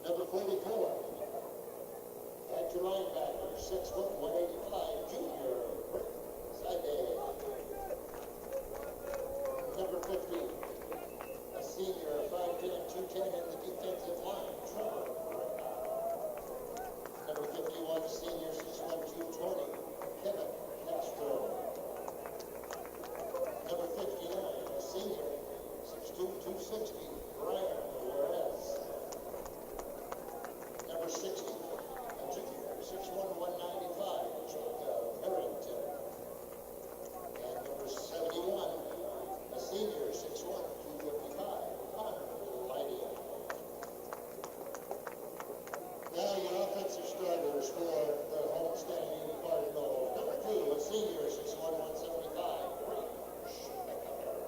Number 44, at your linebacker, 6 foot 185, junior, Side. Number 50, a senior, 5'10", 210 in the defensive line, Trevor. Number 51, senior, 6'1", 220, Kevin Castro. Number 59, a senior, 6'2", 260, Brian Juarez. Number 60, a junior, 6'1", 195, Jacob Harrington. And number 71, a senior, 6'1", 255, Connor Lighting. Now your offensive starters for the homestanding Cardinals. Number 2, a senior, 6'1", 175, Brent Schmecker.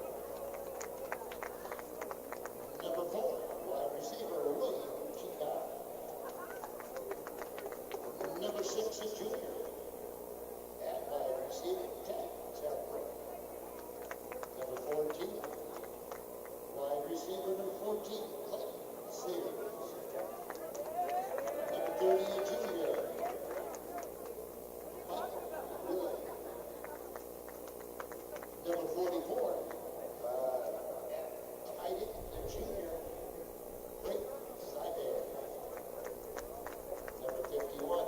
Number 4, wide receiver, William Chica. Number 6, a junior, and wide receiver, Jack Chapman. Number 14, wide receiver, number 14, Clayton Sears. Number 30, a junior, Michael Willie. Number 44, hiding the junior, Crete Cardinals. Number 51,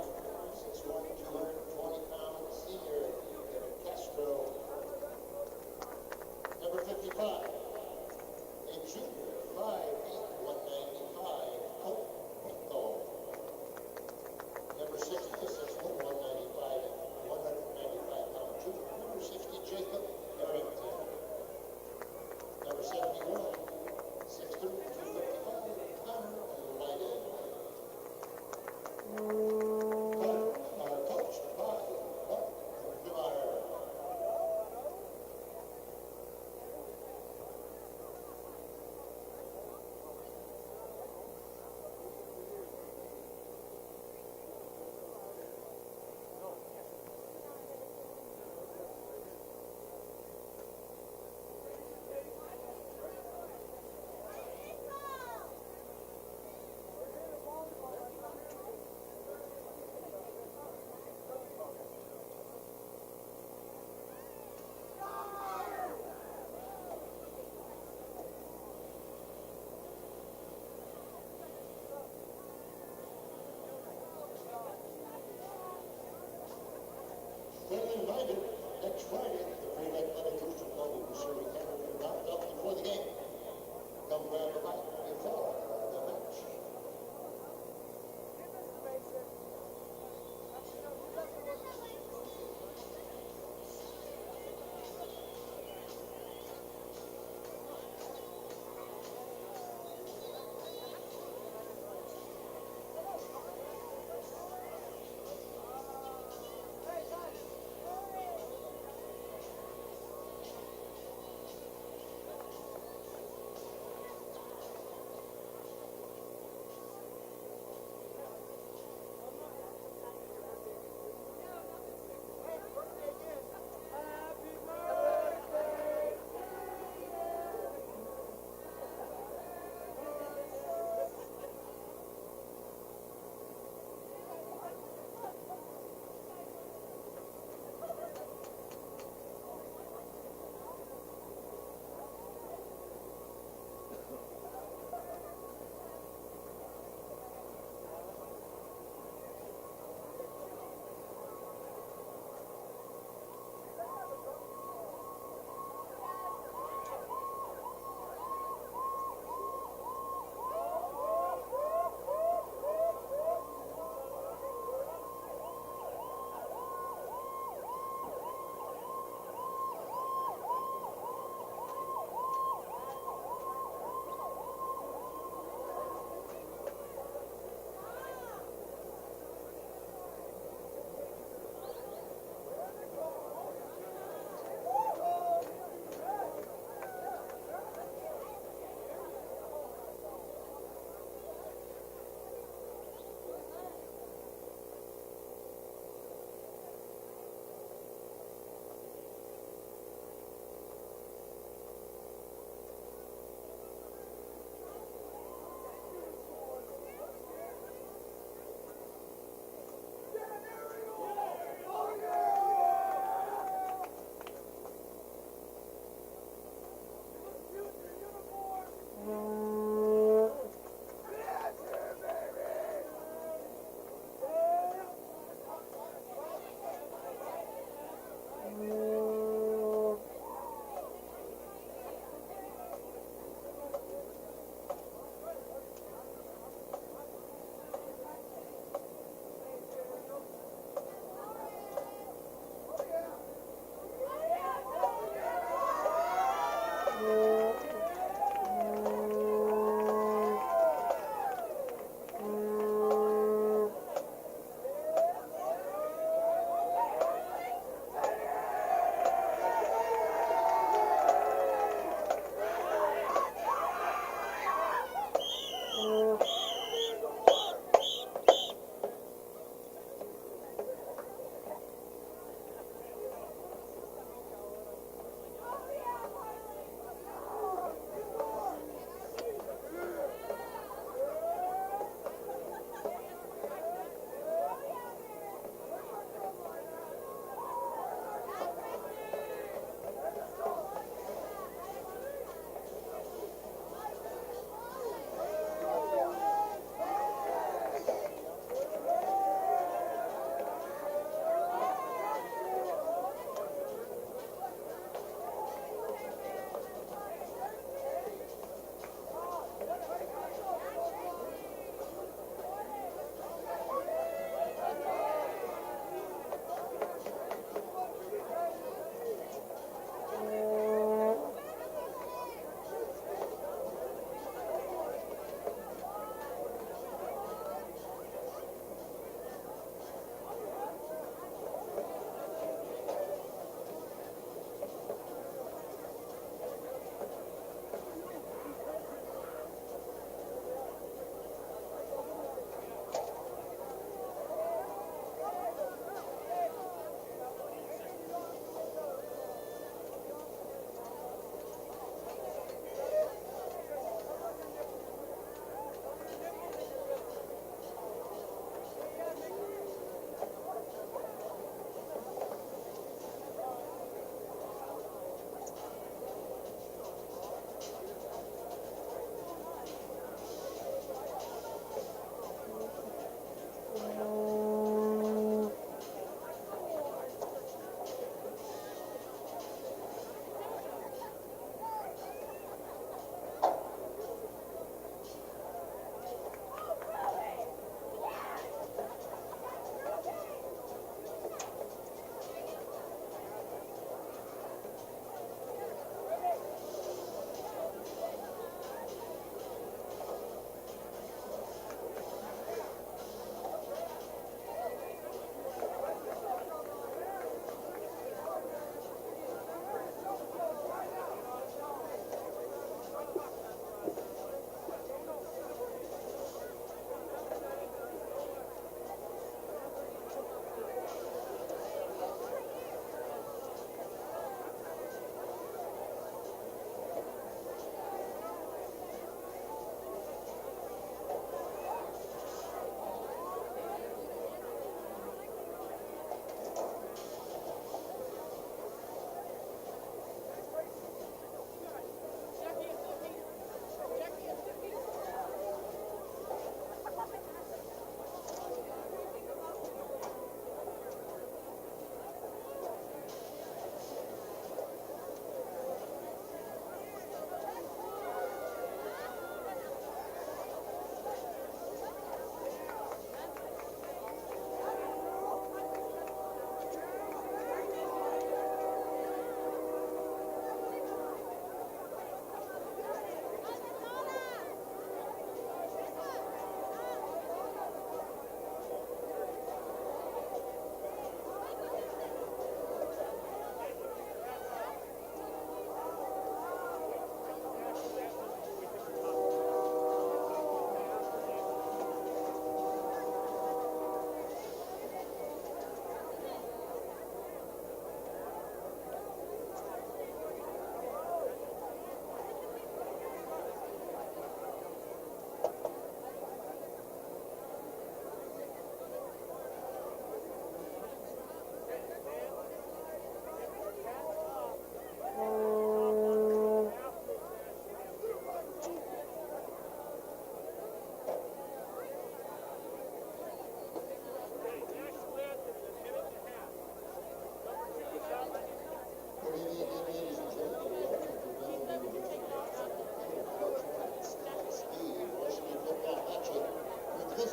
6'1", 220-pound senior, Kevin Castro. Number 55, a junior, 5'8", 195, Colt Pinto.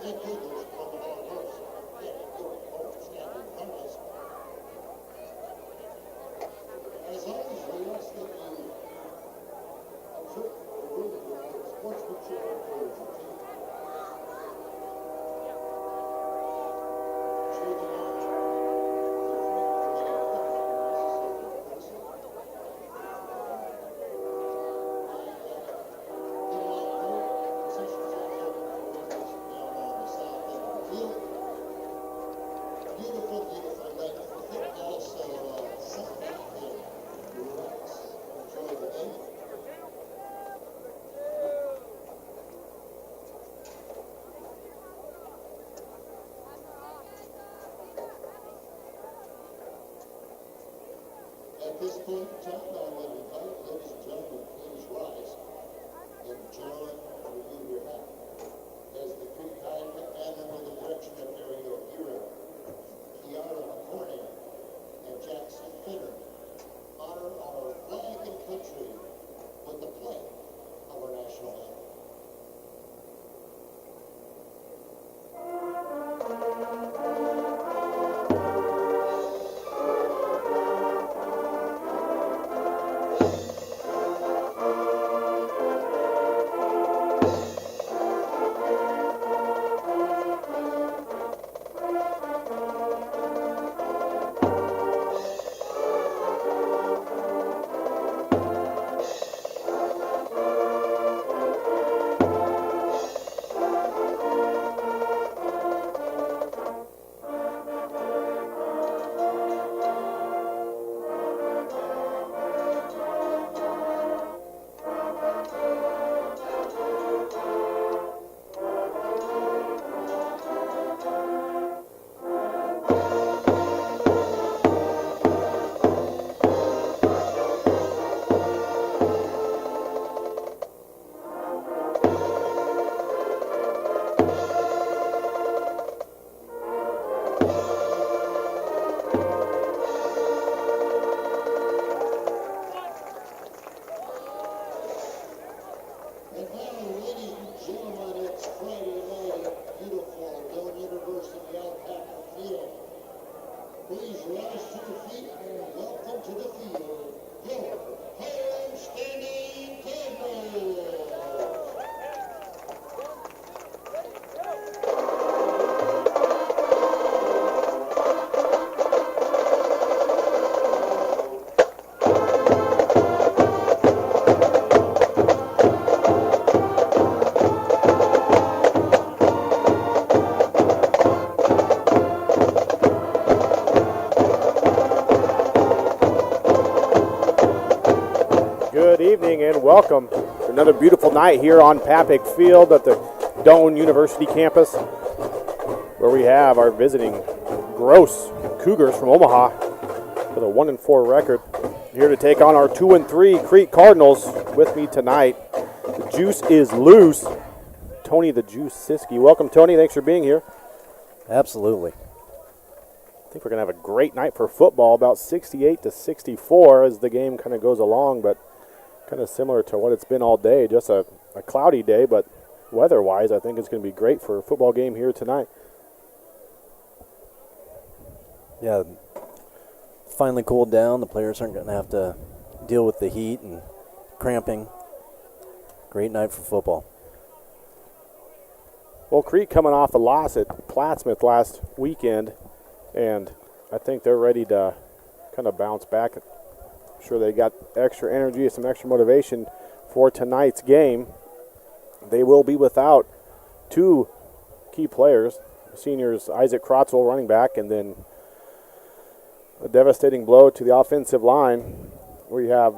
Catholic Cougars from Omaha Gross Catholic Cougars standing numbers. As always, we ask that you observe the rule of sportsmanship and courage. Cheer them on. At this point in time, I would invite ladies and gentlemen, please rise. And gentlemen, remove your hat. As the Crete Cardinals and under the direction of Ariel Hero, Kiara McCorney, and Jackson Finner, honor our flag and country with the playing of our national anthem. And now, ladies and gentlemen, it's Friday night at beautiful Doane University on Papik Field. Please rise to your feet and welcome to the field, your homestanding Cardinals. Good evening and welcome to another beautiful night here on Papik Field at the Doane University campus, where we have our visiting Gross Cougars from Omaha with a 1-4 record, here to take on our 2-3 Crete Cardinals. With me tonight, the juice is loose, Tony the Juice Siski. Welcome, Tony. Thanks for being here. Absolutely. I think we're going to have a great night for football, about 68-64 as the game kind of goes along, but kind of similar to what it's been all day. Just a cloudy day, but weather-wise, I think it's going to be great for a football game here tonight. Yeah, finally cooled down. The players aren't going to have to deal with the heat and cramping. Great night for football. Well, Crete coming off a loss at Plattsmouth last weekend, and I think they're ready to kind of bounce back. I'm sure they got extra energy, some extra motivation for tonight's game. They will be without two key players, seniors Isaac Krotzel, running back, and then a devastating blow to the offensive line. We have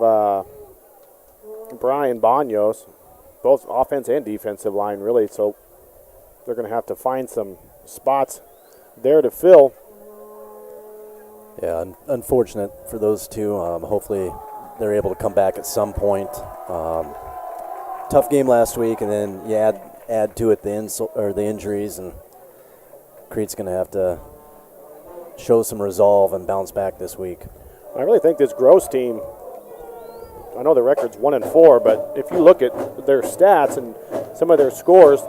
Brian Banos, both offense and defensive line, really, so they're going to have to find some spots there to fill. Yeah, unfortunate for those two. Hopefully they're able to come back at some point. Tough game last week, and then you add to it the injuries, and Crete's going to have to show some resolve and bounce back this week. I really think this Gross team, I know the record's 1-4, but if you look at their stats and some of their scores,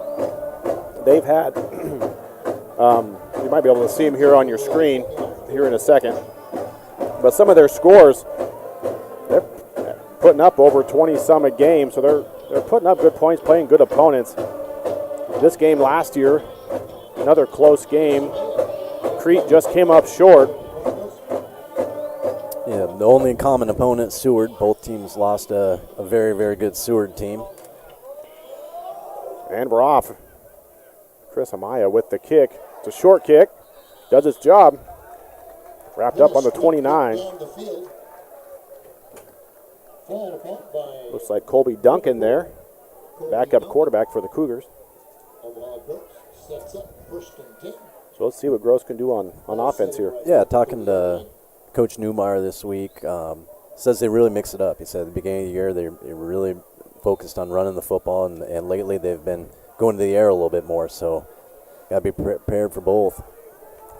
they've had, you might be able to see them here on your screen here in a second, but some of their scores, they're putting up over 20-some a game, so they're putting up good points, playing good opponents. This game last year, another close game. Crete just came up short. Yeah, the only common opponent, Seward. Both teams lost a very, very good Seward team. And we're off. Chris Amaya with the kick. It's a short kick. Does its job. Wrapped up on the 29. Looks like Colby Duncan there. Backup quarterback for the Cougars. So let's see what Gross can do on offense here. Yeah, talking to Coach Newmeyer this week, says they really mix it up. He said at the beginning of the year they really focused on running the football, and lately they've been going to the air a little bit more, so got to be prepared for both.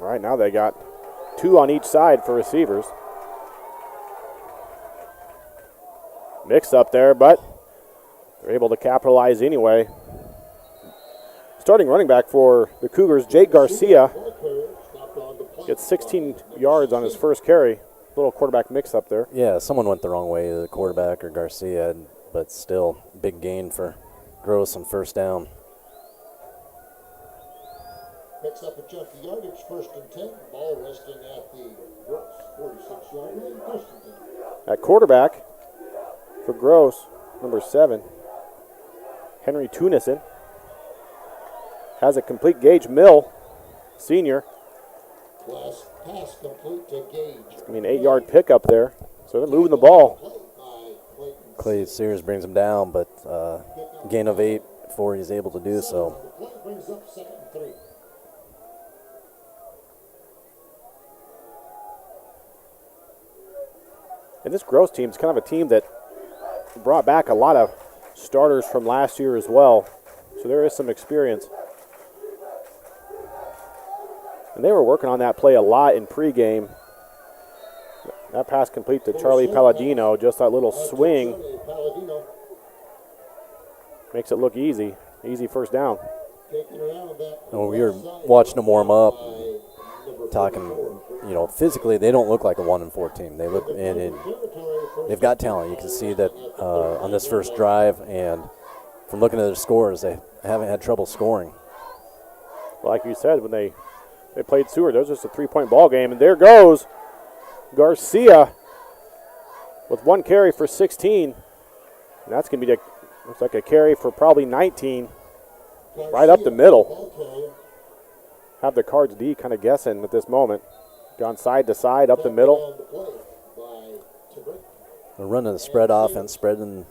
All right, now they got 2 on each side for receivers. Mix up there, but they're able to capitalize anyway. Starting running back for the Cougars, Jake Garcia, gets 16 yards on his first carry. Little quarterback mix up there. Yeah, someone went the wrong way, the quarterback or Garcia, but still big gain for Gross on first down. Picks up a chunk of yardage, 1st and 10. Ball resting at the Gross 46-yard line, 1st and 10. At quarterback for Gross, number 7, Henry Tunison. Has a complete Gage Mill, senior. Last pass complete to Gage. I mean, 8-yard pickup there. So they're moving the ball. Clay Sears brings him down, but gain of 8 before he's able to do so. Brings up 2nd and 3. And this Gross team is kind of a team that brought back a lot of starters from last year as well. So there is some experience. And they were working on that play a lot in pregame. That pass complete to Charlie Palladino, just that little swing. Makes it look easy. Easy first down. Oh, we were watching them warm up, talking, physically they don't look like a 1-4 team. They look, and they've got talent. You can see that on this first drive, and from looking at their scores, they haven't had trouble scoring. Like you said, when they played Seward, that was just a 3-point ball game, and there goes Garcia with 1 carry for 16. And that's going to be looks like a carry for probably 19. Right up the middle. Have the Cards D kind of guessing at this moment. Gone side to side, up the middle. They're running the spread offense, spreading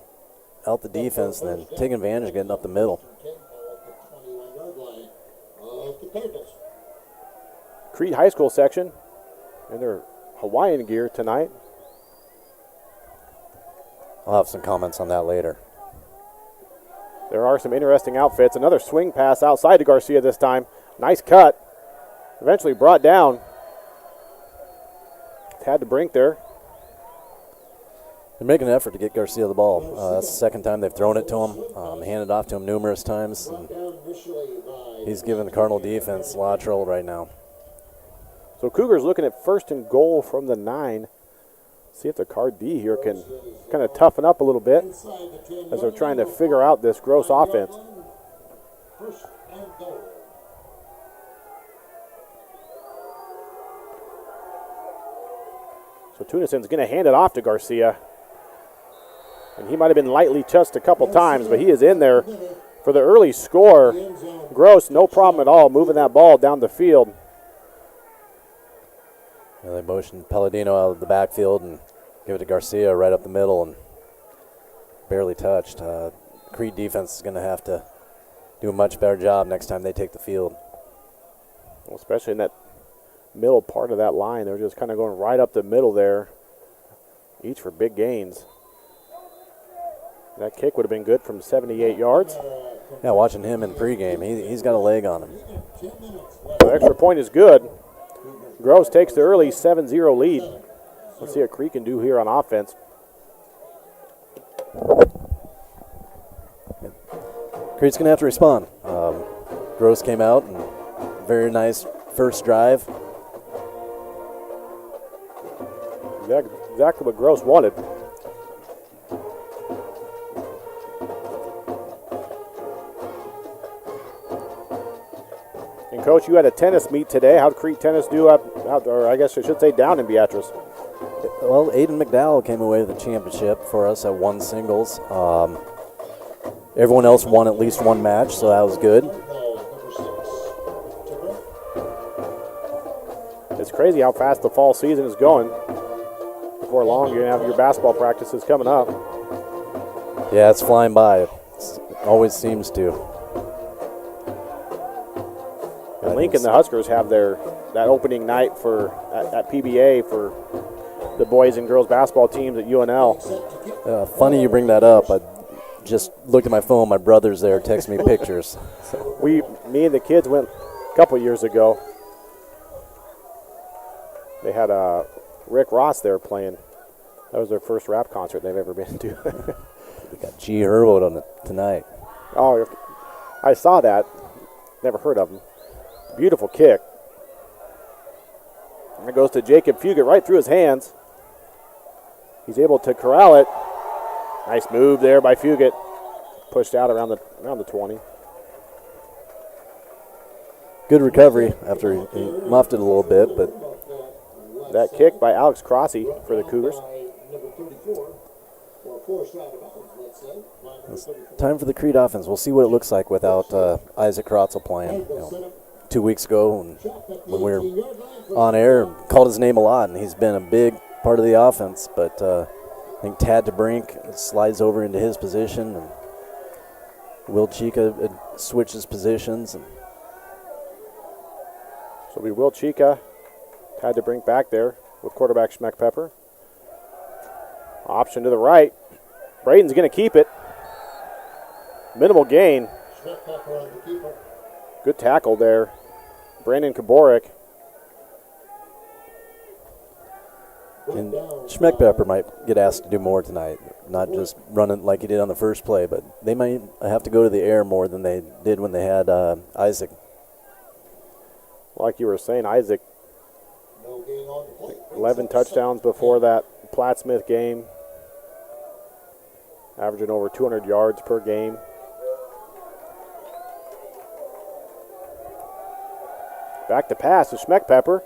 out the defense, and then taking advantage of getting up the middle. Crete High School section in their Hawaiian gear tonight. I'll have some comments on that later. There are some interesting outfits. Another swing pass outside to Garcia this time. Nice cut. Eventually brought down. Had the brink there. They're making an effort to get Garcia the ball. That's the second time they've thrown it to him. Handed off to him numerous times. And he's giving the Cardinal defense a lot of trouble right now. So Cougars looking at 1st and goal from the 9. See if the Card D here can kind of toughen up a little bit as they're trying to figure out this Gross offense. So Tunison's going to hand it off to Garcia. And he might have been lightly touched a couple times, but he is in there for the early score. Gross, no problem at all, moving that ball down the field. Yeah, they motioned Palladino out of the backfield and give it to Garcia right up the middle and barely touched. Crete defense is going to have to do a much better job next time they take the field. Well, especially in that middle part of that line. They're just kind of going right up the middle there, each for big gains. That kick would have been good from 78 yards. Yeah, watching him in pregame, he's got a leg on him. The extra point is good. Gross takes the early 7-0 lead. Let's see what Crete can do here on offense. Crete's going to have to respond. Gross came out and very nice first drive. Exactly what Gross wanted. And Coach, you had a tennis meet today. How'd Crete tennis do up, or I guess I should say down in Beatrice? Well, Aiden McDowell came away with the championship for us at one singles. Everyone else won at least one match, so that was good. It's crazy how fast the fall season is going. Before long, you're going to have your basketball practices coming up. Yeah, it's flying by. It always seems to. And Lincoln, the Huskers, have that opening night at PBA for the boys and girls basketball teams at UNL. Funny you bring that up. I just looked at my phone. My brother's there texting me pictures. Me and the kids went a couple years ago. They had Rick Ross there playing. That was their first rap concert they've ever been to. We got G. Herwood on it tonight. Oh, I saw that. Never heard of him. Beautiful kick. And it goes to Jacob Fugit right through his hands. He's able to corral it. Nice move there by Fugit. Pushed out around the 20. Good recovery after he muffed it a little bit, but that kick by Alex Crossy for the Cougars. It's time for the Crete offense. We'll see what it looks like without Isaac Krotzel playing. 2 weeks ago when we were on air, called his name a lot, and he's been a big part of the offense. But I think Tad DeBrink slides over into his position, and Will Chica switches positions. And so we Will Chica, Tad DeBrink back there with quarterback Schmeck Pepper. Option to the right. Braden's going to keep it. Minimal gain. Good tackle there. Brandon Kaborik. And Schmeck Pepper might get asked to do more tonight, not just running like he did on the first play, but they might have to go to the air more than they did when they had Isaac. Like you were saying, Isaac, 11 touchdowns before that Plattsmouth game, averaging over 200 yards per game. Back to pass to Schmeck Pepper.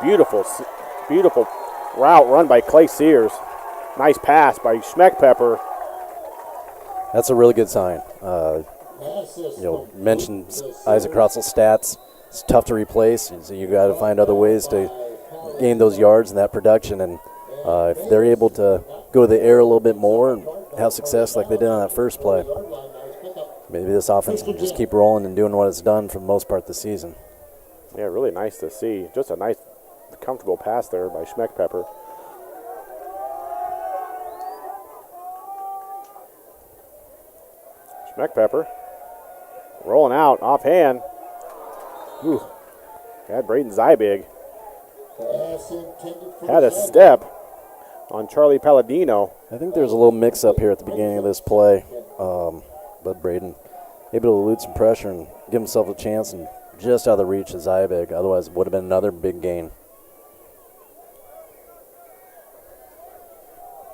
Beautiful route run by Clay Sears. Nice pass by Schmeck Pepper. That's a really good sign. Mentioned Isaac Krotzel's stats. It's tough to replace, so you got to find other ways to gain those yards and that production. And if they're able to go to the air a little bit more and have success like they did on that first play, maybe this offense can just keep rolling and doing what it's done for the most part this season. Yeah, really nice to see. Just a nice, comfortable pass there by Schmeck Pepper. Schmeck Pepper rolling out, offhand. Ooh, had Braden Zybig. Had a step on Charlie Palladino. I think there's a little mix-up here at the beginning of this play, but Braden able to elude some pressure and give himself a chance and just out of the reach of Zybig. Otherwise, it would have been another big gain.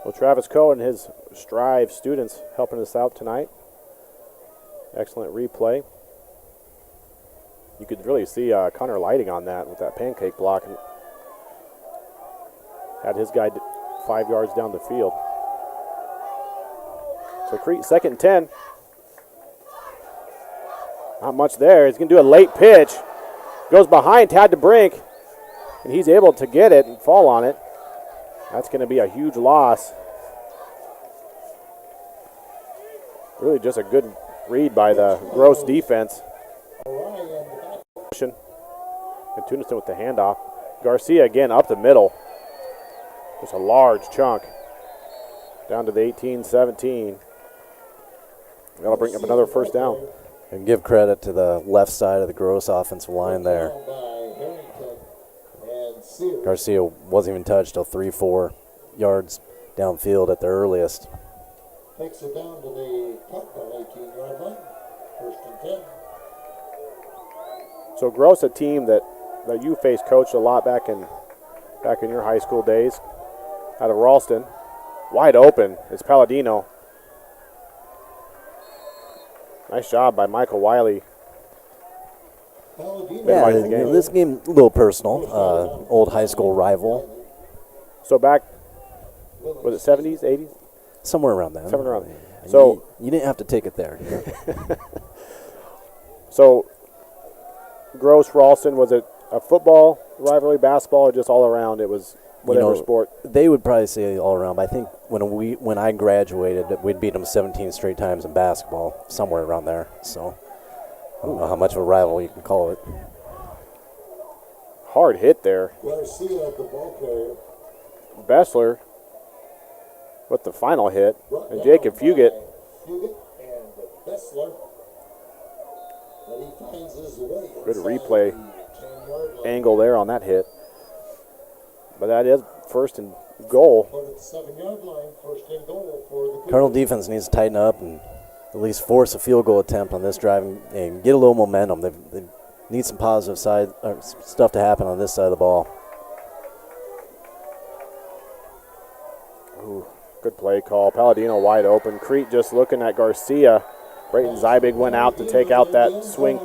Well, Travis Coe and his Strive students helping us out tonight. Excellent replay. You could really see Connor Lighting on that with that pancake block. And had his guy 5 yards down the field. So Crete 2nd and 10. Not much there. He's going to do a late pitch. Goes behind Tad DeBrink, and he's able to get it and fall on it. That's going to be a huge loss. Really just a good read by the Gross defense. And Tunison with the handoff. Garcia again up the middle. Just a large chunk. Down to the 18-17. That'll bring up another first down. And give credit to the left side of the Gross offensive line there. Garcia wasn't even touched till 3-4 yards downfield at the earliest. Takes it down to the Cardinal 18-yard line. 1st and 10. So Gross, a team that you faced, coached a lot back in your high school days, out of Ralston. Wide open is Palladino. Nice job by Michael Wiley. Yeah, this game a little personal. Old high school rival. So back, was it 70s, 80s? Somewhere around that. Somewhere around. So you didn't have to take it there. So Gross Ralston, was it a football rivalry, basketball, or just all around? It was whatever sport. They would probably say all around. But I think when I graduated, we'd beat them 17 straight times in basketball, somewhere around there. So I don't know how much of a rival you can call it. Hard hit there. Garcia, the ball carrier. Bessler with the final hit, and Jacob Fugit. Fugit and Bessler. But he finds his way. Good replay angle there on that hit. But that is first and goal. But at the 7-yard line, first and goal for the Cougars. Cardinal defense needs to tighten up and at least force a field goal attempt on this drive and get a little momentum. They need some positive stuff to happen on this side of the ball. Ooh, good play call. Palladino wide open. Crete just looking at Garcia. Brayton Zybig went out to take out that swing.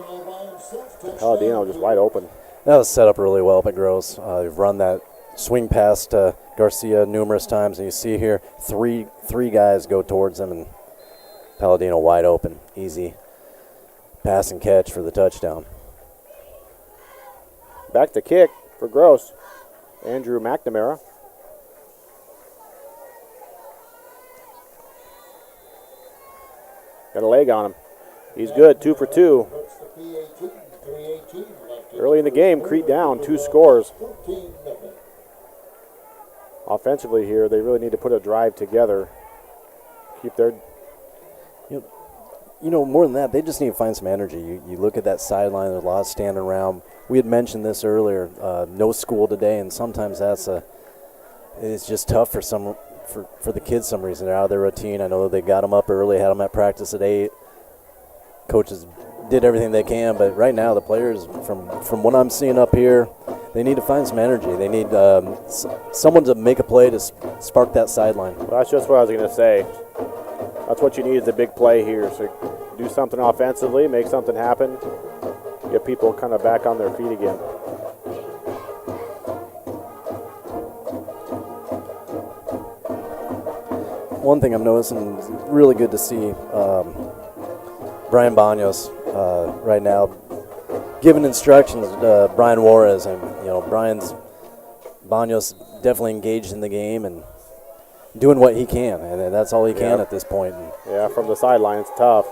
Palladino just wide open. That was set up really well by Gross. They've run that swing past Garcia numerous times, and you see here three guys go towards him, and Palladino wide open. Easy pass and catch for the touchdown. Back to kick for Gross. Andrew McNamara. Got a leg on him. He's good, 2 for 2. Early in the game, Crete down, 2 scores. Offensively here, they really need to put a drive together. Keep their... More than that, they just need to find some energy. You look at that sideline, there's a lot of standing around. We had mentioned this earlier, no school today, and sometimes it's just tough for the kids some reason. They're out of their routine. I know they got them up early, had them at practice at 8. Coaches did everything they can, but right now the players, from what I'm seeing up here, they need to find some energy. They need someone to make a play to spark that sideline. Well, that's just what I was going to say. That's what you need is a big play here. So do something offensively, make something happen, get people kind of back on their feet again. One thing I'm noticing, really good to see Brian Banos right now giving instructions to Brian Juarez, and Banos definitely engaged in the game and doing what he can, and that's all he can at this point. Yeah, from the sideline, it's tough.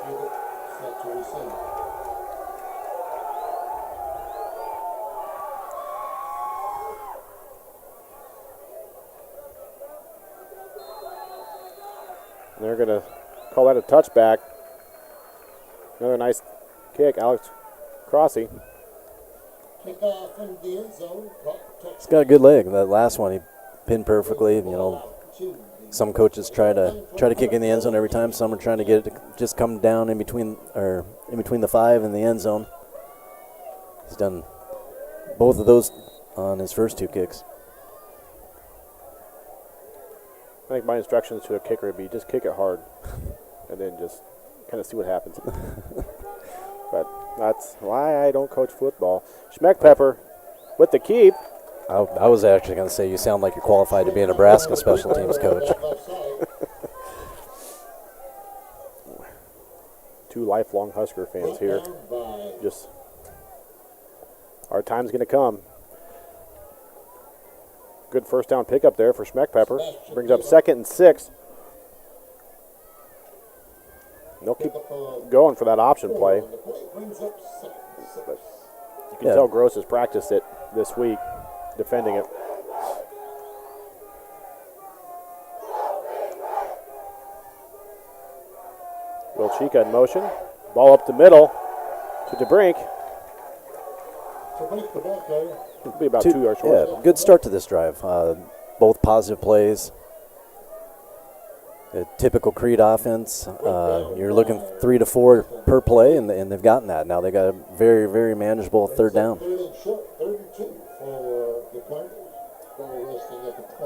And they're going to call that a touchback. Another nice kick, Alex Crossy. Kickoff in the end zone. He's got a good leg. That last one, he pinned perfectly. Some coaches try to kick in the end zone every time. Some are trying to get it to just come down in between the 5 and the end zone. He's done both of those on his first 2 kicks. I think my instructions to a kicker would be just kick it hard and then just kind of see what happens. But that's why I don't coach football. Schmeckpepper with the keep. I was actually going to say you sound like you're qualified to be a Nebraska special teams coach. 2 lifelong Husker fans here. Just our time's going to come. Good first down pickup there for Schmeckpepper. Brings up 2nd and 6. They'll keep going for that option play. But you can tell Gross has practiced it this week, defending it. Will Chica in motion. Ball up the middle to DeBrink. It'll be about 2 yards short. Yeah, good start to this drive. Both positive plays. A typical Crete offense. You're looking 3 to 4 per play, and they've gotten that. Now they got a very, very manageable third down.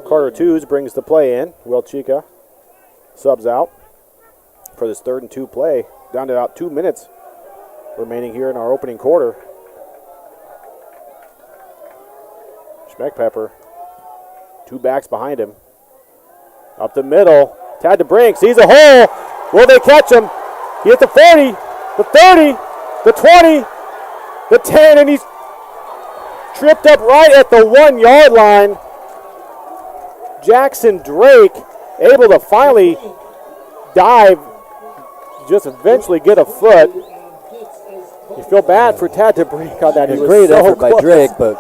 Carter Twos brings the play in. Will Chica subs out for this 3rd and 2 play. Down to about 2 minutes remaining here in our opening quarter. Schmeckpepper, 2 backs behind him. Up the middle. Tad to Brink, sees a hole. Will they catch him? He hit the 40, the 30, the 20, the 10, and he's tripped up right at the 1 yard line. Jackson Drake able to finally dive, just eventually get a foot. You feel bad for Tad to Brink on that. A great effort by Drake, but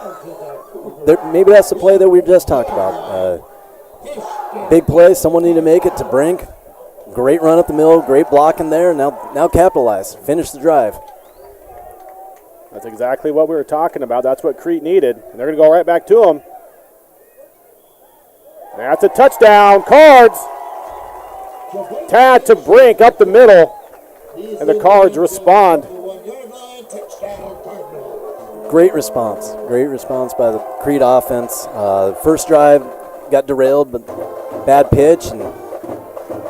maybe that's the play that we just talked about. Big play, someone need to make it to Brink. Great run up the middle, great block in there. Now capitalize, finish the drive. That's exactly what we were talking about. That's what Crete needed, and they're going to go right back to him. That's a touchdown. Cards. Tad to Brink up the middle, and the Cards respond. Great response by the Crete offense. First drive got derailed, but bad pitch, and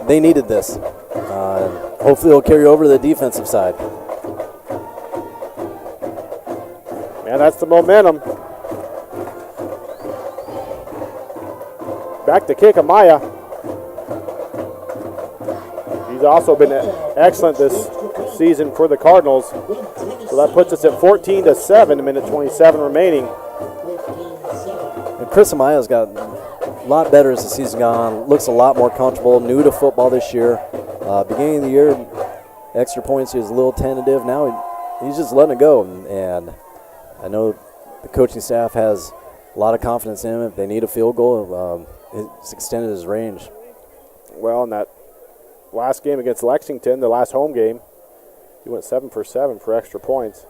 they needed this. Hopefully it'll carry over to the defensive side. Man, that's the momentum. Back to kick, Amaya. He's also been excellent this season for the Cardinals. So that puts us at 14-7, a minute 27 remaining. And Chris Amaya's got a lot better as the season gone on. Looks a lot more comfortable, new to football this year. Beginning of the year, extra points, he was a little tentative. Now he's just letting it go. And I know the coaching staff has a lot of confidence in him. If they need a field goal, it's extended his range. Well, in that last game against Lexington, the last home game, he went 7 for 7 for extra points.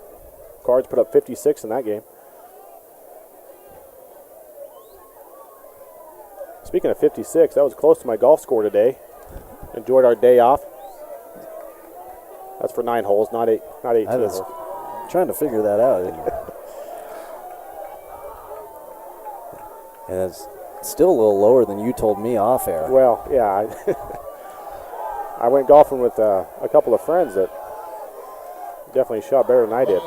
Cards put up 56 in that game. Speaking of 56, that was close to my golf score today. Enjoyed our day off. That's for 9 holes, not 18 I was holes. trying to figure that out. And it's still a little lower than you told me off air. Well, yeah. I went golfing with a couple of friends that definitely shot better than I did.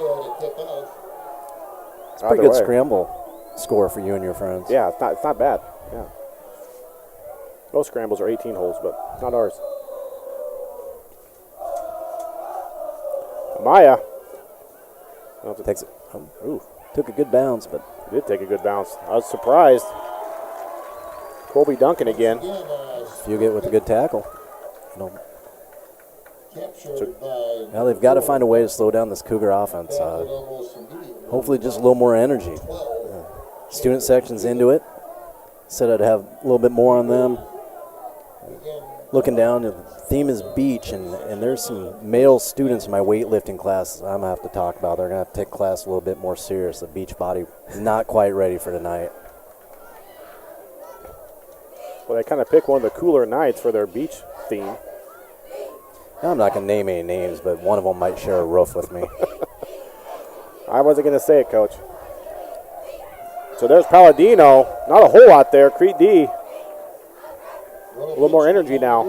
It's a pretty good scramble score for you and your friends. Yeah, it's not bad. Yeah. Most scrambles are 18 holes, but not ours. Maya. Took a good bounce, but did take a good bounce. I was surprised. Colby Duncan again. If you get with a good tackle. Now they've got to find a way to slow down this Cougar offense. Hopefully just a little more energy. Student section's into it. Said I'd have a little bit more on them. Looking down, the theme is beach, and there's some male students in my weightlifting class I'm going to have to talk about. They're going to have to take class a little bit more serious. The beach body not quite ready for tonight. Well, they kind of pick one of the cooler nights for their beach theme. I'm not going to name any names, but one of them might share a roof with me. I wasn't going to say it, Coach. So there's Palladino. Not a whole lot there. Crete D. A little more energy now.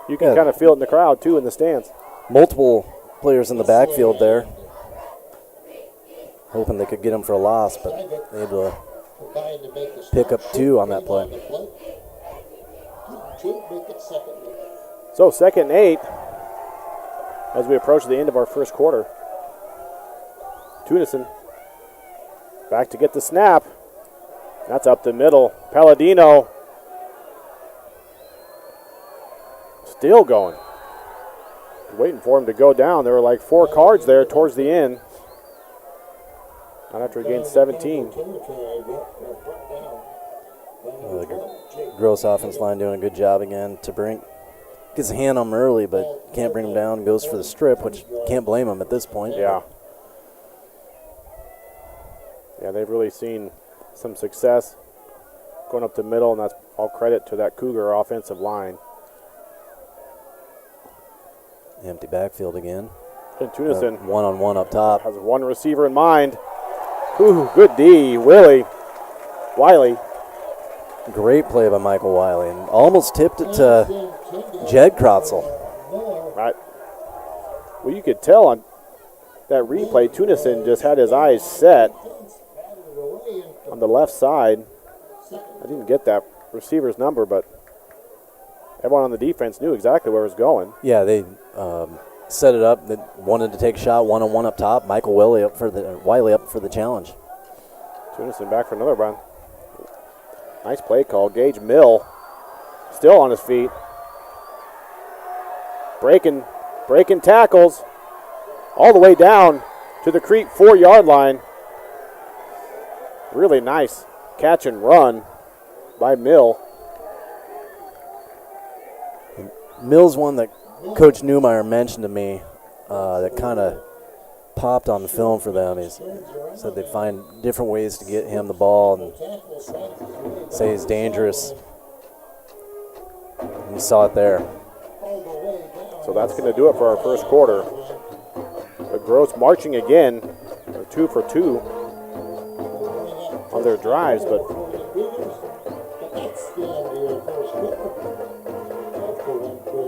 You can kind of feel it in the crowd, too, in the stands. Multiple players in the backfield there. Hoping they could get him for a loss, but they able to pick up 2 on that play. So 2nd and 8 as we approach the end of our first quarter. Tunison back to get the snap. That's up the middle. Palladino still going. Waiting for him to go down. There were like 4 cards there towards the end. Not after he gained 17. The Gross offense line doing a good job again. To Brink gets a hand on him early, but can't bring him down. Goes for the strip, which can't blame him at this point. Yeah. Yeah, they've really seen some success going up the middle, and that's all credit to that Cougar offensive line. Empty backfield again. And Tunison One-on-one up top. has one receiver in mind. Ooh, good D, Wiley. Great play by Michael Wiley, and almost tipped it to Jed Krotzel. Right. Well, you could tell on that replay, Tunison just had his eyes set on the left side. I didn't get that receiver's number, but everyone on the defense knew exactly where it was going. Yeah, they set it up. They wanted to take a shot, one-on-one up top. Michael Wiley up for the challenge. Tunison back for another run. Nice play call. Gage Mill still on his feet. Breaking tackles all the way down to the Crete 4-yard line. Really nice catch and run by Mill. Mill's one that Coach Newmeyer mentioned to me that kind of popped on the film for them. He said they find different ways to get him the ball and say he's dangerous. And you saw it there. So that's going to do it for our first quarter. The Gross marching again. They're 2 for 2 on their drives, but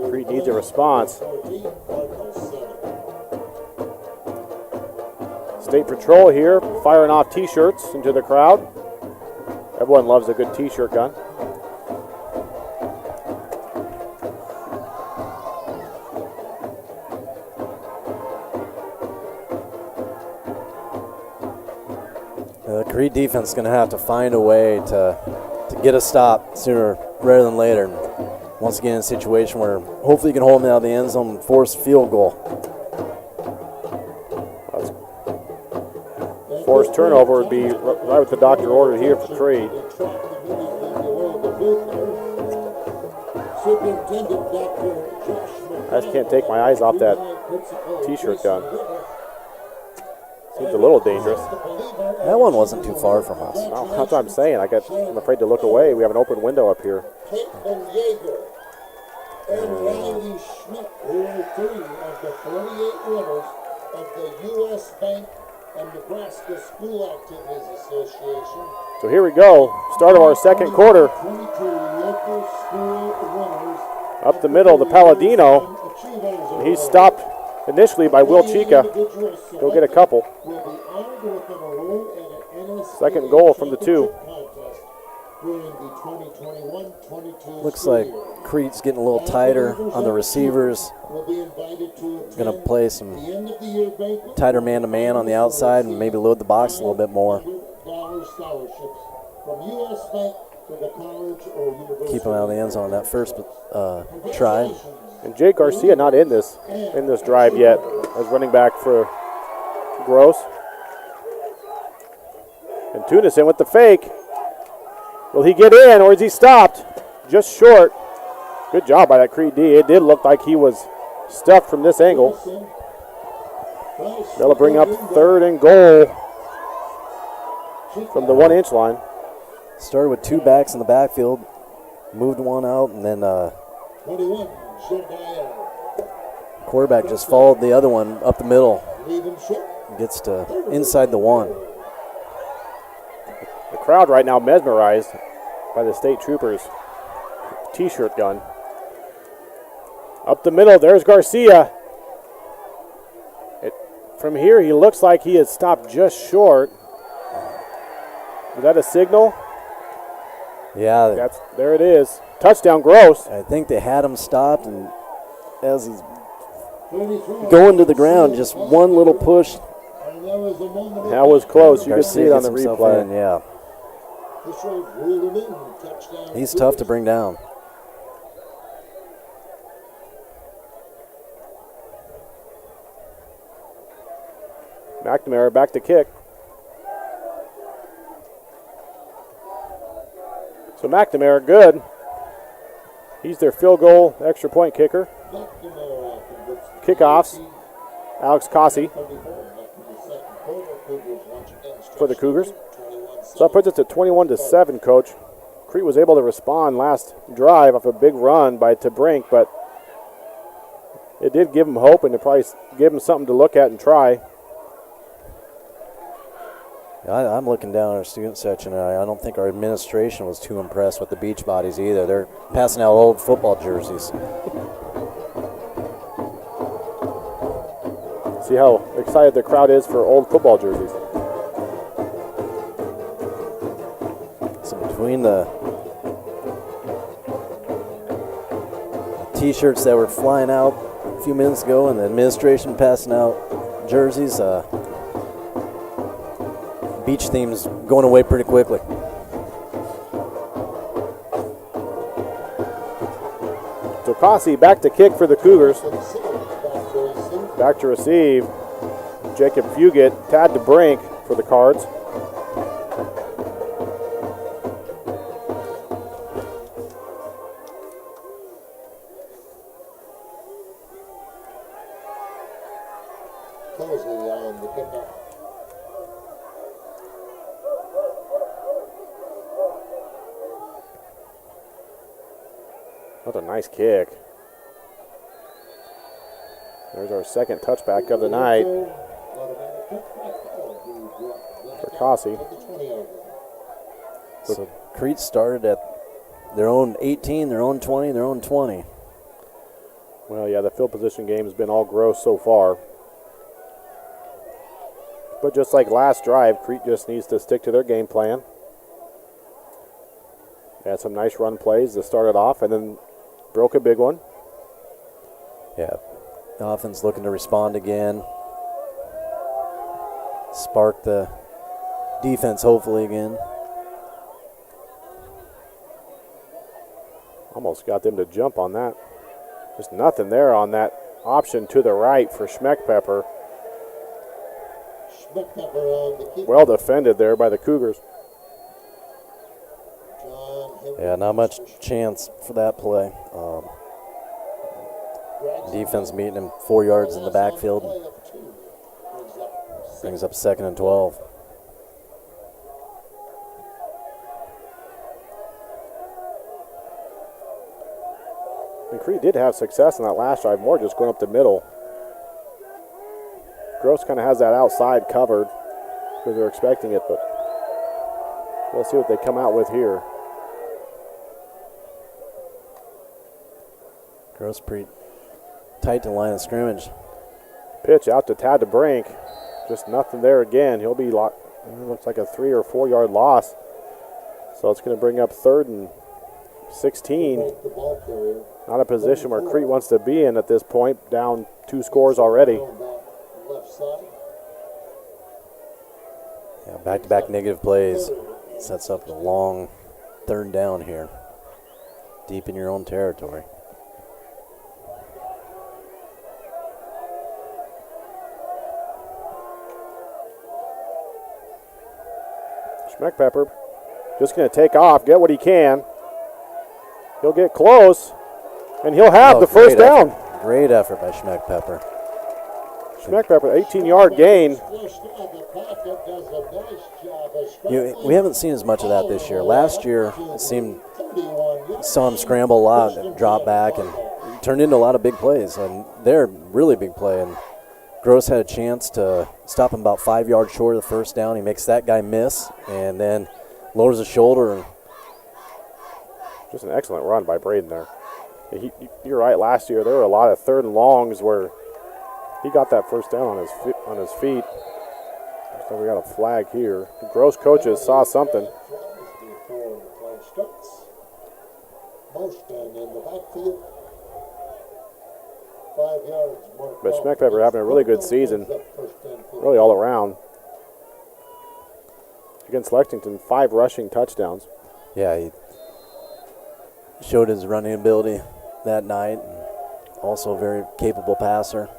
Crete needs a response. State Patrol here, firing off T-shirts into the crowd. Everyone loves a good T-shirt gun. The Crete defense is going to have to find a way to get a stop sooner rather than later. And once again, in a situation where hopefully you can hold them out of the end zone and force a field goal. Forced turnover would be right with the doctor ordered here for Crete. I just can't take my eyes off that T-shirt gun. Seems a little dangerous. That one wasn't too far from us. Oh, that's what I'm saying. I'm afraid to look away. We have an open window up here. And Riley Schmidt, who are 3 of the 38 winners of the U.S. Bank and Nebraska School Activities Association. So here we go. Start of our second quarter. 22 local school winners. Up the middle, the Palladino. He's stopped initially by Will Chica. Go get a couple. Second goal from the 2. Looks like Crete's getting a little tighter on the receivers. Going to play some tighter man-to-man on the outside and maybe load the box a little bit more. Keep him out of the end zone on that first try. And Jake Garcia not in this drive yet as running back for Gross. And Tunison with the fake. Will he get in or is he stopped? Just short. Good job by that Crete D. It did look like he was stuffed from this angle. That'll bring up 3rd and goal from the 1-inch line. Started with 2 backs in the backfield, moved one out, and then quarterback just followed the other one up the middle. Gets to inside the 1. The crowd right now mesmerized by the state troopers' T-shirt gun. Up the middle, there's Garcia. From here, he looks like he has stopped just short. Is that a signal? Yeah. There it is. Touchdown, Gross. I think they had him stopped, and as he's going to the ground, just one little push. That was close. You can see it on the replay. Yeah. He's tough to bring down. McNamara back to kick. So McNamara good. He's their field goal extra point kicker. Kickoffs. Alex Cossey for the Cougars. So that puts us at 21-7, Coach. Crete was able to respond last drive off a big run by Tabrink, but it did give them hope, and it probably give them something to look at and try. I'm looking down at our student section, and I don't think our administration was too impressed with the beach bodies either. They're passing out old football jerseys. See how excited the crowd is for old football jerseys. So between the T-shirts that were flying out a few minutes ago and the administration passing out jerseys, beach theme's going away pretty quickly. Tokasi back to kick for the Cougars. Back to receive. Jacob Fugit, Tad to brink for the Cards. Mosley on the kickoff. That's a nice kick. There's our second touchback of the night for Cossey. So Crete started at their own 18, their own 20, their own 20. Well, yeah, the field position game has been all gross so far. But just like last drive, Crete just needs to stick to their game plan. They had some nice run plays to start it off, and then broke a big one. Yeah, the offense looking to respond again. Spark the defense hopefully again. Almost got them to jump on that. Just nothing there on that option to the right for Schmeckpepper. Well defended there by the Cougars. Yeah, not much chance for that play. Defense meeting him 4 yards in the backfield. Brings up 2nd and 12. And Crete did have success in that last drive, more just going up the middle. Gross kind of has that outside covered because they're expecting it, but we'll see what they come out with here. Gross pretty tight to the line of scrimmage. Pitch out to Tad to brink. Just nothing there again. He'll be, looks like a 3 or 4 yard loss. So it's going to bring up 3rd and 16. Not a position where Crete wants to be in at this point. Down 2 scores already. Yeah, back-to-back negative plays. Sets up a long 3rd down here. Deep in your own territory. Schmeckpepper just going to take off, get what he can. He'll get close, and he'll have the first down. Great effort by Schmeckpepper. Schmeckpepper, 18-yard gain. We haven't seen as much of that this year. Last year, it seemed saw him scramble a lot, and drop back, and it turned into a lot of big plays. And they're really big play. And Gross had a chance to stop him about 5 yards short of the first down. He makes that guy miss, and then lowers his shoulder. And just an excellent run by Braden there. You're right. Last year there were a lot of 3rd and longs where he got that first down on his feet. So we got a flag here. The Gross coaches saw something. But Schmeckpepper having a really good season, really all around. Against Lexington, 5 rushing touchdowns. Yeah, he showed his running ability that night. And also a very capable passer.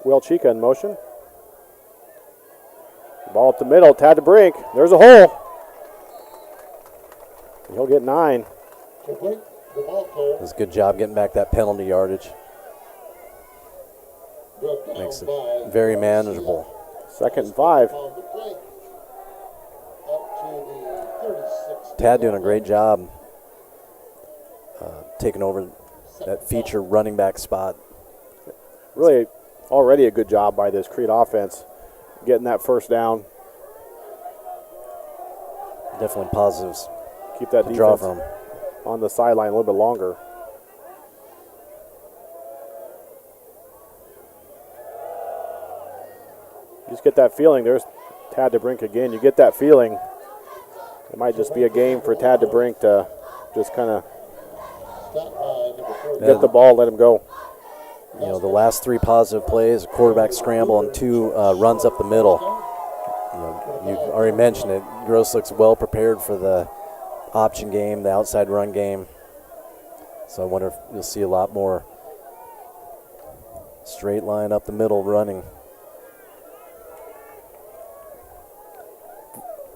Will Chica in motion. Ball up the middle, Tad to brink. There's a hole. He'll get 9. Does a good job getting back that penalty yardage. Makes it very manageable. 2nd and 5. Tad doing a great job taking over that feature running back spot. Really, already a good job by this Crete offense, getting that first down. Definitely positives. Keep that to draw defense from. on the sideline a little bit longer. You just get that feeling. There's Tad DeBrink again. You get that feeling. It might just be a game for Tad DeBrink to just kind of get the ball, let him go. You know, the last 3 positive plays, a quarterback scramble and 2 runs up the middle. You know, you already mentioned it. Gross looks well prepared for the option game, the outside run game. So I wonder if you'll see a lot more straight line up the middle running.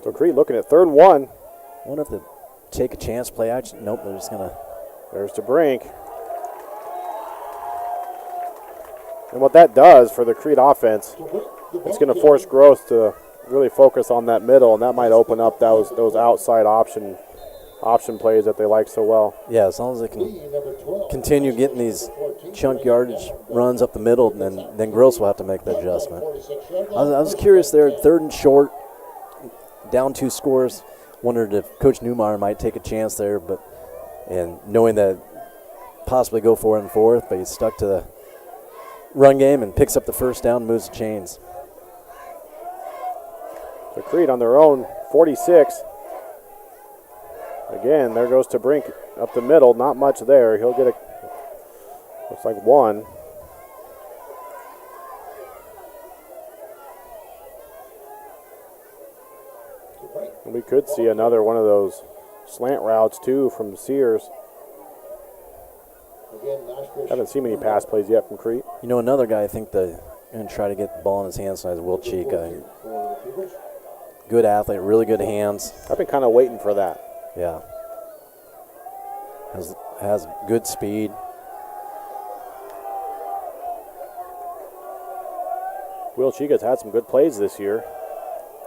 So Crete looking at 3rd and 1. I wonder if they take a chance play action. Nope, they're just going to. There's DeBrink. And what that does for the Crete offense, it's going to force Gross to really focus on that middle, and that might open up those outside option plays that they like so well. Yeah, as long as they can continue getting these chunk yardage runs up the middle, then Gross will have to make the adjustment. I was curious there, 3rd and short, down 2 scores. Wondered if Coach Newmeyer might take a chance there, and knowing that possibly go for it in 4th, but he stuck to the run game and picks up the first down, moves the chains. So Crete on their own 46. Again, there goes to Brink up the middle. Not much there. He'll get looks like 1. And we could see another one of those slant routes too from Sears. Haven't seen many pass plays yet from Crete. You know, another guy I think they're going to try to get the ball in his hands tonight is Will Cheek. Good athlete, really good hands. I've been kind of waiting for that. Yeah. Has good speed. Will Cheek has had some good plays this year.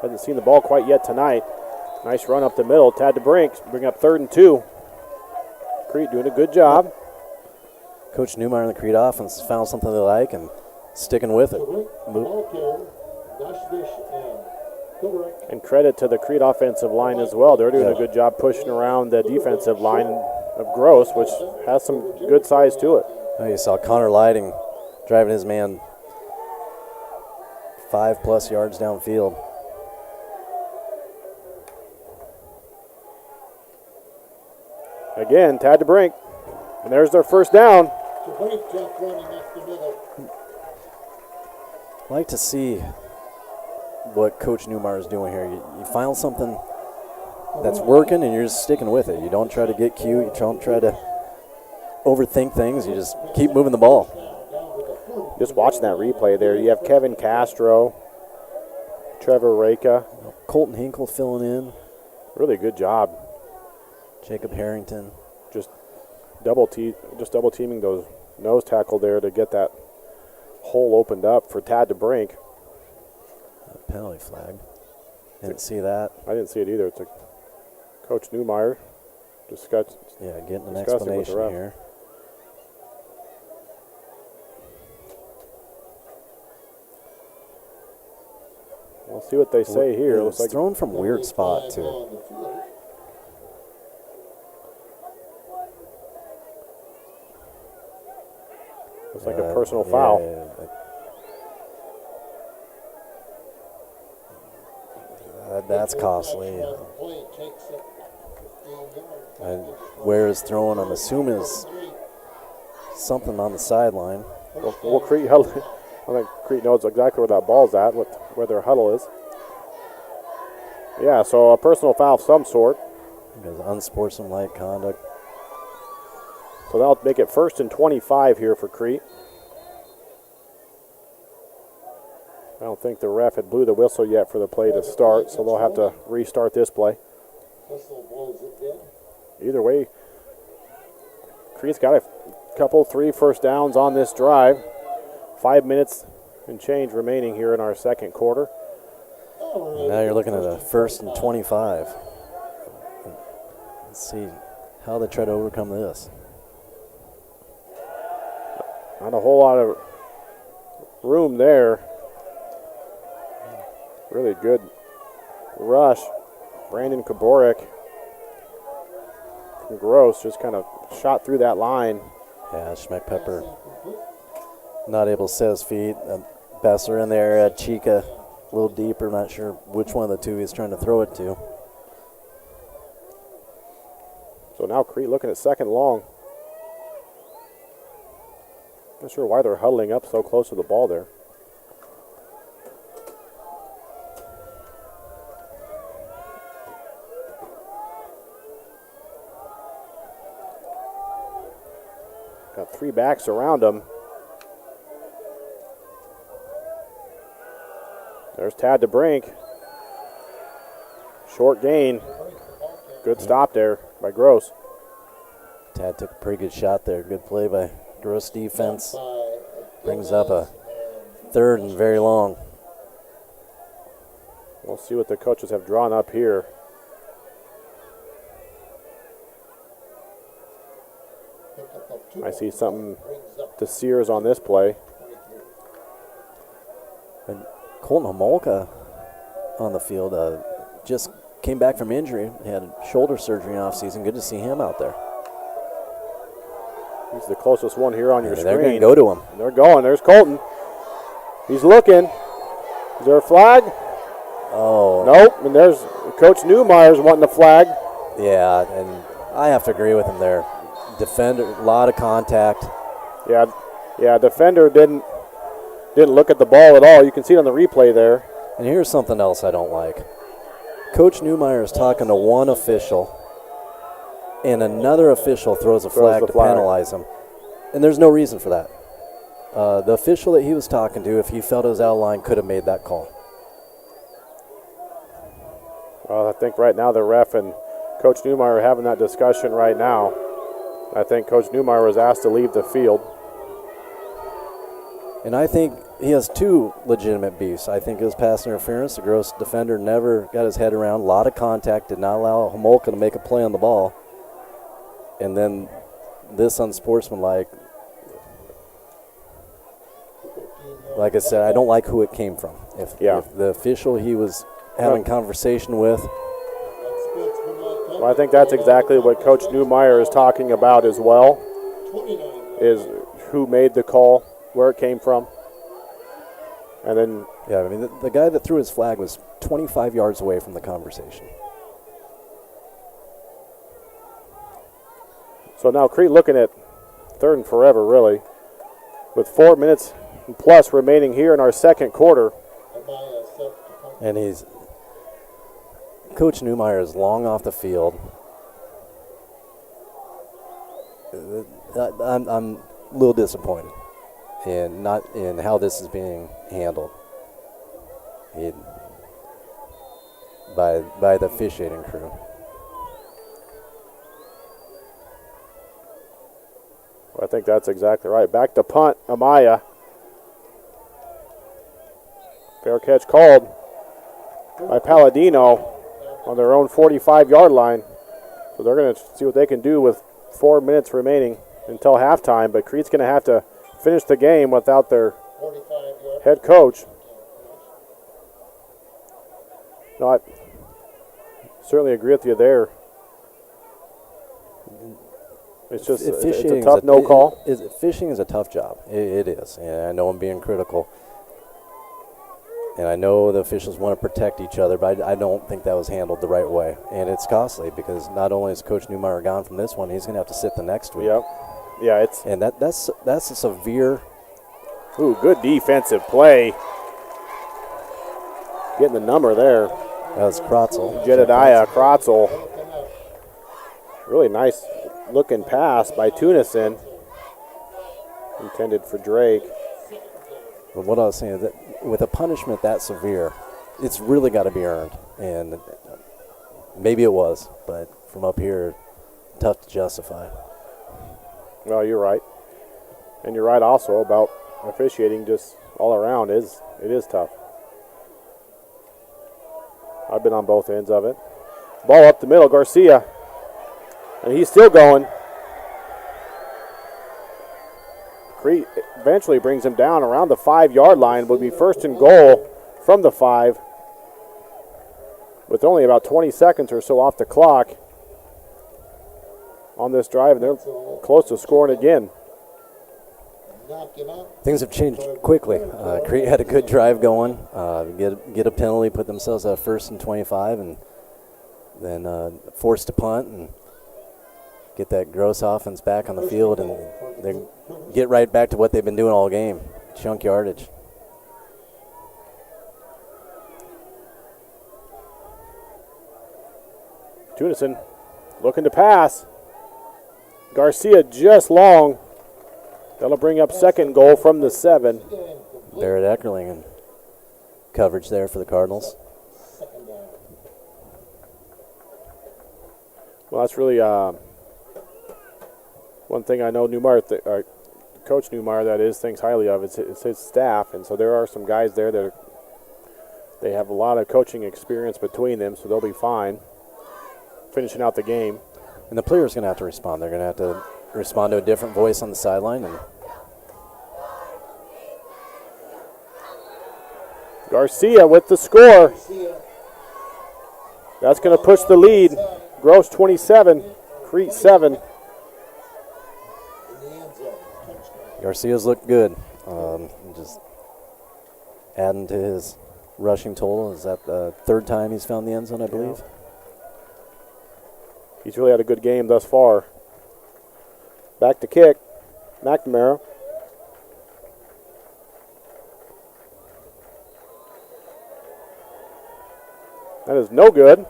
Hasn't seen the ball quite yet tonight. Nice run up the middle. Tad DeBrink bring up 3rd and 2. Crete doing a good job. Coach Newmeyer and the Crete offense found something they like and sticking with it. And credit to the Crete offensive line as well. They're doing a good job pushing around the defensive line of Gross, which has some good size to it. Oh, you saw Connor Lighting driving his man 5+ yards downfield. Again, Tad DeBrink. And there's their first down. I like to see what Coach Newmeyer is doing here. You find something that's working and you're just sticking with it. You don't try to get cute. You don't try to overthink things. You just keep moving the ball. Just watching that replay there, you have Kevin Castro, Trevor Reka. Colton Hinkle filling in. Really good job. Jacob Harrington. Just double teaming those nose tackle there to get that hole opened up for Tad DeBrink. A penalty flag. Didn't see that. I didn't see it either. It's a Coach Newmeyer getting an explanation here. We'll see what they say here. It's like thrown from weird spot too. It's like a personal foul. That's costly. And where is throwing, I'm assuming, is something on the sideline. Well, Crete, I think Crete knows exactly where that ball's at, where their huddle is. Yeah, so a personal foul of some sort. Because unsportsmanlike conduct. So that'll make it 1st and 25 here for Crete. I don't think the ref had blew the whistle yet for the play to start, so they'll have to restart this play. Either way, Crete's got a couple, 3 first downs on this drive. 5 minutes and change remaining here in our second quarter. Now you're looking at a 1st and 25. Let's see how they try to overcome this. Not a whole lot of room there. Really good rush. Brandon Kaborik from Gross just kind of shot through that line. Yeah, Schmeckpepper not able to set his feet. Bessler in there, Chica a little deeper. Not sure which one of the two he's trying to throw it to. So now Crete looking at second long. Not sure why they're huddling up so close to the ball there. Got three backs around him. There's Tad DeBrink. Short gain. Good stop there by Gross. Tad took a pretty good shot there. Good play by Gross defense. Brings up a third and very long. We'll see what the coaches have drawn up here. I see something to Sears on this play. And Colton Homolka on the field just came back from injury. He had shoulder surgery in offseason. Good to see him out there. He's the closest one here on your screen. They're going to go to him. And they're going. There's Colton. He's looking. Is there a flag? Oh. Nope. And there's Coach Newmeyer's wanting a flag. Yeah, and I have to agree with him there. Defender, a lot of contact. Yeah. Defender didn't look at the ball at all. You can see it on the replay there. And here's something else I don't like. Coach Newmeyer is talking to one official, and another official throws a flag to penalize him. And there's no reason for that. The official that he was talking to, if he felt it was out of line, could have made that call. Well, I think right now the ref and Coach Newmeyer are having that discussion right now. I think Coach Newmeyer was asked to leave the field. And I think he has two legitimate beefs. I think it was pass interference. The Gross defender never got his head around. A lot of contact, did not allow Homolka to make a play on the ball. And then this unsportsmanlike. Like I said, I don't like who it came from. If the official he was having conversation with. Well, I think that's exactly what Coach Newmeyer is talking about as well, is who made the call, where it came from. And then, yeah, I mean, the guy that threw his flag was 25 yards away from the conversation. So now Crete looking at third and forever, really, with 4 minutes plus remaining here in our second quarter. And Coach Newmeyer is long off the field. I'm a little disappointed in how this is being handled by the officiating crew. I think that's exactly right. Back to punt, Amaya. Fair catch called by Palladino on their own 45-yard line. So they're going to see what they can do with 4 minutes remaining until halftime. But Crete's going to have to finish the game without their head coach. No, I certainly agree with you there. It's just it's a tough no call. Fishing is a tough job. It is. And I know I'm being critical. And I know the officials want to protect each other, but I don't think that was handled the right way. And it's costly because not only is Coach Newmeyer gone from this one, he's going to have to sit the next week. Yep. Yeah, and that's a severe. Ooh, good defensive play. Getting the number there. That was Krotzel. Jedediah Krotzel. Really nice looking pass by Tunison. Intended for Drake. But what I was saying is that with a punishment that severe, it's really got to be earned. And maybe it was, but from up here, tough to justify. Well, you're right. And you're right also about officiating just all around. It is tough. I've been on both ends of it. Ball up the middle, Garcia. And he's still going. Crete eventually brings him down around the 5-yard line. Will be first and goal from the 5 with only about 20 seconds or so off the clock on this drive, and they're close to scoring again. Things have changed quickly. Crete had a good drive going, get a penalty, put themselves at 1st and 25, and then forced to punt and get that Gross offense back on the field, and they get right back to what they've been doing all game, chunk yardage. Tunison looking to pass. Garcia just long. That'll bring up second goal from the 7. Barrett Eckerling in coverage there for the Cardinals. Well, that's really one thing I know Newmeyer, Coach Newmeyer, that is, thinks highly of. It's his staff, and so there are some guys there that they have a lot of coaching experience between them, so they'll be fine finishing out the game. And the players going to have to respond. They're going to have to respond to a different voice on the sideline. And Garcia with the score. That's going to push the lead. Gross 27, Crete 7. Garcia's looked good. Just adding to his rushing total. Is that the 3rd time he's found the end zone, I believe? Yeah. He's really had a good game thus far. Back to kick. McNamara. That is no good.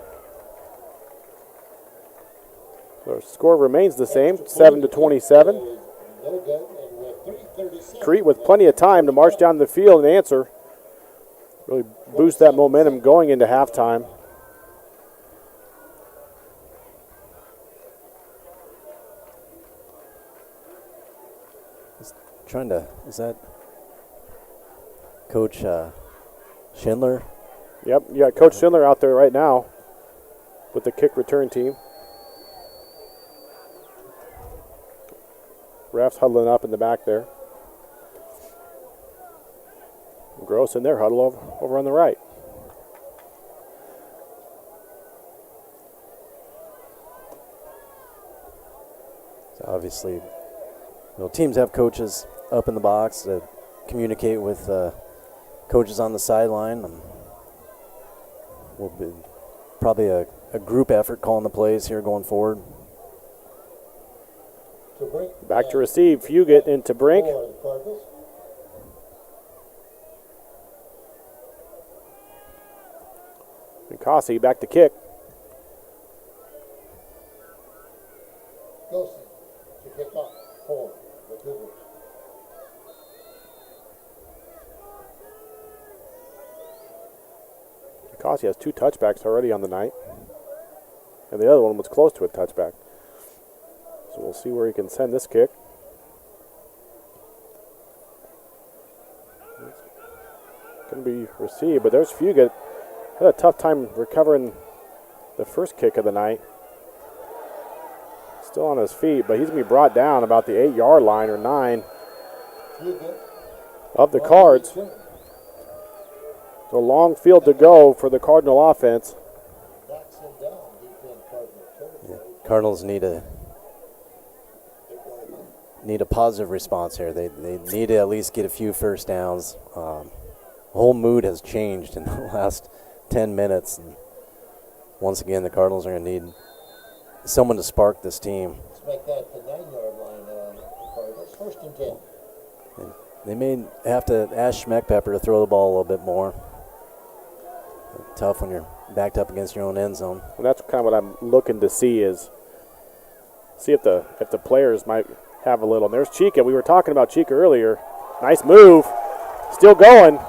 The score remains the same, 7-27. Crete with plenty of time to march down the field and answer. Really boost that momentum going into halftime. Is that Coach Schindler? Yep, you got Coach Schindler out there right now with the kick return team. Refs huddling up in the back there. Gross in their huddle over on the right. So obviously, teams have coaches up in the box to communicate with coaches on the sideline. Will be probably a group effort calling the plays here going forward. Back to receive, Fugit into Brink. And Cossey back to kick. Wilson to kick off for the Cougars. Cossey has 2 touchbacks already on the night. And the other one was close to a touchback. So we'll see where he can send this kick. It's going to be received, but there's Fugit. Had a tough time recovering the first kick of the night. Still on his feet, but he's going to be brought down about the 8-yard line or 9 of the Cards. So long field to go for the Cardinal offense. Yeah, Cardinals need a positive response here. They need to at least get a few first downs. The whole mood has changed in the last 10 minutes. And once again, the Cardinals are going to need someone to spark this team. Let's make that the 9-yard line. Cardinals. 1st and 10. And they may have to ask Schmeckpepper to throw the ball a little bit more. Tough when you're backed up against your own end zone. And that's kind of what I'm looking to see if the players might have a little. And there's Chica. We were talking about Chica earlier. Nice move. Still going.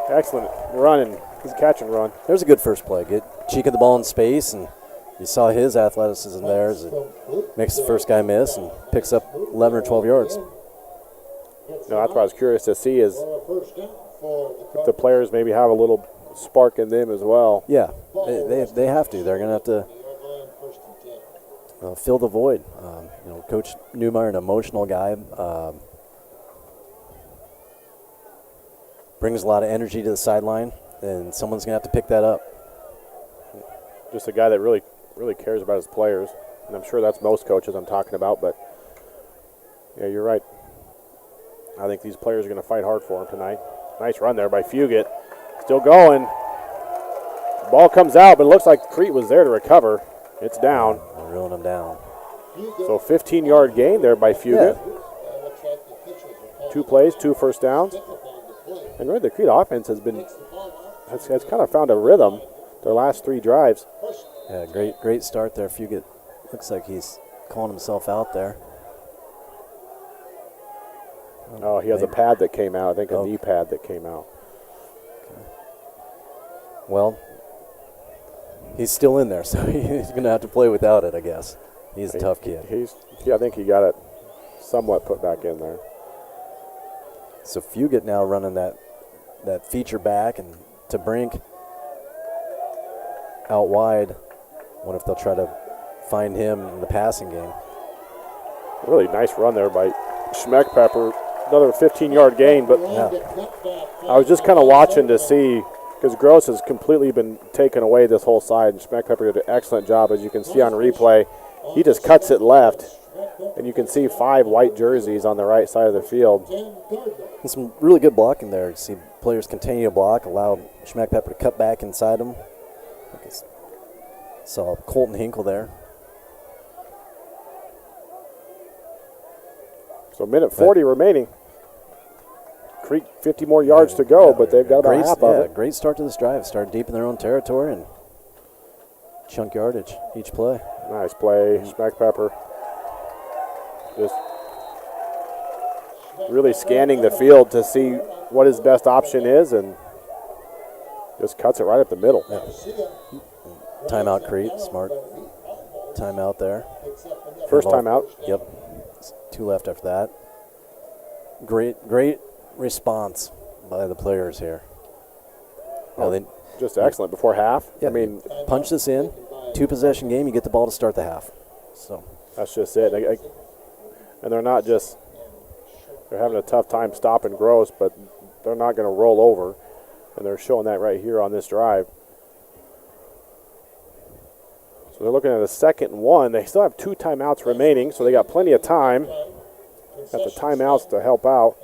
Excellent running. He's a catch and run. There's a good first play. Get Chica the ball in space, and you saw his athleticism there as it makes the first guy miss and picks up 11 or 12 yards. No, that's what I was curious to see is if the players maybe have a little spark in them as well. Yeah, they have to. They're going to have to fill the void. Coach Newmeyer, an emotional guy, brings a lot of energy to the sideline, and someone's going to have to pick that up. Just a guy that really, really cares about his players. And I'm sure that's most coaches I'm talking about, but yeah, you're right. I think these players are going to fight hard for him tonight. Nice run there by Fugit. Still going. Ball comes out, but it looks like Crete was there to recover. It's down. They're reeling him down. So 15-yard gain there by Fugit. 2 plays, 2 first downs. And really the Crete offense has kind of found a rhythm their last 3 drives. Yeah, great start there. Fugit looks like he's calling himself out there. Oh, he has a pad that came out. I think a knee pad that came out. Okay. Well, he's still in there, so he's going to have to play without it, I guess. He's a tough kid. I think he got it somewhat put back in there. So Fugit now running that feature back, and to Brink out wide. Wonder if they'll try to find him in the passing game. Really nice run there by Schmeckpepper. Another 15-yard gain, but I was just kind of watching to see, because Gross has completely been taken away this whole side, and Schmeckpepper did an excellent job, as you can see on replay. He just cuts it left, and you can see 5 white jerseys on the right side of the field. And some really good blocking there. You see players continue to block, allow Schmeckpepper to cut back inside them. Saw Colton Hinkle there. So minute 40 remaining. Crete 50 more yards to go, but they've got about half of it. Great start to this drive. Started deep in their own territory and chunk yardage each play. Nice play, Schmeckpepper. Just really scanning the field to see what his best option is, and just cuts it right up the middle. Yeah. Timeout, Crete. Smart timeout there. First timeout. Yep. 2 left after that. Great response by the players here. Just excellent before half. Yeah, I mean, punch this in. 2-possession game. You get the ball to start the half. So that's just it. And they're not just. They're having a tough time stopping Gross, but they're not going to roll over, and they're showing that right here on this drive. So they're looking at a 2nd and 1. They still have 2 timeouts remaining, so they got plenty of time. Got the timeouts to help out.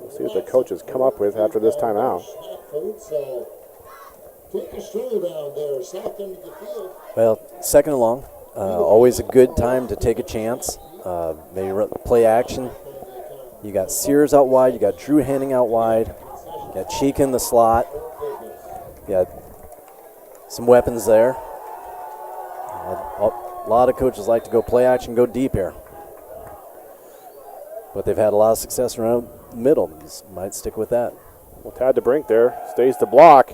We'll see what the coaches come up with after this timeout. Well, 2nd and long. Always a good time to take a chance. Maybe play action. You got Sears out wide. You got Drew Henning out wide. You got Cheek in the slot. You got some weapons there. A lot of coaches like to go play action, go deep here. But they've had a lot of success around the middle. Just might stick with that. Well, Tad DeBrink there stays to block.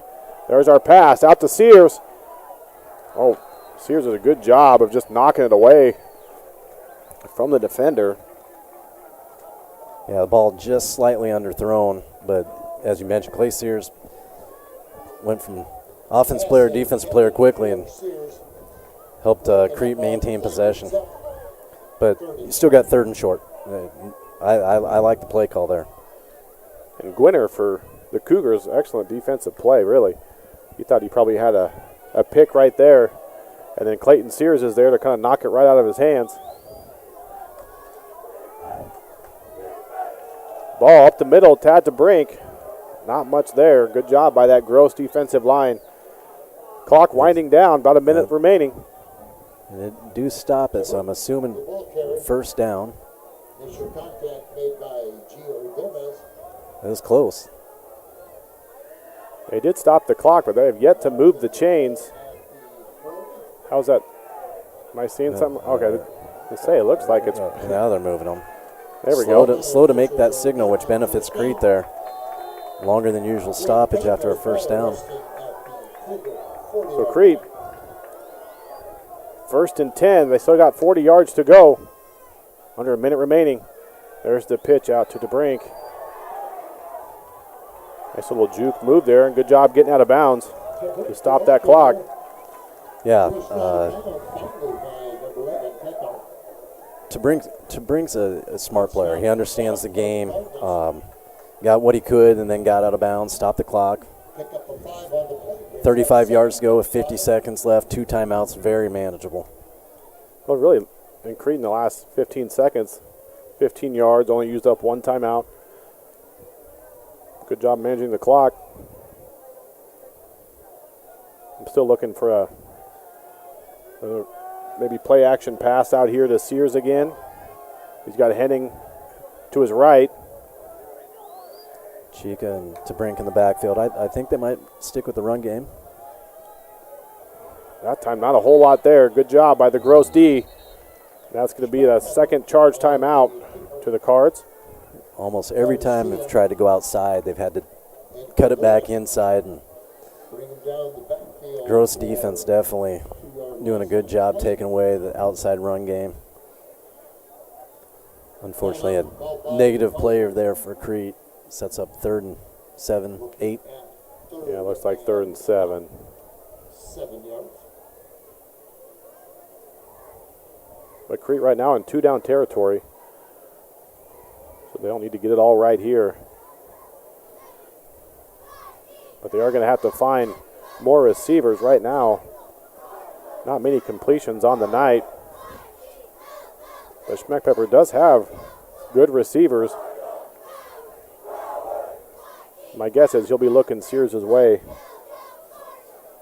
There's our pass out to Sears. Oh, Sears does a good job of just knocking it away from the defender. Yeah, the ball just slightly underthrown, but as you mentioned, Clay Sears went from offense player, defense player quickly and helped Crete maintain possession. But you still got 3rd and short. I like the play call there. And Gwinner for the Cougars, excellent defensive play, really. He thought he probably had a pick right there. And then Clayton Sears is there to kind of knock it right out of his hands. Ball up the middle, Tad DeBrink. Not much there. Good job by that Gross defensive line. Clock winding down, about a minute remaining. And they do stop it, so I'm assuming first down. It was close. They did stop the clock, but they have yet to move the chains. How's that? Am I seeing something? Okay, to say it looks like it's. Now they're moving them. There we go. Slow to make that signal, which benefits Crete there. Longer than usual stoppage after a first down. So Crete, 1st and 10. They still got 40 yards to go. Under a minute remaining. There's the pitch out to DeBrink. Nice little juke move there, and good job getting out of bounds to stop that clock. Yeah. To Brink's a smart player. He understands the game. got what he could and then got out of bounds, stopped the clock. Pick up a 5 on the play. 35 yards to go with 50 seconds left, 2 timeouts, very manageable. Well, really, in Crete in the last 15 seconds, 15 yards, only used up 1 timeout. Good job managing the clock. I'm still looking for a maybe play action pass out here to Sears again. He's got Henning to his right. Chica and Tabrink in the backfield. I think they might stick with the run game. That time, not a whole lot there. Good job by the Gross D. That's going to be the second charge timeout to the Cards. Almost every time they've tried to go outside, they've had to cut it back inside. And Gross defense definitely doing a good job taking away the outside run game. Unfortunately, a negative player there for Crete. Sets up 3rd and 7, 8. Yeah, looks like 3rd and 7. 7 yards. But Crete right now in 2-down territory. So they don't need to get it all right here. But they are going to have to find more receivers right now. Not many completions on the night. But Schmeckpepper does have good receivers. My guess is he'll be looking Sears' way.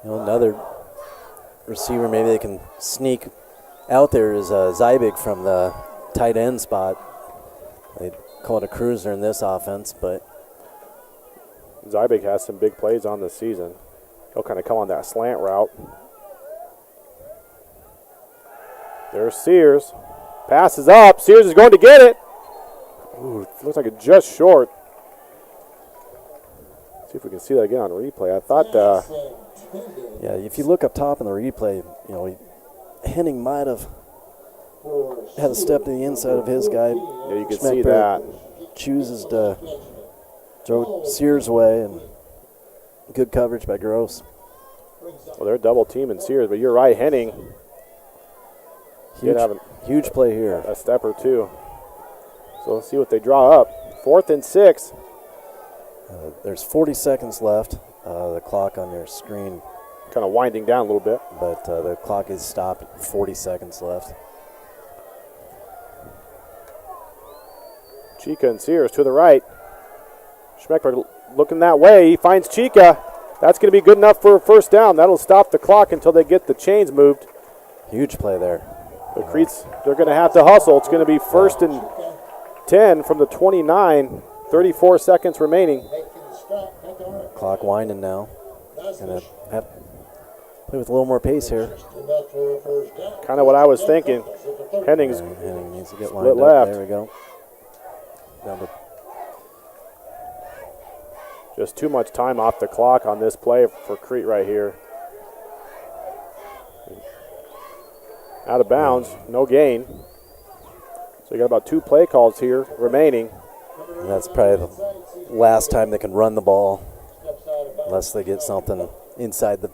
You know, another receiver maybe they can sneak out there is Zybig from the tight end spot. They call it a cruiser in this offense, but Zybig has some big plays on this season. He'll kind of come on that slant route. There's Sears. Pass is up. Sears is going to get it. Ooh, looks like it's just short. See if we can see that again on replay. I thought, yeah, if you look up top in the replay, you know, Henning might have had a step to the inside of his guy. Yeah, you can see that. Chooses to throw Sears' way, and good coverage by Gross. Well, they're double teaming Sears, but you're right, Henning. Huge play here. A step or two. So let's see what they draw up. 4th and 6. There's 40 seconds left. The clock on your screen kind of winding down a little bit. But the clock is stopped at 40 seconds left. Chica and Sears to the right. Schmeckberg looking that way. He finds Chica. That's going to be good enough for a first down. That'll stop the clock until they get the chains moved. Huge play there. The Cretes, they're going to have to hustle. It's going to be 1st and 10 from the 29. 34 seconds remaining. Clock winding now. Gonna have play with a little more pace here. Kind of what I was thinking. Henning needs to get lined up. Left. There we go. Down to just too much time off the clock on this play for Crete right here. Out of bounds, no gain. So you got about 2 play calls here remaining. And that's probably the last time they can run the ball, unless they get something inside the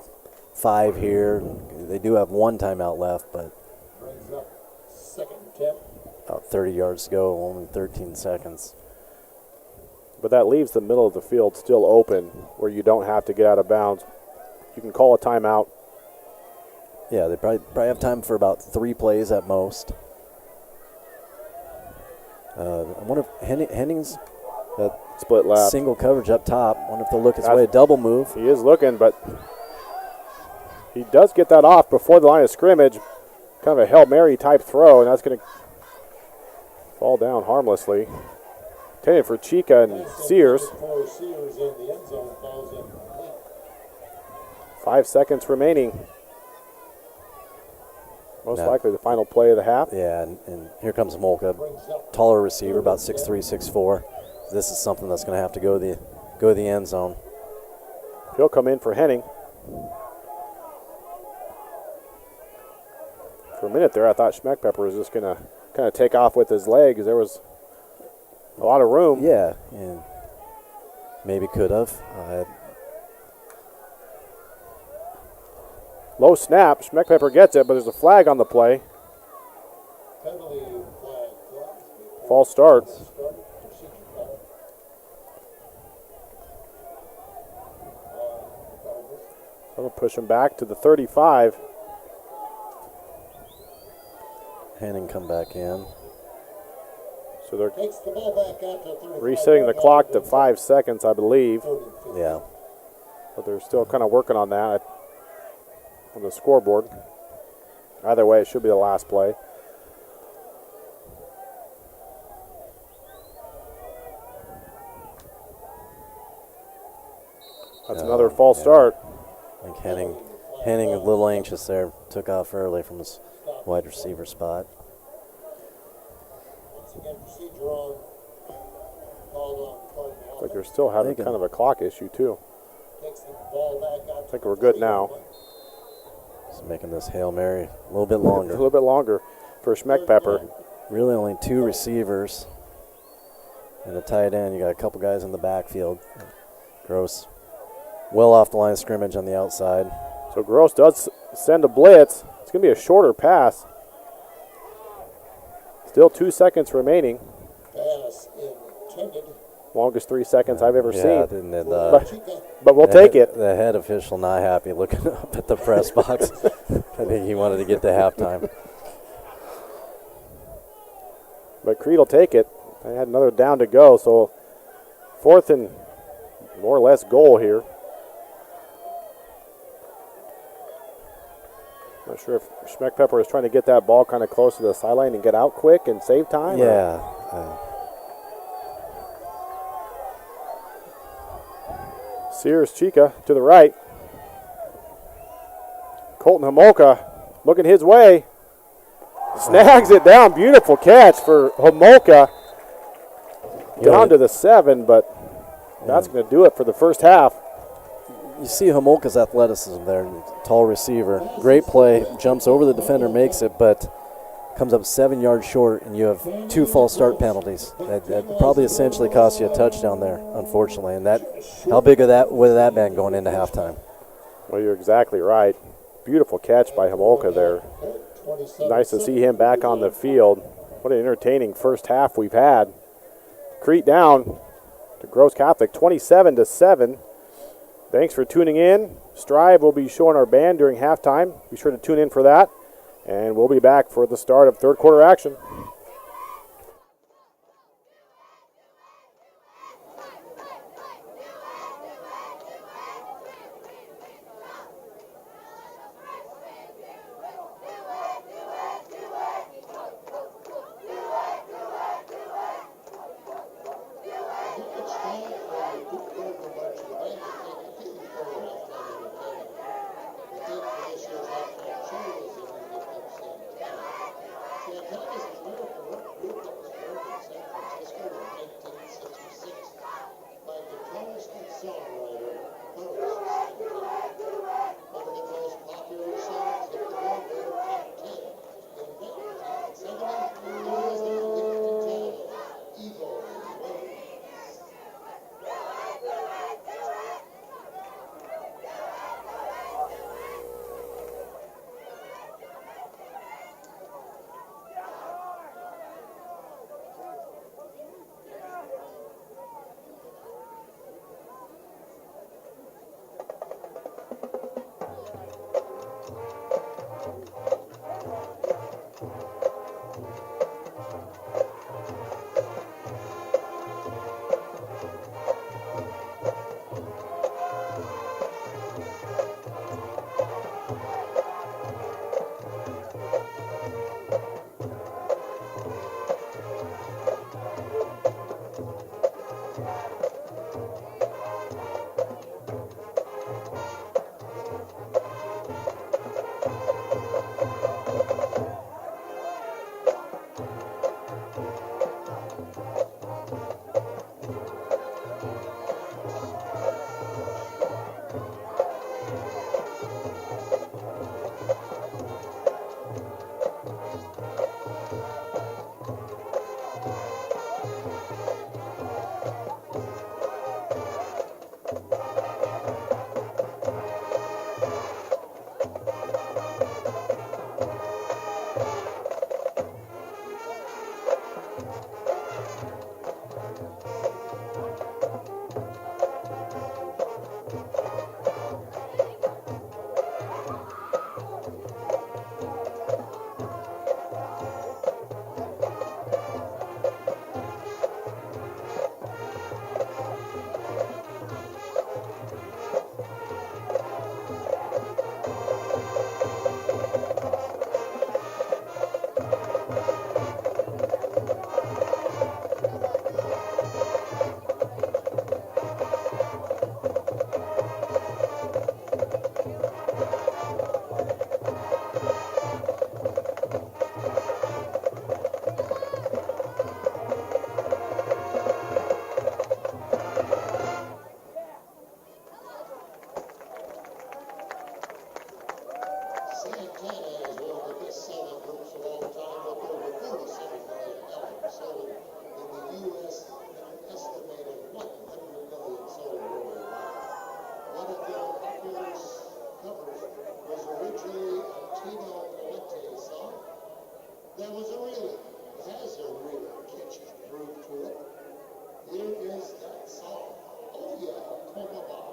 5 here. They do have 1 timeout left, but about 30 yards to go, only 13 seconds. But that leaves the middle of the field still open, where you don't have to get out of bounds. You can call a timeout. Yeah, they probably have time for about 3 plays at most. I wonder if Henning's split left. Single coverage up top. I wonder if they'll look his way. A double move. He is looking, but he does get that off before the line of scrimmage. Kind of a Hail Mary type throw, and that's going to fall down harmlessly. Intended for Chica and Sears. 5 seconds remaining. Most likely the final play of the half. Yeah, and here comes Molka, taller receiver, about 6'3", 6'4". This is something that's going to have to go the end zone. He'll come in for Henning. For a minute there, I thought Schmeckpepper was just going to kind of take off with his legs. There was a lot of room. Yeah, and maybe could have. Low snap. Schmeckpepper gets it, but there's a flag on the play. False start. That'll push them back to the 35. Hanning come back in. So they're Takes the ball back out to 35. resetting the clock to 5 seconds, I believe. Yeah. But they're still kind of working on that on the scoreboard. Either way, it should be the last play. That's another false start. I think Hanning a little anxious there. Took off early from his wide receiver spot. Once again, procedure on. Called on. Looks like they're still having kind of a clock issue, too. Takes the ball back out. I think we're good now. Just making this Hail Mary a little bit A longer. little bit longer for Schmeckpepper. Really only 2 receivers and a tight end. You got a couple guys in the backfield. Gross well off the line of scrimmage on the outside. So Gross does send a blitz. It's going to be a shorter pass. Still 2 seconds remaining. Pass intended. Longest 3 seconds I've ever seen. Didn't it, But we'll take it. The head official not happy looking up at the press box. I think he wanted to get to halftime. But Crete will take it. They had another down to go, so 4th and more or less goal here. Not sure if Schmeckpepper is trying to get that ball kind of close to the sideline and get out quick and save time. Yeah. Sears Chica to the right. Colton Homolka looking his way. Snags it down. Beautiful catch for Homolka. Down to the 7, but that's going to do it for the first half. You see Homolka's athleticism there. Tall receiver. Great play. Jumps over the defender, makes it, but comes up 7 yards short, and you have 2 false start penalties. That probably essentially cost you a touchdown there, unfortunately. And how big of that would that been going into halftime? Well, you're exactly right. Beautiful catch by Homolka there. Nice to see him back on the field. What an entertaining first half we've had. Crete down to Gross Catholic, 27-7. Thanks for tuning in. Strive will be showing our band during halftime. Be sure to tune in for that. And we'll be back for the start of third quarter action. Virtually a Tino Colette song. That was a really, has a really catchy groove to it. Here is that song. Oh yeah, Omaha.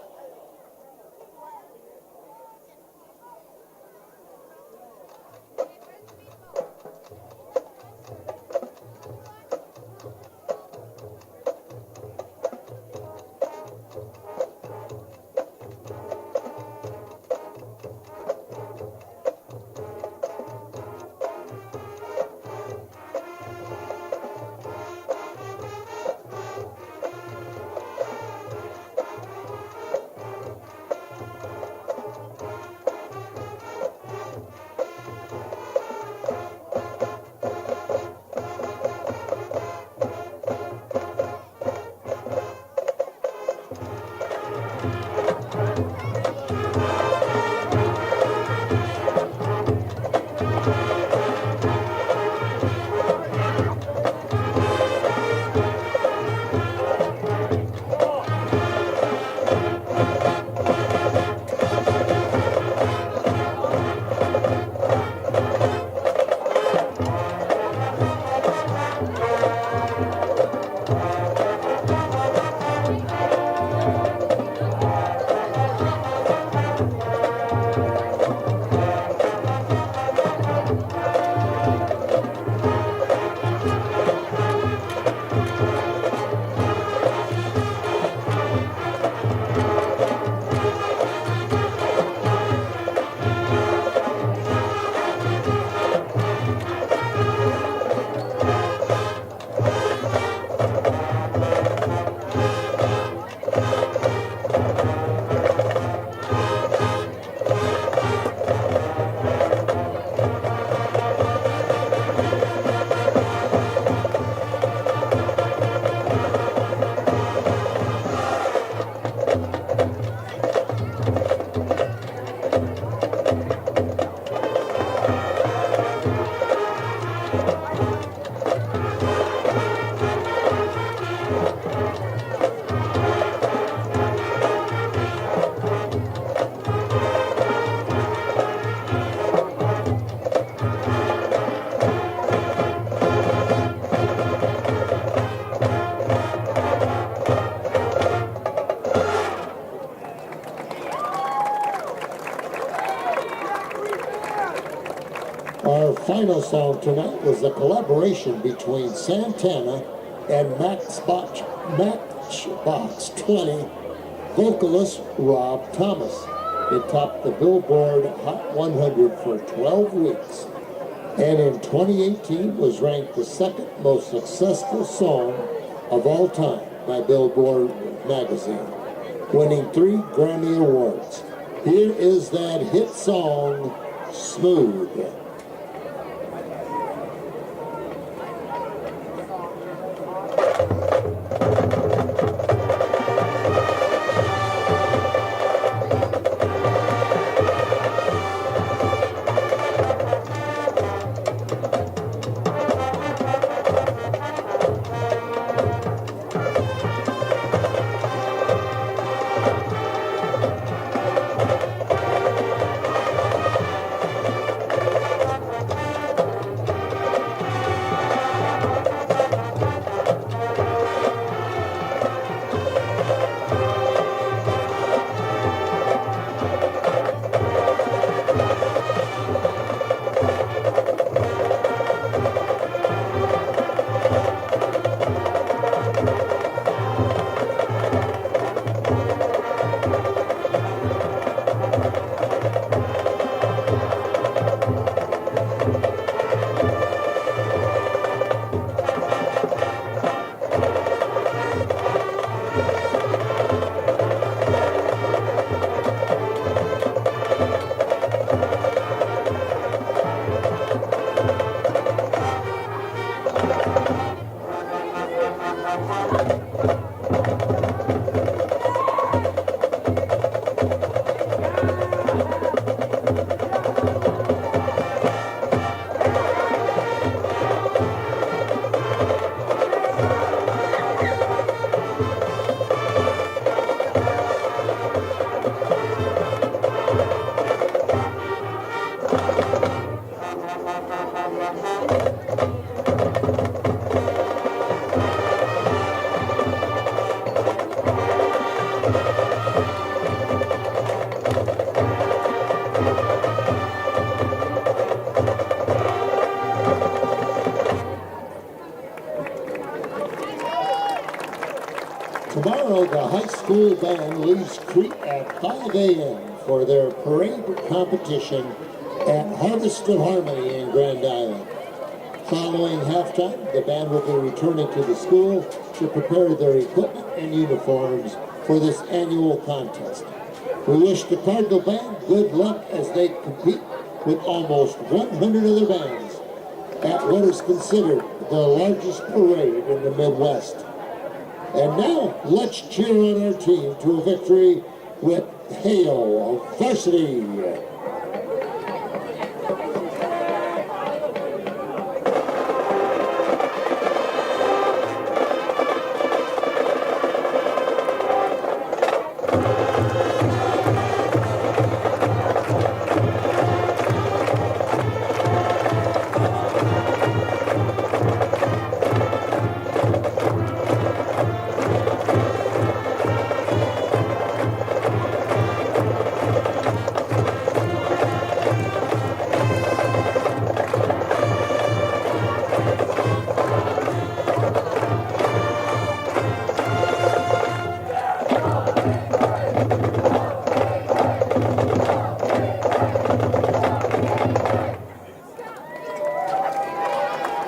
Our final song tonight was a collaboration between Santana and Matchbox 20 vocalist Rob Thomas. It topped the Billboard Hot 100 for 12 weeks, and in 2018 was ranked the second most successful song of all time by Billboard magazine, winning 3 Grammy Awards. Here is that hit song, Smooth. The high school band leaves Crete at 5 a.m. for their parade competition at Harvest of Harmony in Grand Island. Following halftime, the band will be returning to the school to prepare their equipment and uniforms for this annual contest. We wish the Cardinal Band good luck as they compete with almost 100 other bands at what is considered the largest parade in the Midwest. And now, let's cheer on our team to a victory with Hail Varsity!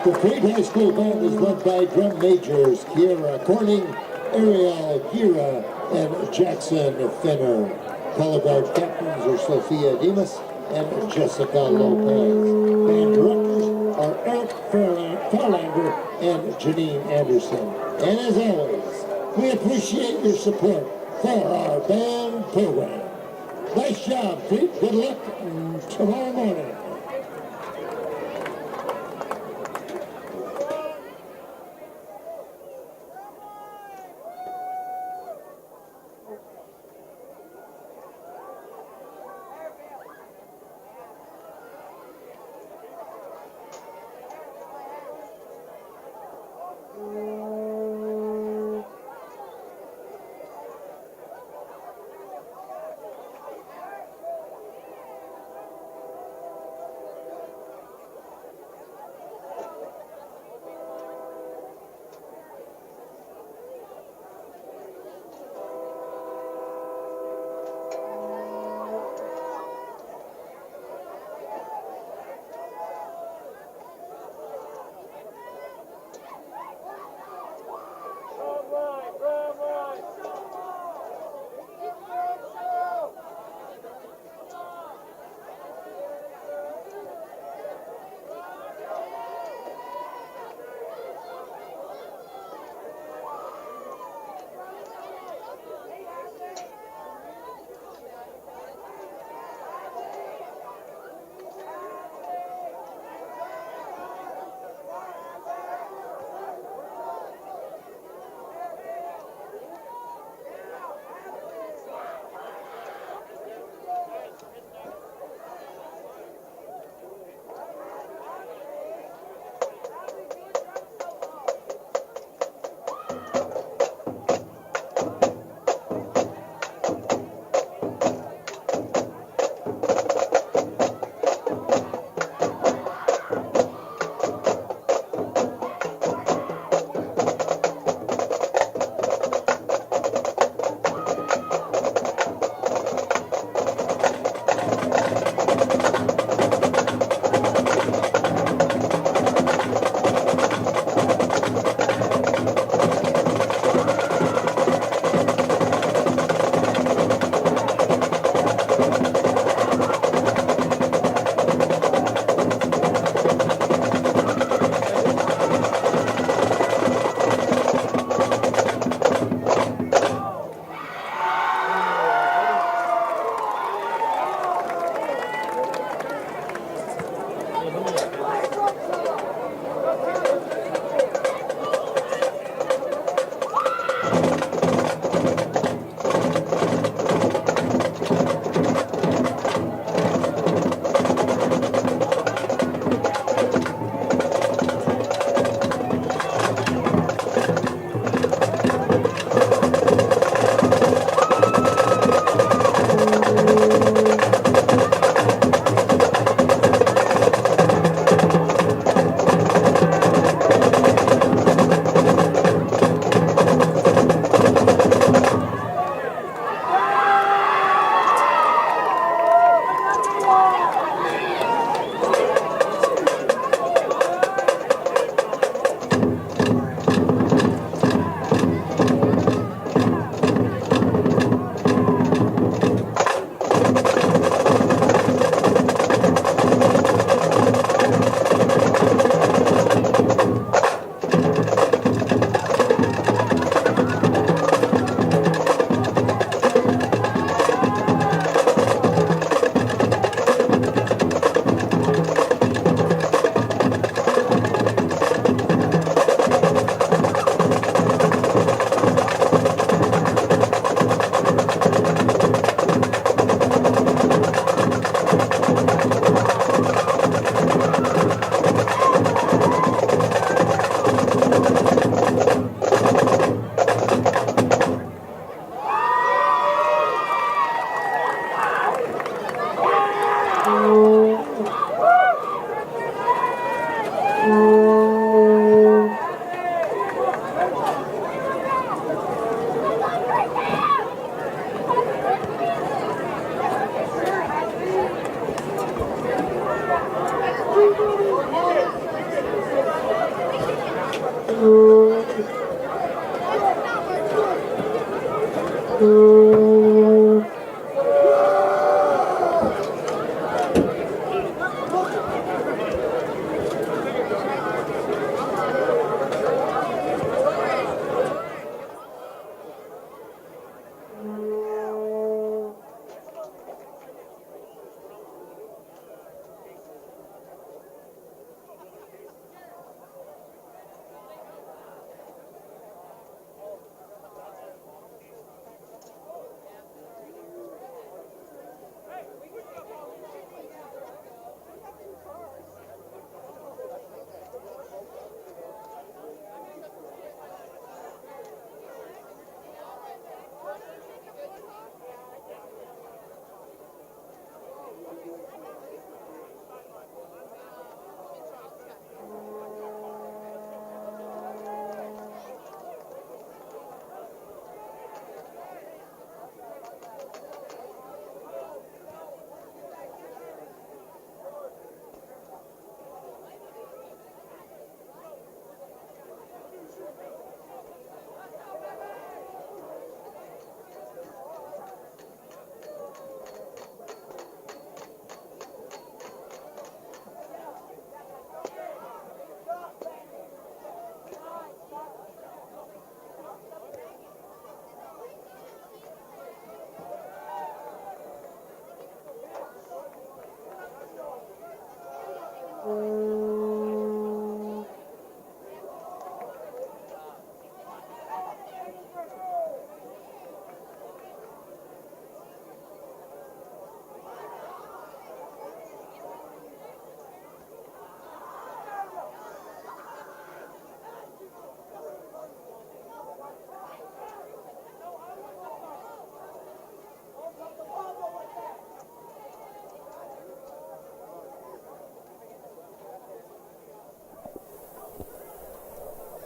The Crete High School Band is led by drum majors Kiera Corning, Ariel Gira, and Jackson Finner. Color guard captains are Sophia Demas and Jessica Lopez. Band directors are Eric Farlander and Janine Anderson. And as always, we appreciate your support for our band program. Nice job, Crete. Good luck tomorrow morning.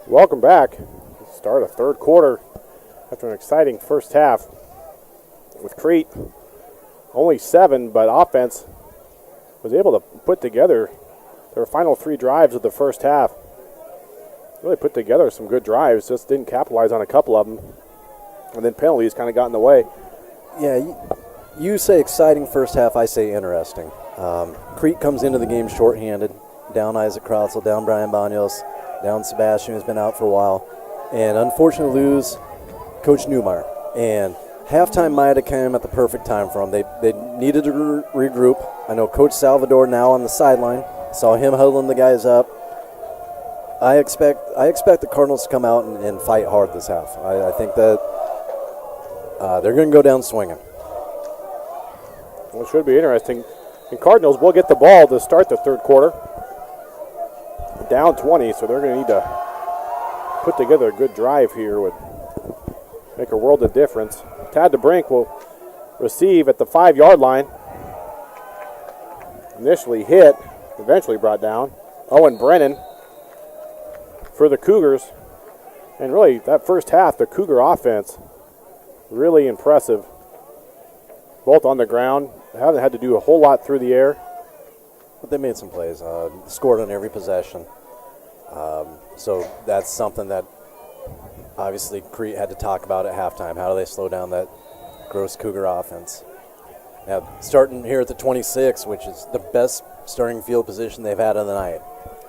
Welcome back. Start a third quarter after an exciting first half with Crete. Only 7, but offense was able to put together their final 3 drives of the first half. Really put together some good drives, just didn't capitalize on a couple of them. And then penalties kind of got in the way. Yeah, you say exciting first half, I say interesting. Crete comes into the game shorthanded, down Isaac Krautzel, down Brian Banos, down Sebastian, who's been out for a while, and unfortunately lose Coach Newmeyer. And halftime might have come at the perfect time for them. They needed to regroup. I know Coach Salvador now on the sideline. Saw him huddling the guys up. I expect the Cardinals to come out and fight hard this half. I think that they're going to go down swinging. Well, it should be interesting. And Cardinals will get the ball to start the third quarter. Down 20, so they're going to need to put together a good drive here. Would make a world of difference. Tad DeBrink will receive at the 5-yard line. Initially hit, eventually brought down. Owen Brennan for the Cougars. And really, that first half, the Cougar offense, really impressive. Both on the ground. Haven't had to do a whole lot through the air. But they made some plays, scored on every possession. So that's something that obviously Crete had to talk about at halftime. How do they slow down that Gross Cougar offense? Now, starting here at the 26, which is the best starting field position they've had of the night.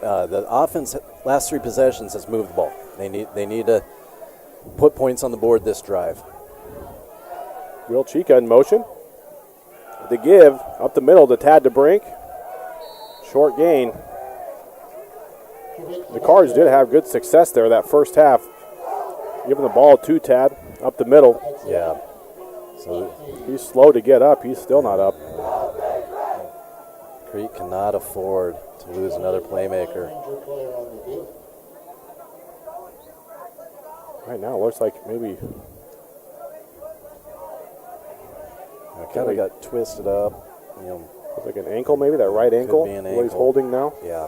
The offense, last 3 possessions, has moved the ball. They need to put points on the board this drive. Will Chica in motion. The give up the middle to Tad DeBrink. Short gain. The Cards did have good success there that first half. Giving the ball to Tad up the middle. Yeah. So he's slow to get up. He's still not up. Crete cannot afford to lose another playmaker. Right now, it looks like maybe Kind of got twisted up. Looks like an ankle, maybe that right ankle. Could be an What he's ankle. holding now. Yeah.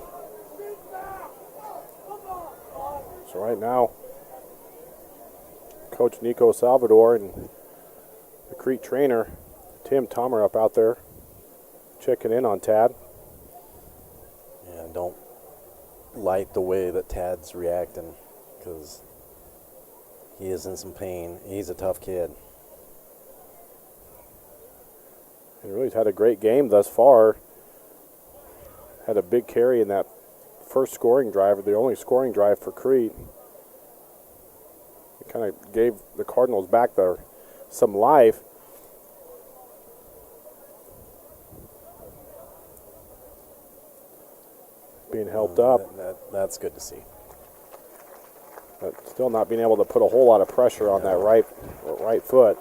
So right now, Coach Nico Salvador and the Crete trainer Tim Tomer up out there checking in on Tad. Yeah, don't like the way that Tad's reacting because he is in some pain. He's a tough kid. And really, he's had a great game thus far. Had a big carry in that first scoring drive, or the only scoring drive for Crete. It kind of gave the Cardinals back some life. Being helped up. That's good to see. But still not being able to put a whole lot of pressure on that right foot.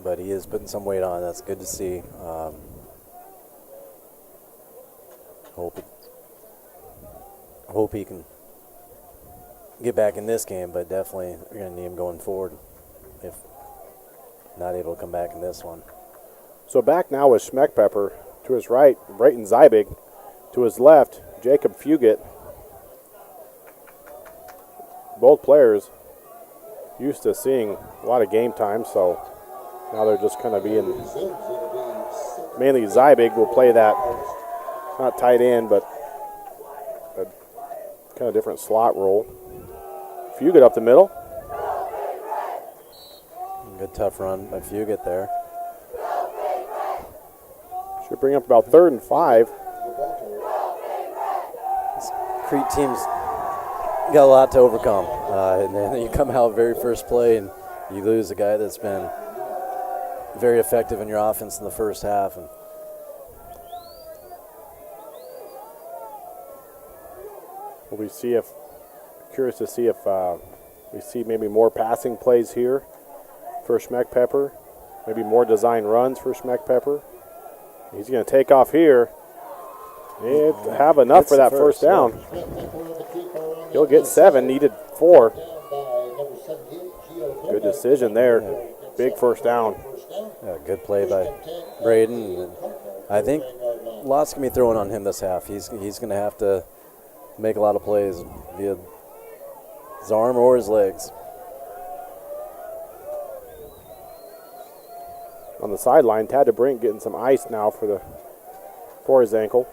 But he is putting some weight on. That's good to see. Hope he can get back in this game, but definitely we're going to need him going forward if not able to come back in this one. So back now is Schmeckpepper to his right, Brayton Zybig. To his left, Jacob Fugit. Both players used to seeing a lot of game time, so now they're just kind of being, mainly Zybig will play that, not tight end, but a kind of different slot role. Fugit up the middle. Good tough run by Fugit there. Should bring up about 3rd and 5. This Crete team's got a lot to overcome. And then you come out very first play and you lose a guy that's been very effective in your offense in the first half. And We'll be curious to see if we see maybe more passing plays here for Schmeckpepper. Maybe more design runs for Schmeckpepper. He's going to take off here. He'd have enough for that first down. He'll get 7, needed 4. Good decision there. Big first down. Yeah, good play by Braden. I think lots can be thrown on him this half. He's going to have to make a lot of plays via his arm or his legs. On the sideline, Tad DeBrink getting some ice now for his ankle.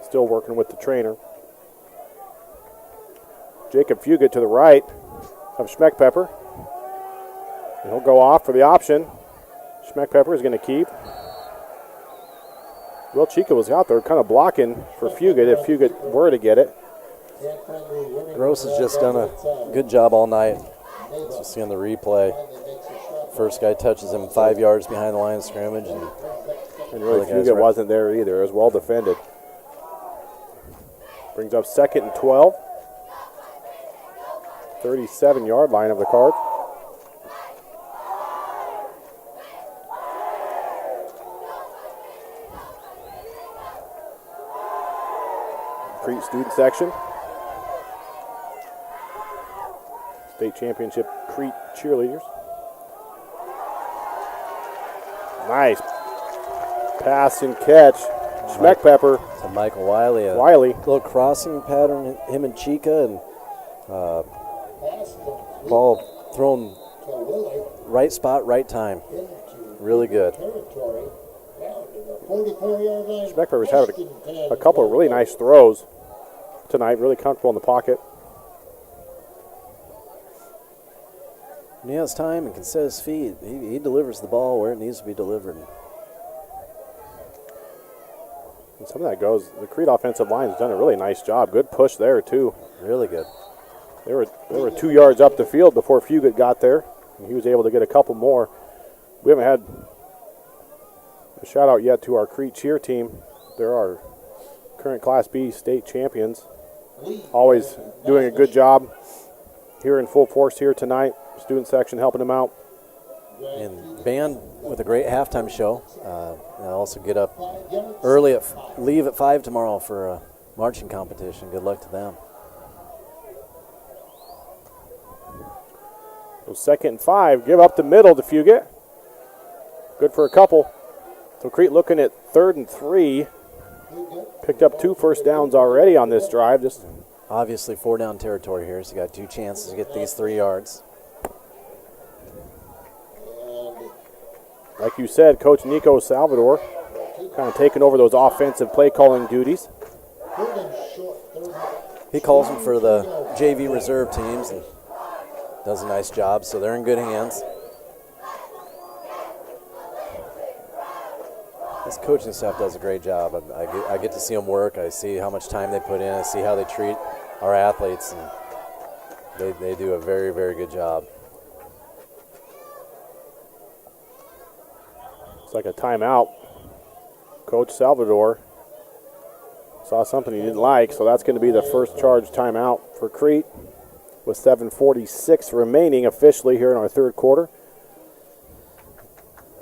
Still working with the trainer. Jacob Fugit to the right of Schmeckpepper. And he'll go off for the option. Schmeckpepper is going to keep. Will Chica was out there kind of blocking for Fugit if Fugit were to get it. Gross has just done a good job all night. As you see on the replay, first guy touches him 5 yards behind the line of scrimmage. And really Fugit wasn't there either. It was well defended. Brings up 2nd and 12. 37-yard line of the Cards. Crete student section. State championship Crete cheerleaders. Nice pass and catch. Schmeckpepper. To Michael Wiley. Wiley. Little crossing pattern, him and Chica, and ball thrown right spot, right time. Really good. Schmeckpepper's had a couple of really nice throws tonight. Really comfortable in the pocket. When he has time and can set his feet, he delivers the ball where it needs to be delivered. And some of that goes, the Crete offensive line has done a really nice job. Good push there, too. Really good. They were 2 yards up the field before Fugit got there, and he was able to get a couple more. We haven't had a shout out yet to our Crete cheer team. They're our current Class B state champions. Always doing a good job here in full force here tonight. Student section helping them out. And band with a great halftime show. And also get up early, leave at 5 tomorrow for a marching competition. Good luck to them. So 2nd and 5, give up the middle to Fugit. Good for a couple. So Crete looking at 3rd and 3. Picked up 2 first downs already on this drive. Just obviously 4 down territory here, so you got 2 chances to get these 3 yards. like you said, Coach Nico Salvador kind of taking over those offensive play calling duties. He calls them for the JV reserve teams and does a nice job, so they're in good hands. This coaching staff does a great job. I get to see them work. I see how much time they put in. I see how they treat our athletes, and they do a very, very good job. It's like a timeout. Coach Salvador saw something he didn't like, so that's going to be the first charge timeout for Crete with 7:46 remaining officially here in our third quarter.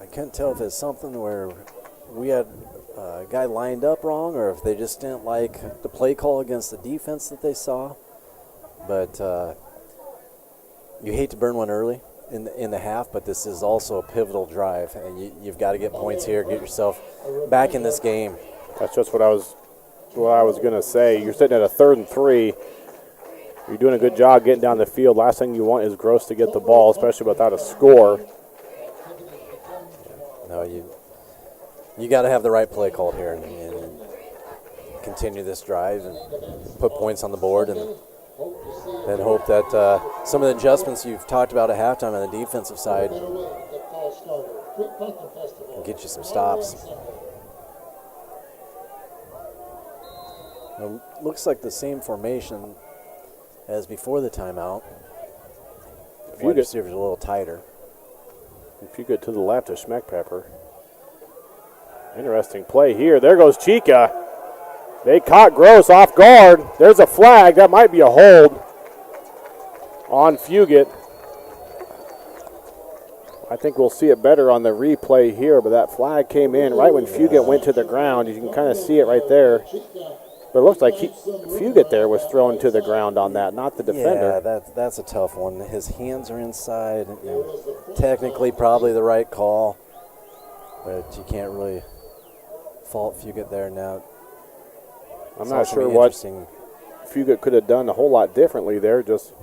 I can't tell if it's something where we had a guy lined up wrong or if they just didn't like the play call against the defense that they saw. But you hate to burn one early in the half, but this is also a pivotal drive, and you've got to get points here, get yourself back in this game. That's just what I was going to say. You're sitting at a 3rd and 3. You're doing a good job getting down the field. Last thing you want is Gross to get the ball, especially without a score. No, you got to have the right play called here and continue this drive and put points on the board and hope that some of the adjustments you've talked about at halftime on the defensive side can get you some stops. It looks like the same formation as before the timeout. Wide receivers a little tighter. If you get to the left of Schmeckpepper. Interesting play here. There goes Chica. They caught Gross off guard. There's a flag. That might be a hold on Fugit. I think we'll see it better on the replay here, but that flag came in right when Fugit went to the ground. You can kind of see it right there. But it looks like Fugit there was thrown to the ground on that, not the defender. Yeah, that's a tough one. His hands are inside. Technically, probably the right call, but you can't really fault Fugit there now. I'm not sure what Fugit could have done a whole lot differently there, just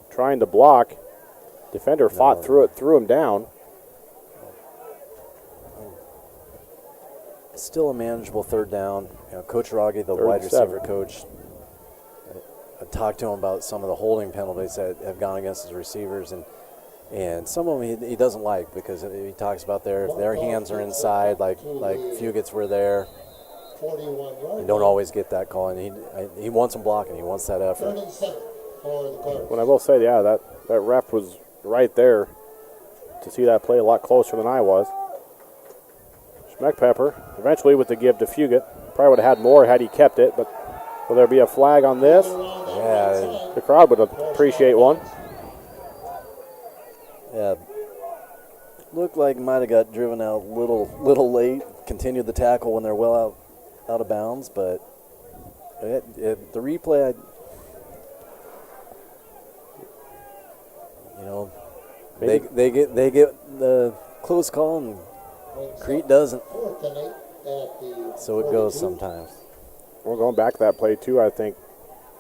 trying to block. Defender fought through it, threw him down. Still a manageable third down. Coach Rogge, the wide receiver coach, I talked to him about some of the holding penalties that have gone against his receivers, and some of them he doesn't like because he talks about their hands are inside, like Fugit's were there. You don't always get that call, and he wants them blocking. He wants that effort. But I will say, that ref was right there to see that play a lot closer than I was. Schmeckpepper eventually with the give to Fugit. Probably would have had more had he kept it, but will there be a flag on this? Yeah. The crowd would appreciate one. Yeah. Looked like might have got driven out a little late. Continued the tackle when they're well out of bounds, but the replay, they get the close call and Crete doesn't. So it goes sometimes. We're going back to that play too. I think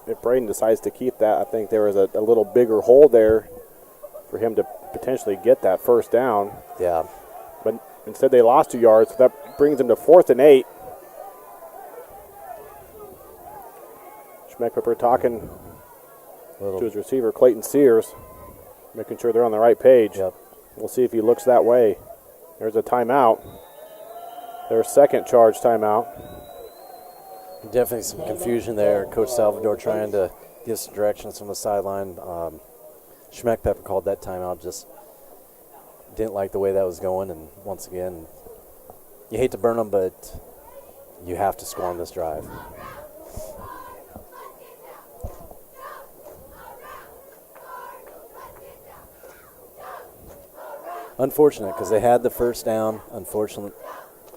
if Braden decides to keep that, I think there was a little bigger hole there for him to potentially get that first down. Yeah. But instead they lost 2 yards, so that brings them to 4th and 8. Schmeckpepper talking to his receiver, Clayton Sears, making sure they're on the right page. Yep. We'll see if he looks that way. There's a timeout. Their second charge timeout. Definitely some confusion there. Coach Salvador trying to give some directions from the sideline. Schmeckpepper called that timeout. Just didn't like the way that was going. And once again, you hate to burn them, but you have to score on this drive. Unfortunate because they had the first down. Unfortunately,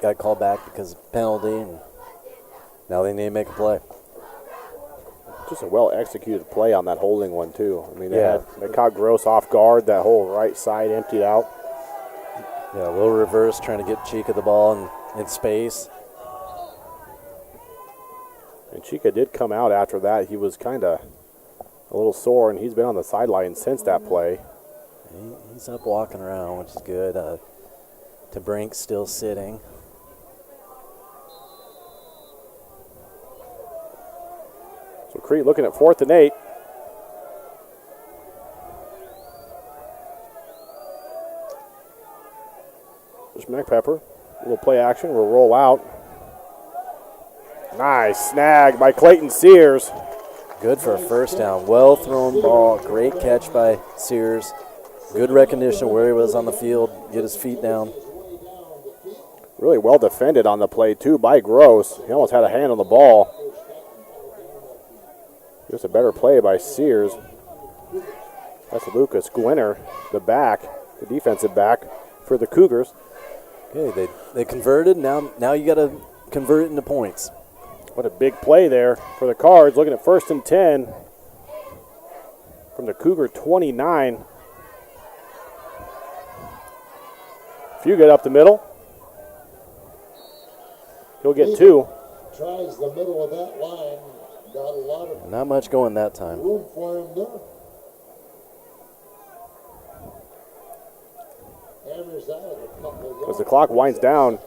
got called back because of penalty, and now they need to make a play. Just a well-executed play on that holding one, too. I mean, they caught Gross off guard. That whole right side emptied out. Yeah, a little reverse, trying to get Chica the ball in space. And Chica did come out after that. He was kind of a little sore, and he's been on the sideline since that play. He's up walking around, which is good. DeBrink's still sitting. So Crete looking at 4th and 8. Schmeckpepper, little play action, will roll out. Nice snag by Clayton Sears. Good for a first down. Well thrown ball. Great catch by Sears. Good recognition where he was on the field. Get his feet down. Really well defended on the play, too, by Gross. He almost had a hand on the ball. Just a better play by Sears. That's Lucas Gwinner, the defensive back for the Cougars. Okay, they converted. Now you got to convert it into points. What a big play there for the Cards. Looking at 1st and 10 from the Cougar 29. Fugit up the middle. He'll get 2. Tries the middle of that line. Got a lot of Not much going that time. room for him there. Hammers out a couple of As the clock winds down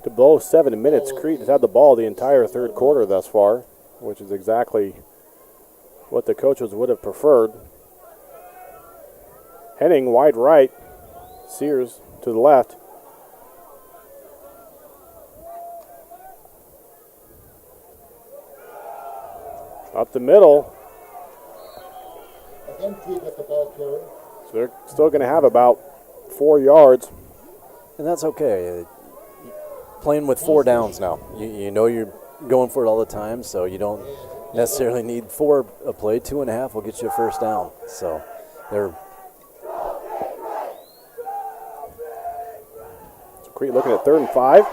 to below 7 minutes, Crete has had the ball the entire third quarter thus far, which is exactly what the coaches would have preferred. Henning wide right, Sears to the left. Up the middle. empty with the ball carrier. So they're still going to have about 4 yards. And that's okay. playing with 4 downs now. You know you're going for it all the time, so you don't necessarily need 4 a play. 2.5 will get you a first down. So they're Crete looking at 3rd and 5.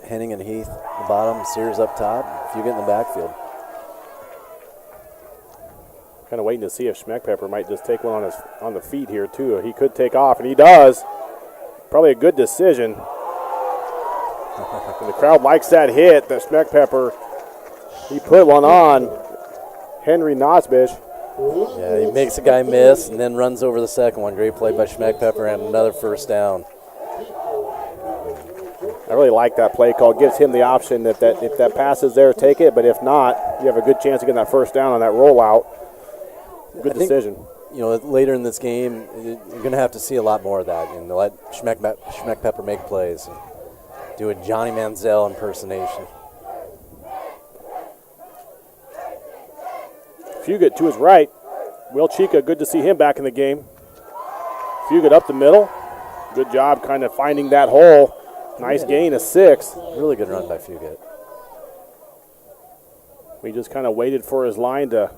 Henning and Heath at the bottom, Sears up top. If you get in the backfield. Kind of waiting to see if Schmeckpepper might just take one on the feet here too. He could take off, and he does. Probably a good decision. And the crowd likes that hit that Schmeckpepper. He put one on Henry Nosbish. Yeah, he makes a guy miss and then runs over the second one. Great play by Schmeckpepper and another first down. I really like that play call. It gives him the option that if that pass is there, take it. But if not, you have a good chance of getting that first down on that rollout. Good decision. You know, later in this game, you're going to have to see a lot more of that. And let Schmeckpepper make plays. And do a Johnny Manziel impersonation. Fugit to his right. Will Chica, good to see him back in the game. Fugit up the middle. Good job kind of finding that hole. Nice gain of 6. Really good run by Fugit. We just kind of waited for his line to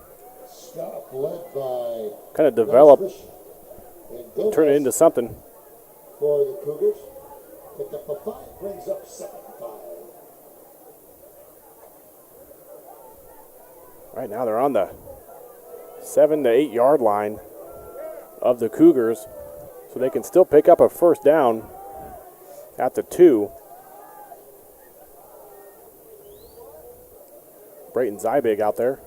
Stop led by kind of develop, and turn it into something. for the Cougars. Picked up a 5, brings up 7-5. Right now they're on the 7 to 8 yard line of the Cougars, so they can still pick up a first down at the 2. Brayton Zybig out there.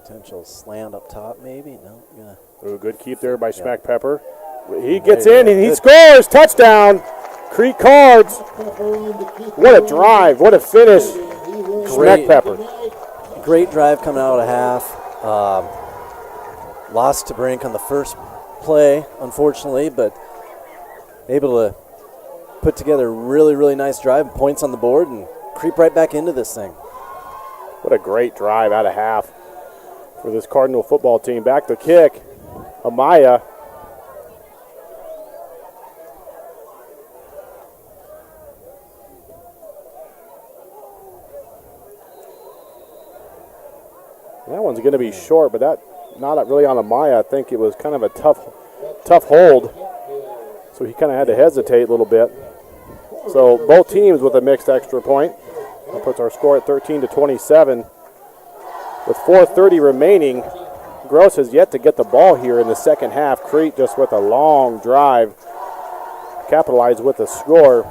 Potential slant up top, maybe. No, gonna. Ooh, good keep there by Schmeckpepper. He gets in and he scores. Touchdown. Crete Cards. What a drive. What a finish. Schmeckpepper. Great drive coming out of half. Lost to Brink on the first play, unfortunately, but able to put together a really, really nice drive. Points on the board and creep right back into this thing. What a great drive out of half for this Cardinal football team. Back to kick. Amaya. That one's going to be short, but that not really on Amaya. I think it was kind of a tough hold. So he kind of had to hesitate a little bit. So both teams with a mixed extra point. That puts our score at 13-27. With 4:30 remaining, Gross has yet to get the ball here in the second half. Crete just with a long drive, capitalized with a score.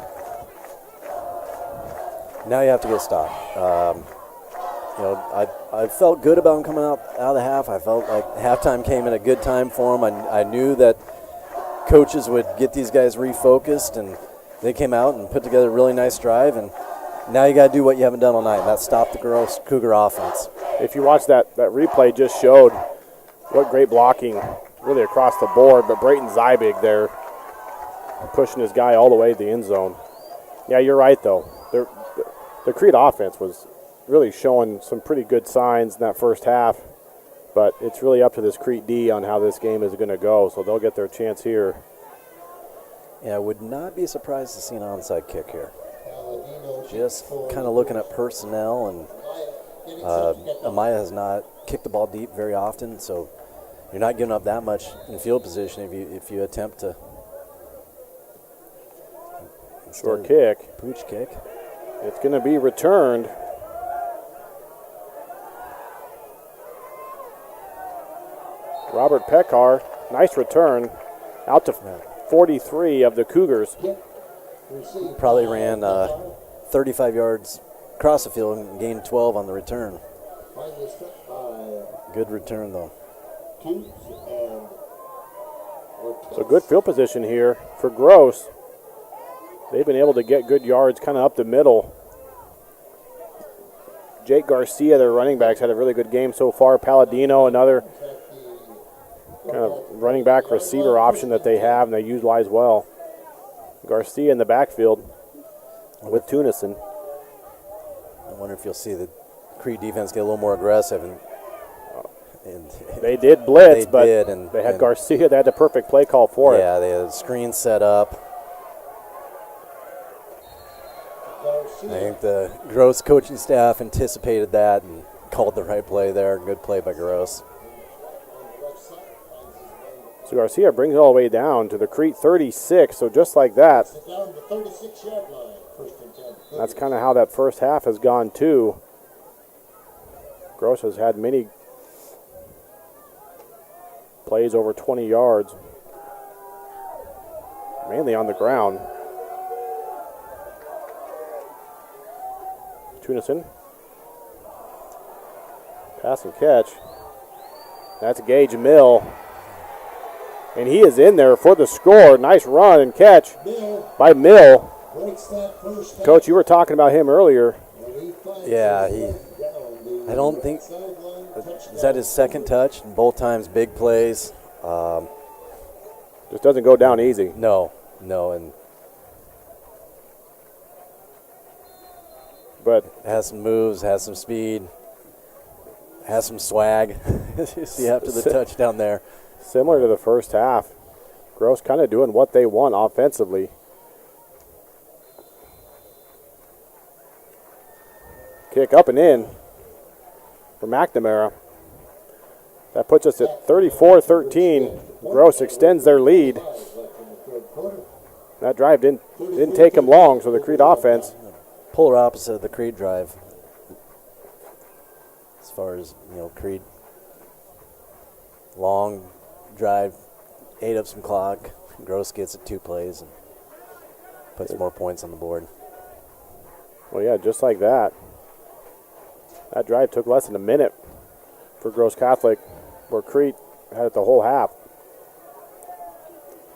Now you have to get stopped. You know, I felt good about him coming out of the half. I felt like halftime came at a good time for him. I knew that coaches would get these guys refocused, and they came out and put together a really nice drive. And now you got to do what you haven't done all night, and that's stop the Gross Cougar offense. If you watch that replay, just showed what great blocking really across the board. But Brayton Zybig there pushing his guy all the way to the end zone. Yeah, you're right, though. The Crete offense was really showing some pretty good signs in that first half. But it's really up to this Crete D on how this game is going to go. So they'll get their chance here. Yeah, I would not be surprised to see an onside kick here. Just kind of looking at personnel, and Amaya has not kicked the ball deep very often, so you're not giving up that much in field position if you attempt to. Short kick. Pooch kick. It's going to be returned. Robert Pekar, nice return, out to 43 of the Cougars. Probably ran 35 yards across the field and gained 12 on the return. Good return, though. So good field position here for Gross. They've been able to get good yards kind of up the middle. Jake Garcia, their running backs, had a really good game so far. Palladino, another kind of running back receiver option that they have and they utilize well. Garcia in the backfield with Tunison. I wonder if you'll see the Crete defense get a little more aggressive and And They did blitz, they but did, and they had Garcia. They had the perfect play call for it. Yeah, they had a screen set up. I think the Gross coaching staff anticipated that and called the right play there. Good play by Gross. So Garcia brings it all the way down to the Crete 36. So just like that, Down the 36-yard line, first and 10. that's kind of how that first half has gone too. Gross has had many plays over 20 yards, mainly on the ground. Tunison. Pass and catch. That's Gage Mill. And he is in there for the score. Nice run and catch by Mill. Breaks that first down. Coach, you were talking about him earlier. Yeah, I don't think, is that his second touch? Both times big plays. Just doesn't go down easy. No, and But has some moves, has some speed, has some swag. You see after the touchdown there. similar to the first half, Gross kind of doing what they want offensively. Kick up and in for McNamara. That puts us at 34-13. Gross extends their lead. That drive didn't take them long, so the Crete offense. Polar opposite of the Crete drive. As far as, Crete, long drive, ate up some clock. Gross gets it 2 plays and puts more points on the board. Well, yeah, just like that. That drive took less than a minute for Gross Catholic, where Crete had it the whole half.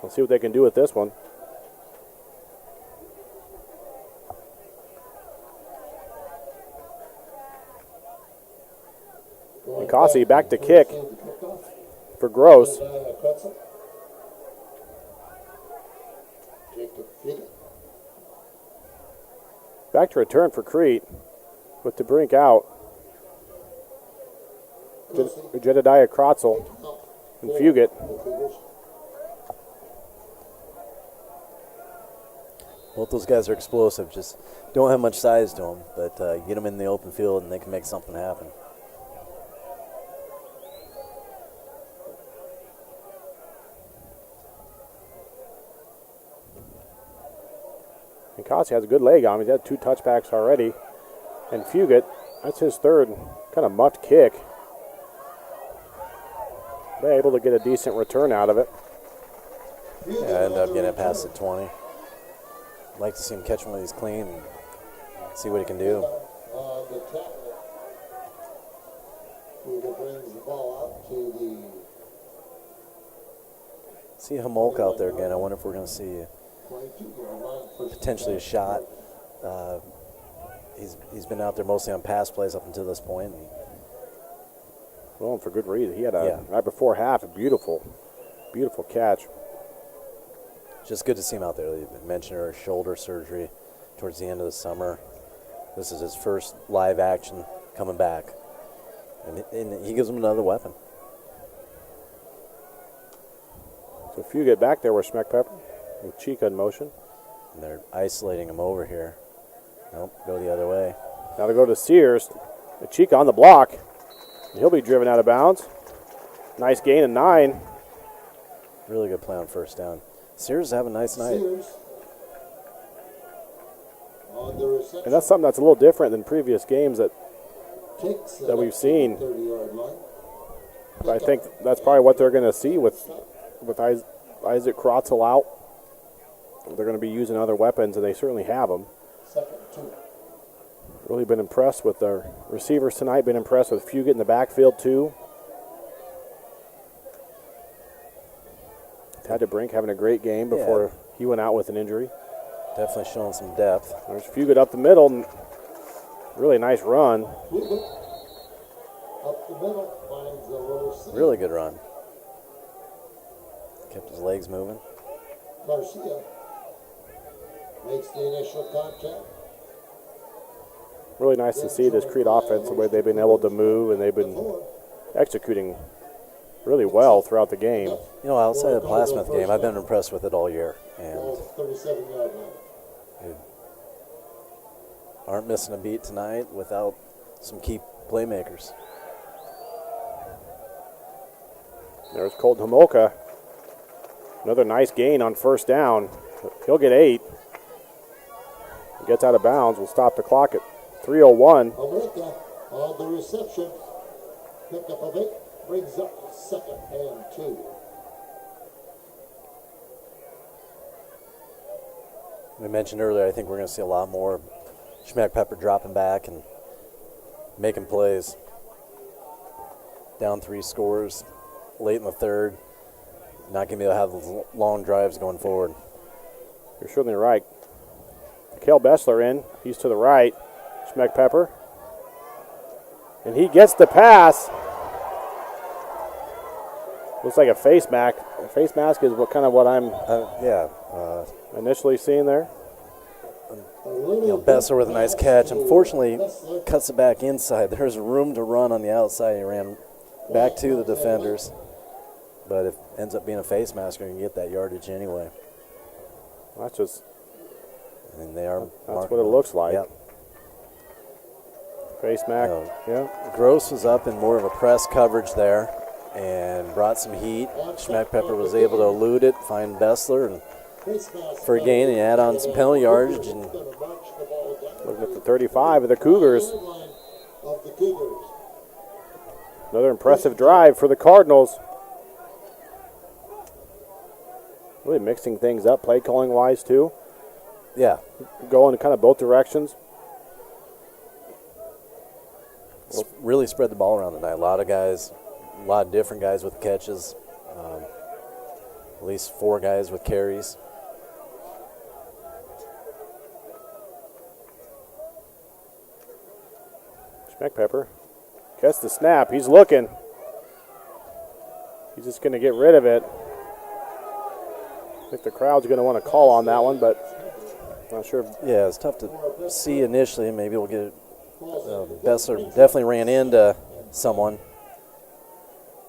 We'll see what they can do with this one. Nikasi back to kick for Gross. Back to return for Crete with the brink out. Jedediah Krotzel and Fugit. Both those guys are explosive. Just don't have much size to them, but get them in the open field and they can make something happen. Nikasi has a good leg on him. He's had 2 touchbacks already. And Fugit, that's his third kind of muffed kick. They're able to get a decent return out of it. Yeah, end up getting it past the 20. I'd like to see him catch one of these clean and see what he can do. The tackle, who brings the ball out to See Hamolk out there again. I wonder if we're going to see the 22-yard line. potentially a shot. He's been out there mostly on pass plays up until this point. Well, and for good reason. He had right before half, a beautiful catch. Just good to see him out there. You mentioned her shoulder surgery towards the end of the summer. This is his first live action coming back. And he gives him another weapon. So if you get back there with Schmeckpepper, with Chica in motion. And they're isolating him over here. Nope, go the other way. Now to go to Sears. Chica on the block. And he'll be driven out of bounds. Nice gain of 9. Really good play on first down. Sears have a nice night. And that's something that's a little different than previous games that we've seen. But I think that's probably what they're going to see with Isaac Krotzel out. They're going to be using other weapons, and they certainly have them. Really been impressed with their receivers tonight. Been impressed with Fugit in the backfield too. Had to Brink having a great game before he went out with an injury. Definitely showing some depth. There's Fugit up the middle, and really nice run. Up the middle, finds the little seam. Really good run. Kept his legs moving. Garcia makes the initial contact. Really nice to see this Crete offense, the way they've been able to move, and they've been executing really well throughout the game. You know, outside of the Plattsmouth game, I've been impressed with it all year. And 37-yard line. they aren't missing a beat tonight without some key playmakers. There's Colton Homolka. Another nice gain on first down. He'll get 8. He gets out of bounds. We'll stop the clock at 3:01. Homolka on the reception. Picked up a bit. Brings up second and 2. We mentioned earlier, I think we're going to see a lot more Schmack Pepper dropping back and making plays. Down 3 scores late in the third. Not going to be able to have those long drives going forward. You're certainly right. Kale Bessler in. He's to the right. Schmeck Pepper. And he gets the pass. Looks like a face mask. A face mask is what I'm initially seeing there. You know, Bessler with a nice catch. Unfortunately, cuts it back inside. There's room to run on the outside. He ran back to the defenders. But if it ends up being a face mask, you're going to get that yardage anyway. That's just. And they are. That's what it looks like. Yep. Face mask. Yeah. Gross was up in more of a press coverage there and brought some heat. Schmeck Pepper was able to elude it, find Bessler, and for a gain, and add on some penalty yardage. And looking at the 35 of the Cougars. Another impressive drive for the Cardinals. Really mixing things up, play calling wise too. Yeah, going kind of both directions. Really spread the ball around tonight. A lot of guys, a lot of different guys with catches. At least 4 guys with carries. Schmeck Pepper gets the snap. He's looking. He's just going to get rid of it. I think the crowd's going to want to call on that one, but not sure. Yeah, it's tough to see initially. Maybe we'll get it. Bessler definitely ran into someone.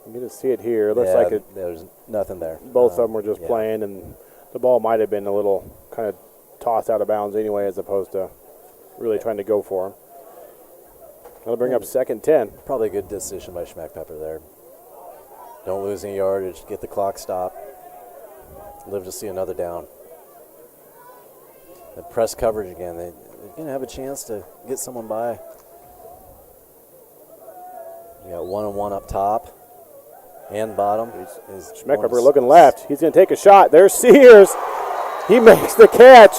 You can see it here. It looks like there's nothing there. Both of them were just playing, and the ball might have been a little kind of tossed out of bounds anyway, as opposed to really trying to go for him. That'll bring up second 10. Probably a good decision by Schmeck Pepper there. Don't lose any yardage. Get the clock stopped. Live to see another down. The press coverage again. They're going to have a chance to get someone by. You got 1-on-1 up top and bottom. Schmeck Pepper looking left. He's going to take a shot. There's Sears. He makes the catch.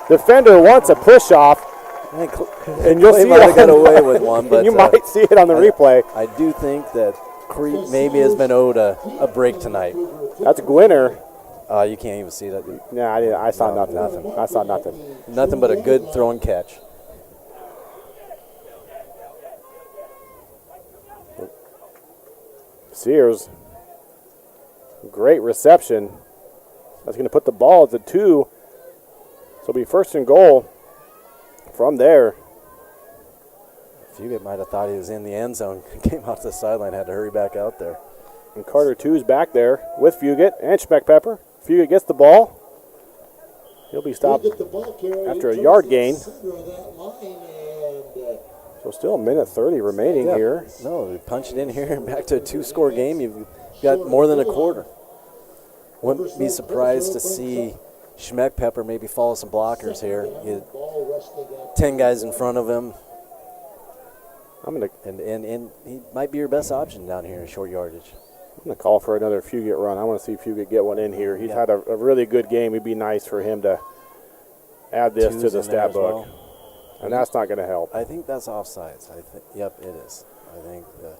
Defender wants a push off. And you'll see it. Got away with one, but you might see it on the replay. I do think that Crete maybe has been owed a break tonight. That's Gwinner. You can't even see that. No, I didn't. I saw nothing. I saw nothing. Nothing but a good throw and catch. Sears. Great reception. That's going to put the ball at the 2. So it'll be first and goal from there. Fugit might have thought he was in the end zone. Came off the sideline, had to hurry back out there. And Carter 2's back there with Fugit and Schmeck Pepper. Fugit gets the ball. He'll be stopped after a yard gain. So still a minute 30 remaining here. No, we punch it in here and back to a 2-score game. You've got more than a quarter. Wouldn't be surprised to see Schmeck Pepper maybe follow some blockers here. 10 guys in front of him. And he might be your best option down here in short yardage. I'm going to call for another Fugit run. I want to see Fugit get one in here. He's had a really good game. It'd be nice for him to add this to the stat book. Well. And that's not going to help. I think that's offsides. Yep, it is. I think the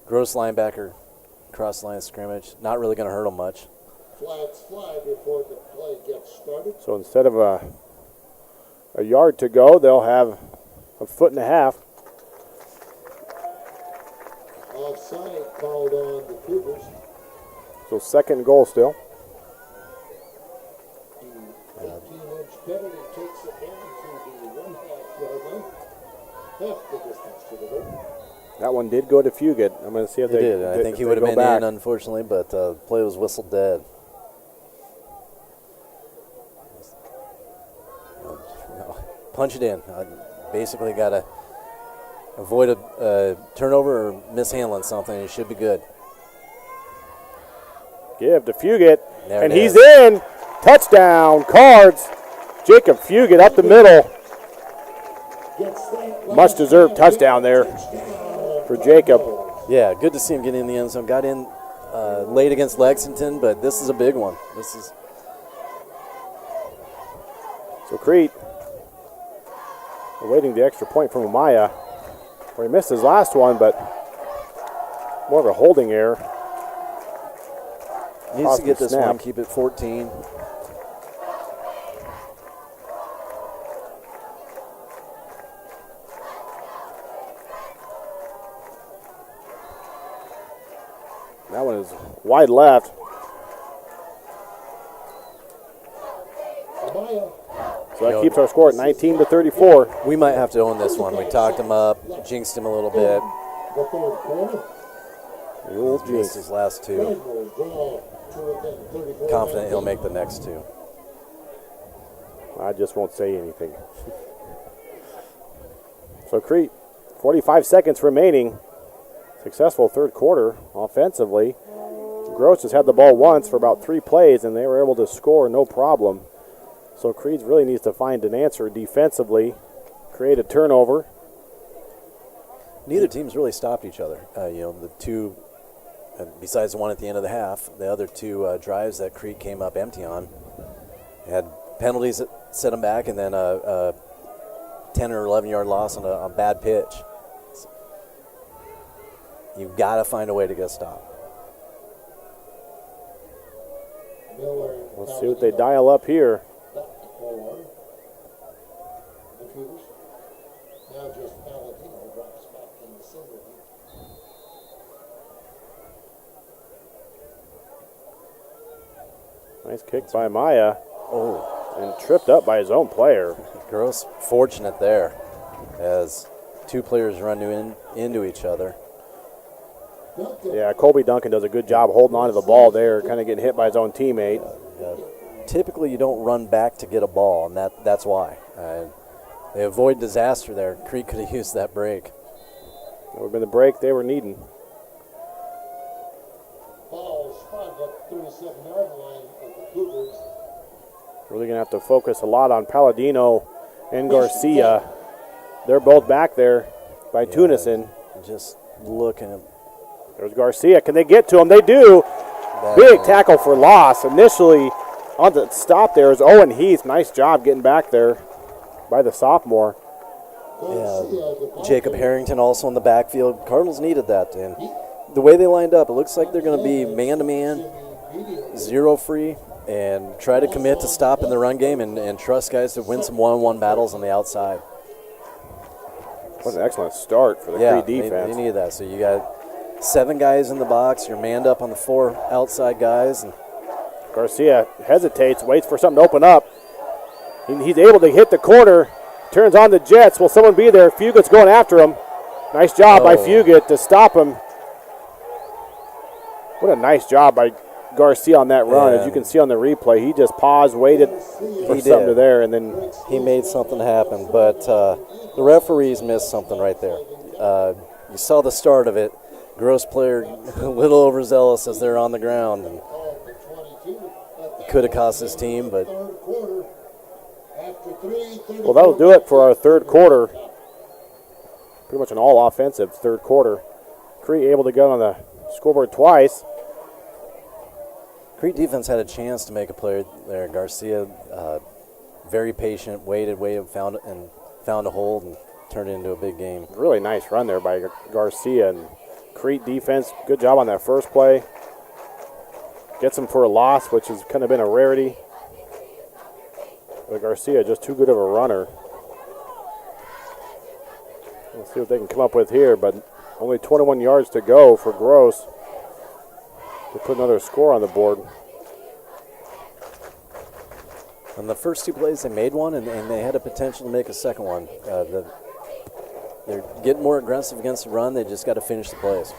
Gross linebacker cross the line of scrimmage, not really going to hurt him much. Flags fly before the play gets started. So instead of a yard to go, they'll have a 1.5 feet. Offside called on the Cougars. So second and goal still. 15-inch penalty takes it down to the 1.5 yard line. Half the distance to the goal. That one did go to Fugit. I'm going to see if they did. I think he would have been back in, unfortunately, but the play was whistled dead. Punch it in. Basically got to avoid a turnover or mishandling something. It should be good. Give to Fugit, and he's is. in. Touchdown, Cards. Jacob Fugit up the middle. Much deserved touchdown there for Jacob. Yeah, good to see him get in the end zone. Got in late against Lexington, but this is a big one. So Crete awaiting the extra point from Amaya, where he missed his last one, but more of a holding error. Needs to get this snap. one, keep it 14. That one is wide left. So that keeps our score at 19-34. We might have to own this one. We talked him up, jinxed him a little bit. The old Missed jinx. his last two. Confident he'll make the next two. I just won't say anything. So Crete, 45 seconds remaining. Successful third quarter offensively. Gross has had the ball once for about 3 plays, and they were able to score no problem. So Crete really needs to find an answer defensively, create a turnover. Neither team's really stopped each other. The two, besides the one at the end of the half, the other two drives that Crete came up empty on had penalties that set them back, and then a 10 or 11-yard loss on a bad pitch. You've got to find a way to get a stop. Let's see what they dial up here. Nice kick by Maya. Oh, and tripped up by his own player. Gross fortunate there as two players run into each other. Yeah, Colby Duncan does a good job holding on to the ball there, kind of getting hit by his own teammate. Typically, you don't run back to get a ball, and that's why. They avoid disaster there. Crete could have used that break. That would have been the break they were needing. Ball's 5 up 37-yard line of the Cougars. Really going to have to focus a lot on Palladino and Garcia. They're both back there by Tunison. Just looking at. There's Garcia. Can they get to him? They do. Big tackle for loss. Initially on the stop there is Owen Heath. Nice job getting back there by the sophomore. Yeah, Jacob Harrington also in the backfield. Cardinals needed that. And the way they lined up, it looks like they're going to be man-to-man, zero free, and try to commit to stopping the run game and trust guys to win some one-on-one battles on the outside. What an excellent start for the Crete defense. They needed that. So you got 7 guys in the box. You're manned up on the 4 outside guys. And Garcia hesitates, waits for something to open up. He's able to hit the corner, turns on the Jets. Will someone be there? Fugit's going after him. Nice job by Fugit to stop him. What a nice job by Garcia on that run. As you can see on the replay, he just paused, waited for something to there, and then he made something happen. But the referees missed something right there. You saw the start of it. Gross player a little overzealous as they're on the ground. And could have cost his team, but. Well, that'll do it for our third quarter. Pretty much an all-offensive third quarter. Crete able to get on the scoreboard twice. Crete defense had a chance to make a play there. Garcia, very patient, waited, found a hold, and turned it into a big game. Really nice run there by Garcia. And Crete defense, good job on that first play. Gets him for a loss, which has kind of been a rarity. But Garcia just too good of a runner. Let's see what they can come up with here, but only 21 yards to go for Gross to put another score on the board. On the first 2 plays, they made one, and they had a potential to make a second one. they're getting more aggressive against the run. They just got to finish the plays.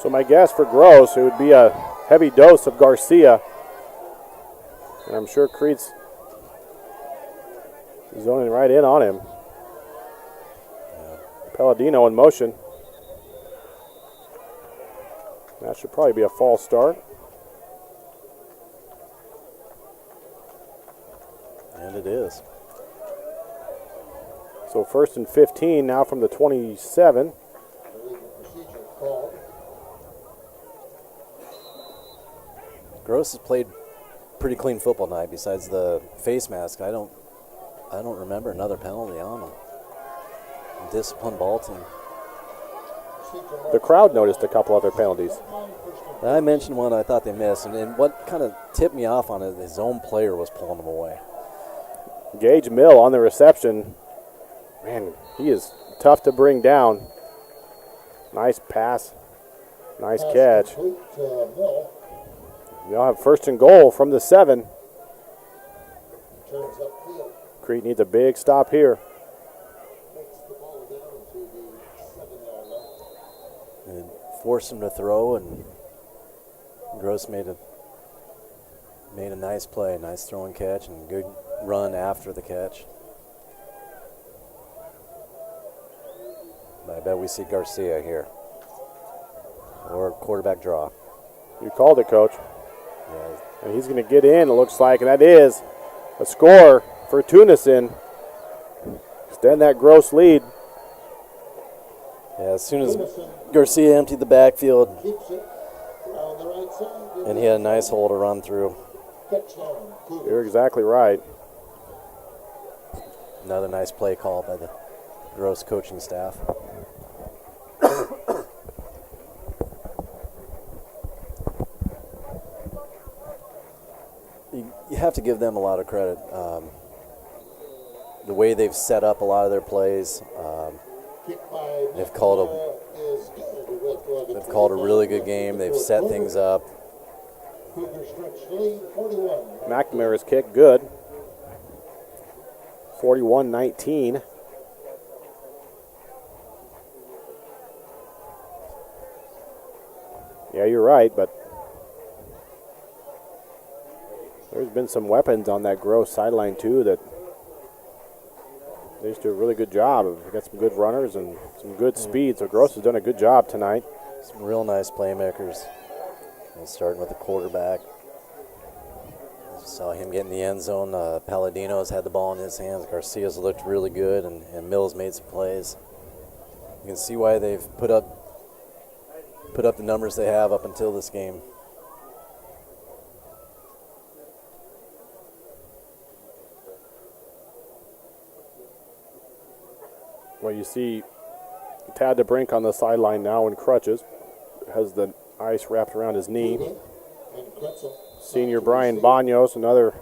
So my guess for Gross, it would be a heavy dose of Garcia. And I'm sure Crete's zoning right in on him. Palladino in motion. That should probably be a false start. And it is. So 1st and 15 now from the 27. Gross has played pretty clean football tonight. Besides the face mask, I don't remember another penalty on him. Disciplined ball team. The crowd noticed a couple other penalties. I mentioned one I thought they missed, and what kind of tipped me off on it, his own player was pulling him away. Gage Mill on the reception. Man, he is tough to bring down. Nice pass. Nice catch. They'll have 1st and goal from the 7. Crete needs a big stop here. And forced him to throw, and Gross made a nice play, nice throw and catch, and good run after the catch. I bet we see Garcia here, or quarterback draw. You called it, Coach. Yeah. And he's going to get in, it looks like, and that is a score for Tunison. Extend that Gross lead. Yeah, as soon as Garcia emptied the backfield, and he had a nice hole to run through. You're exactly right. Another nice play call by the Gross coaching staff. You have to give them a lot of credit. The way they've set up a lot of their plays, they've called a really good game. They've set things up. McNamara's kick, good. 41-19. Yeah, you're right, but there's been some weapons on that Gross sideline, too, that they just do a really good job. They've got some good runners and some good speed, so Gross has done a good job tonight. Some real nice playmakers. And starting with the quarterback. Saw him get in the end zone. Palladino's had the ball in his hands. Garcia's looked really good, and Mills made some plays. You can see why they've put up the numbers they have up until this game. Well, you see Tad DeBrink on the sideline now in crutches. Has the ice wrapped around his knee. Senior Brian Banos, another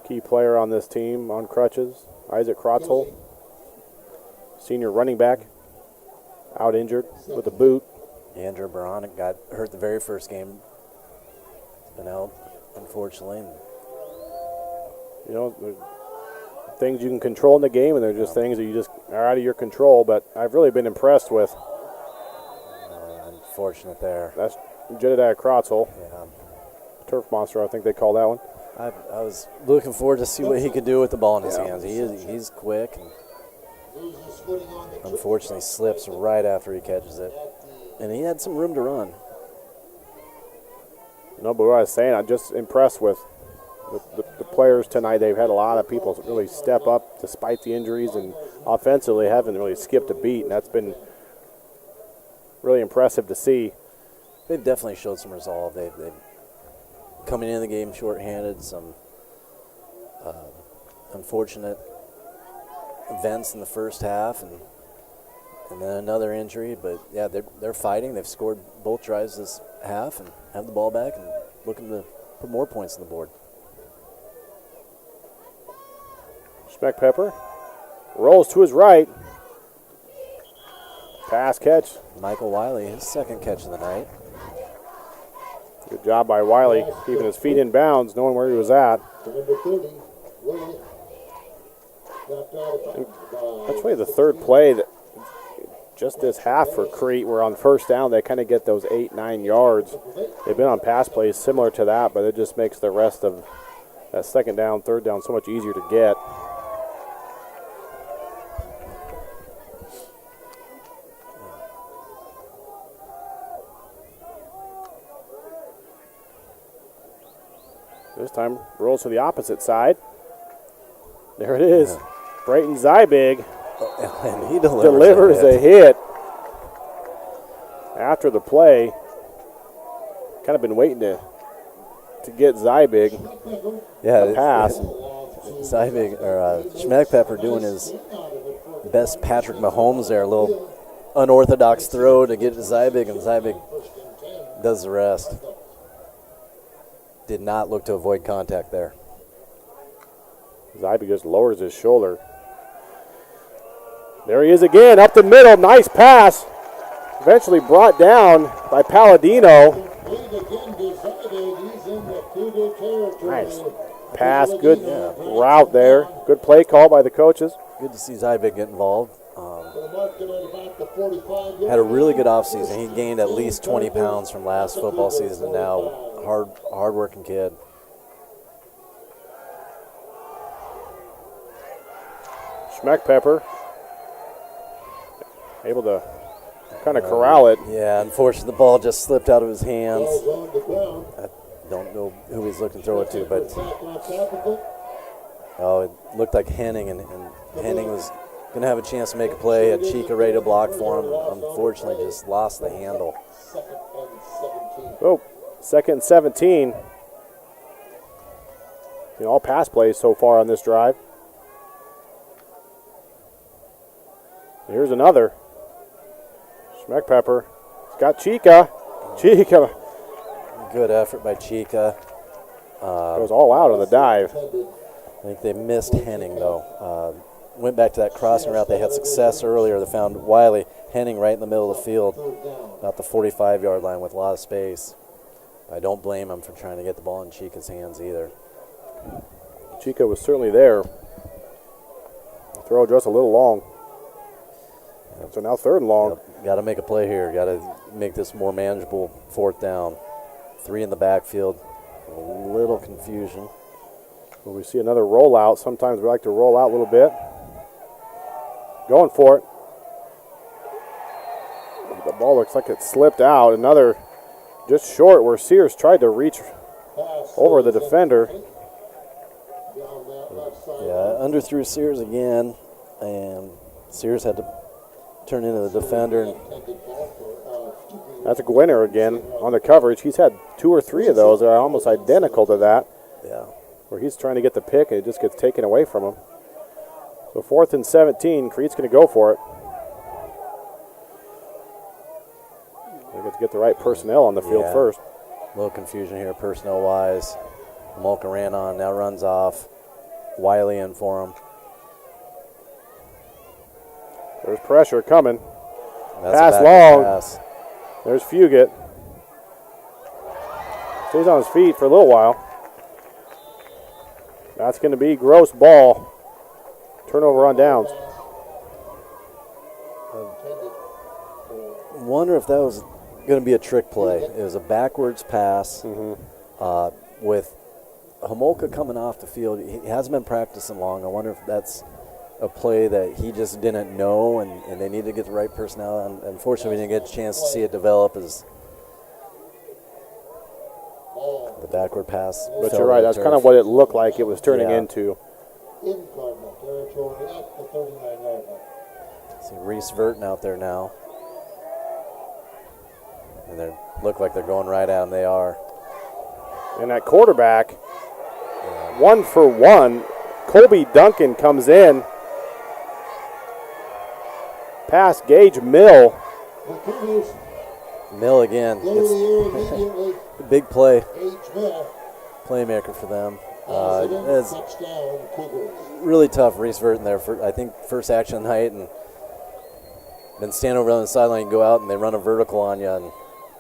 key player on this team, on crutches. Isaac Krotzel, senior running back, out injured with a boot. Andrew Baronic got hurt the very first game. Been out, unfortunately. You know, there's things you can control in the game, and they're just things that you just are out of your control. But I've really been impressed with. Unfortunate there. That's Jedediah Krotzel. Yeah. Turf monster, I think they call that one. I was looking forward to see what he could do with the ball in his hands. He's quick, and unfortunately slips right after he catches it. And he had some room to run. No, but what I was saying, I'm just impressed with the players tonight. They've had a lot of people really step up despite the injuries, and offensively haven't really skipped a beat, and that's been really impressive to see. They've definitely showed some resolve. They've coming into the game shorthanded, some unfortunate events in the first half, and then another injury. But yeah, they're fighting. They've scored both drives this half and have the ball back and looking to put more points on the board. Schmeckpepper rolls to his right. Pass catch. Michael Wiley, his second catch of the night. Good job by Wiley, keeping his feet in bounds, knowing where he was at. Number 30, Willie. Knocked out of That's really the third play that just this half for Crete, where on first down they kind of get those 8-9 yards. They've been on pass plays similar to that, but it just makes the rest of that second down, third down so much easier to get. This time rolls to the opposite side. There it is. Yeah. Brayton Zybig and he delivers a hit after the play. Kind of been waiting to get Zybig a pass. Zybig or Schmeckpepper doing his best Patrick Mahomes there, a little unorthodox throw to get to Zybig, and Zybig does the rest. Did not look to avoid contact there. Zybig just lowers his shoulder. There he is again, up the middle, nice pass. Eventually brought down by Palladino. Nice pass, good route there. Good play call by the coaches. Good to see Zybig get involved. Had a really good offseason. He gained at least 20 pounds from last football season now. Hard-working kid. Schmeckpepper able to kind of corral it. Yeah, unfortunately, the ball just slipped out of his hands. I don't know who he's looking to throw it to, but it looked like Henning, and Henning was going to have a chance to make a play. Had Chica ready to block for him. Unfortunately, just lost the handle. Oh, 2nd and 17. All pass plays so far on this drive. Here's another. Schmeckpepper. He's got Chica. Chica. Good effort by Chica. Goes all out on the dive. I think they missed Henning, though. Went back to that crossing route. They had success earlier. They found Wiley. Henning right in the middle of the field, about the 45-yard line with a lot of space. I don't blame him for trying to get the ball in Chica's hands either. Chica was certainly there. The throw just a little long. So now 3rd and long. Got to make a play here. Got to make this more manageable 4th down. 3 in the backfield. A little confusion. Well, we see another rollout. Sometimes we like to roll out a little bit. Going for it. The ball looks like it slipped out. Another just short where Sears tried to reach over the defender. Yeah, underthrew Sears again, and Sears had to turn into the defender. That's a Gwinner again on the coverage. He's had 2 or 3 of those that are almost identical to that. Yeah. Where he's trying to get the pick and it just gets taken away from him. So 4th and 17, Crete's going to go for it. They get to get the right personnel on the field first. A little confusion here personnel-wise. Molka ran on, now runs off. Wiley in for him. There's pressure coming. That's pass long. Pass. There's Fugit. Stays on his feet for a little while. That's going to be Gross ball. Turnover on downs. I wonder if that was going to be a trick play. It was a backwards pass with Homolka coming off the field. He hasn't been practicing long. I wonder if that's a play that he just didn't know and they need to get the right personnel. And unfortunately, we didn't get a chance to see it develop as the backward pass. But you're right, that's kind of what it looked like it was turning into. In Cardinal territory at the 39-yard line. See Reese Verton out there now. And they look like they're going right at him. They are. And that quarterback, 1 for 1. Colby Duncan comes in. Pass Gage Mill. Mill again. It's big play. Playmaker for them. It's really tough. Reese Verton there for, I think, first action height, and then stand over on the sideline and go out and they run a vertical on you and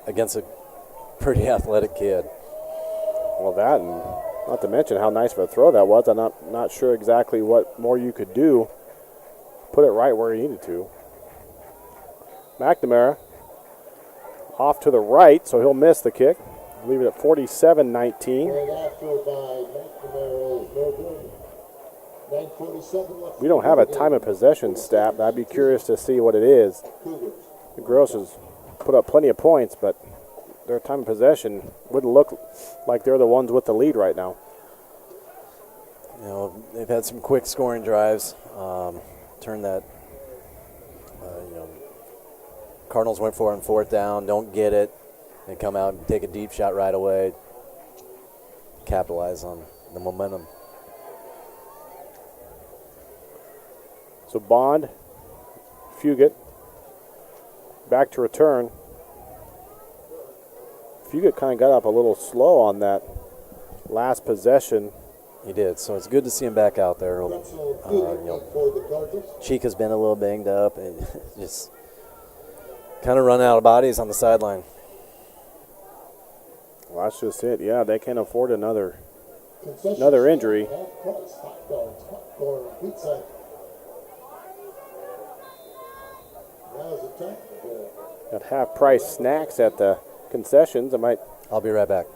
against a pretty athletic kid. Well, that, and not to mention how nice of a throw that was. I'm not sure exactly what more you could do. Put it right where he needed to. McNamara off to the right, so he'll miss the kick. Leave it at 47-19. Right after by McNamara is no good. 9:47 left. We don't have a time of possession stat, but I'd be curious to see what it is. Cougars. The Gross has put up plenty of points, but their time of possession wouldn't look like they're the ones with the lead right now. You know, they've had some quick scoring drives. Turn that, Cardinals went for it on fourth down, don't get it. They come out and take a deep shot right away. Capitalize on the momentum. So Bond, Fugit, back to return. Fugit kind of got up a little slow on that last possession. He did, so it's good to see him back out there. That's a good for the Cardinals. Cheek has been a little banged up and just kind of run out of bodies on the sideline. Well, that's just it. Yeah, they can't afford another Concession injury. half price, hot dogs, popcorn, pizza. Now's the time to Got half-price snacks at the concessions. I'll be right back.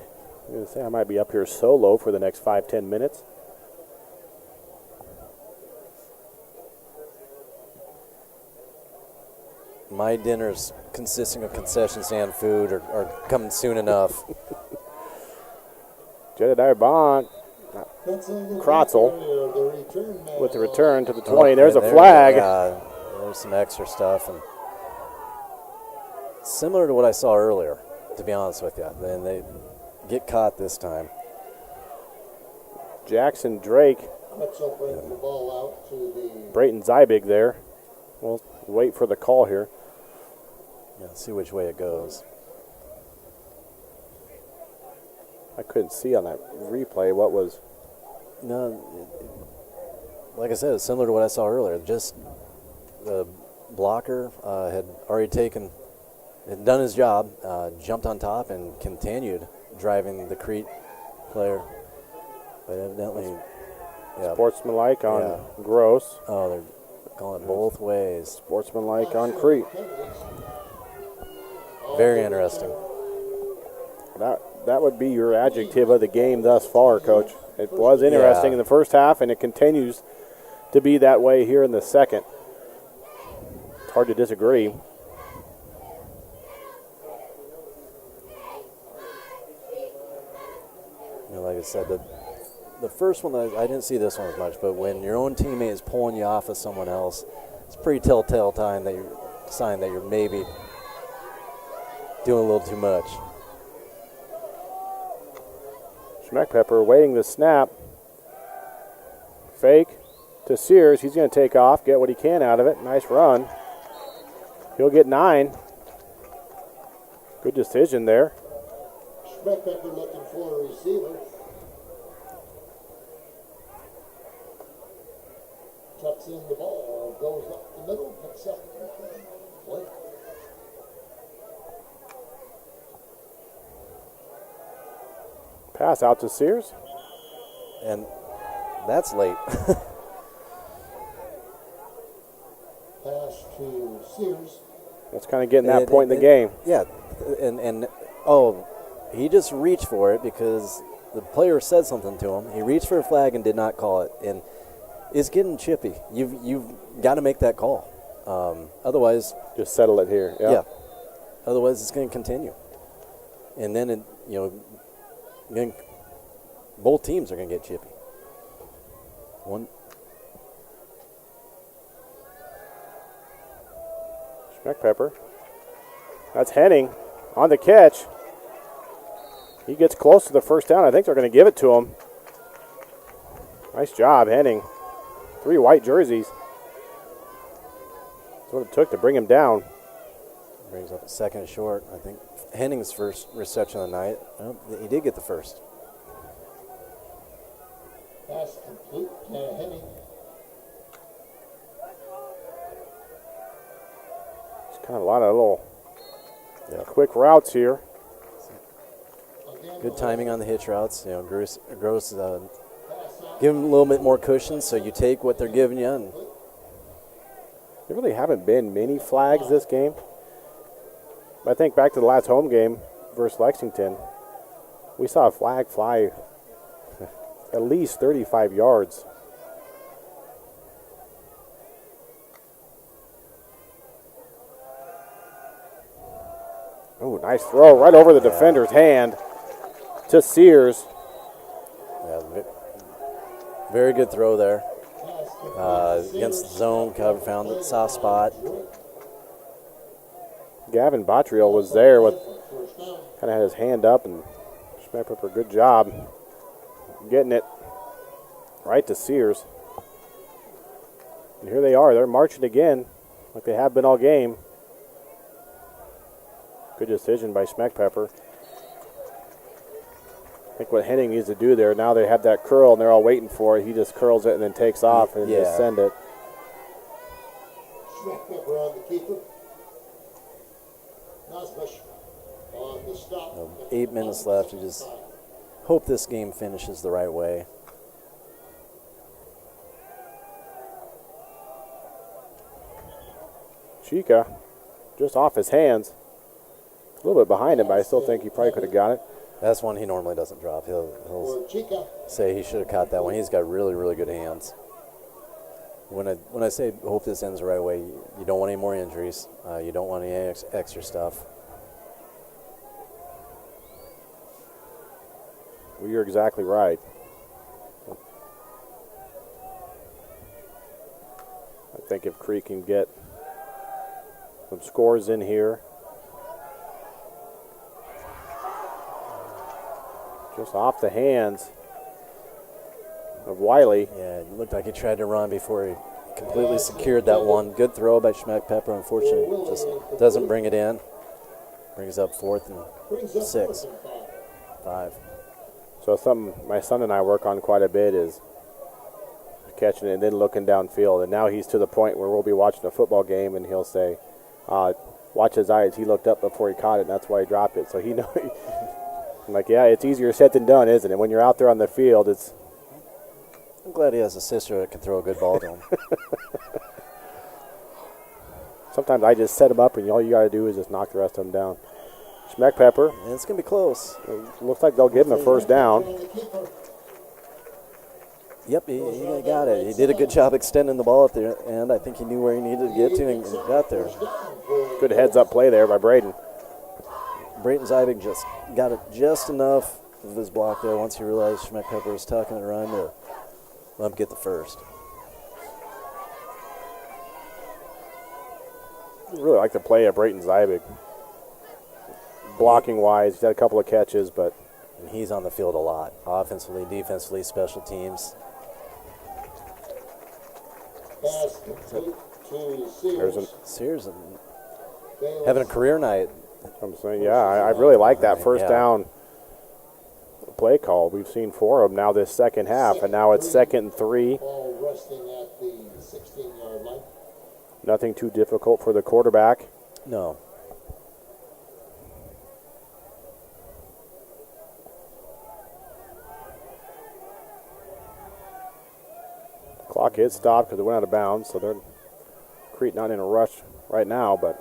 I'm going to say I might be up here solo for the next 5-10 minutes. My dinners consisting of concession stand food are coming soon enough. Jedediah Bond Krotzel with the return to the 20. There's a And flag. There's some extra stuff. And similar to what I saw earlier, to be honest with you. Then they get caught this time. Jackson Drake, Krotzel brings the ball out to the Brayton Zybig there. We'll wait for the call here. Yeah, see which way it goes. I couldn't see on that replay what was. No, like I said, it's similar to what I saw earlier. Just the blocker had already had done his job, jumped on top, and continued driving the Crete player. But evidently, yeah. Sportsmanlike on Gross. Oh, they're calling it both ways. Sportsmanlike on Crete. Very interesting. That would be your adjective of the game thus far, Coach. It was interesting in the first half, and it continues to be that way here in the second. It's hard to disagree. You know, like I said, the first one, I didn't see this one as much, but when your own teammate is pulling you off of someone else, it's a pretty telltale sign that you're maybe doing a little too much. Schmeckpepper waiting the snap. Fake to Sears. He's going to take off, get what he can out of it. Nice run. He'll get 9. Good decision there. Schmeckpepper looking for a receiver. Tucks in the ball, goes up the middle, picks up. What? Pass out to Sears. And that's late. Pass to Sears. That's kind of getting that point in the game. Yeah, and he just reached for it because the player said something to him. He reached for a flag and did not call it, and it's getting chippy. You've got to make that call. Otherwise, just settle it here. Yeah. Otherwise, it's going to continue, and then both teams are going to get chippy. Schmeckpepper. That's Henning on the catch. He gets close to the first down. I think they're going to give it to him. Nice job, Henning. 3 white jerseys. That's what it took to bring him down. Brings up a second short. I think Henning's first reception of the night. Oh, he did get the first. Pass complete to Henning. It's kind of a lot of little quick routes here. Good timing on the hitch routes. Gross give them a little bit more cushion, so you take what they're giving you. And there really haven't been many flags this game. I think back to the last home game versus Lexington, we saw a flag fly at least 35 yards. Oh, nice throw right over the defender's hand to Sears. Yeah, very good throw there. Against the zone, cover found the soft spot. Gavin Bottriell was there with kind of had his hand up, and Schmeckpepper, good job getting it right to Sears. And here they are. They're marching again like they have been all game. Good decision by Schmeckpepper. I think what Henning needs to do there, now they have that curl and they're all waiting for it. He just curls it and then takes off and just send it. Schmeckpepper on the keeper. Nosbush on the stop. 8 minutes left. You just hope this game finishes the right way. Chica just off his hands. A little bit behind him, but I still think he probably could have got it. That's one he normally doesn't drop. He'll say he should have caught that one. He's got really, really good hands. When I say hope this ends the right way, you don't want any more injuries. You don't want any extra stuff. Well, you're exactly right. I think if Crete can get some scores in here. Just off the hands of Wiley. Yeah, it looked like he tried to run before he completely secured that one. Good throw by Schmeckpepper. Unfortunately, just doesn't bring it in. Brings up 4th and 6. 5. So something my son and I work on quite a bit is catching it and then looking downfield. And now he's to the point where we'll be watching a football game and he'll say, watch his eyes. He looked up before he caught it, and that's why he dropped it. So he knows. I'm like, yeah, it's easier said than done, isn't it? When you're out there on the field, it's... I'm glad he has a sister that can throw a good ball to him. Sometimes I just set him up, and all you got to do is just knock the rest of them down. Schmeckpepper. And it's going to be close. It looks like they'll give him a first down. Yep, he got it. He did a good job extending the ball at the end. I think he knew where he needed to get to and got there. Good heads-up play there by Braden. Brayton Zybig just got it just enough of his block there once he realized Schmeckpepper was tucking it around to let him get the first. I really like the play of Brayton Zybig. Blocking-wise, he's had a couple of catches, but... And he's on the field a lot. Offensively, defensively, special teams. Sears having a career night. I'm saying, yeah, I really like that first down play call. We've seen 4 of them now this second half, and now it's 2nd and 3. Ball resting at the 16-yard line. Nothing too difficult for the quarterback. No. Clock is stopped because it went out of bounds, so they're Crete not in a rush right now, but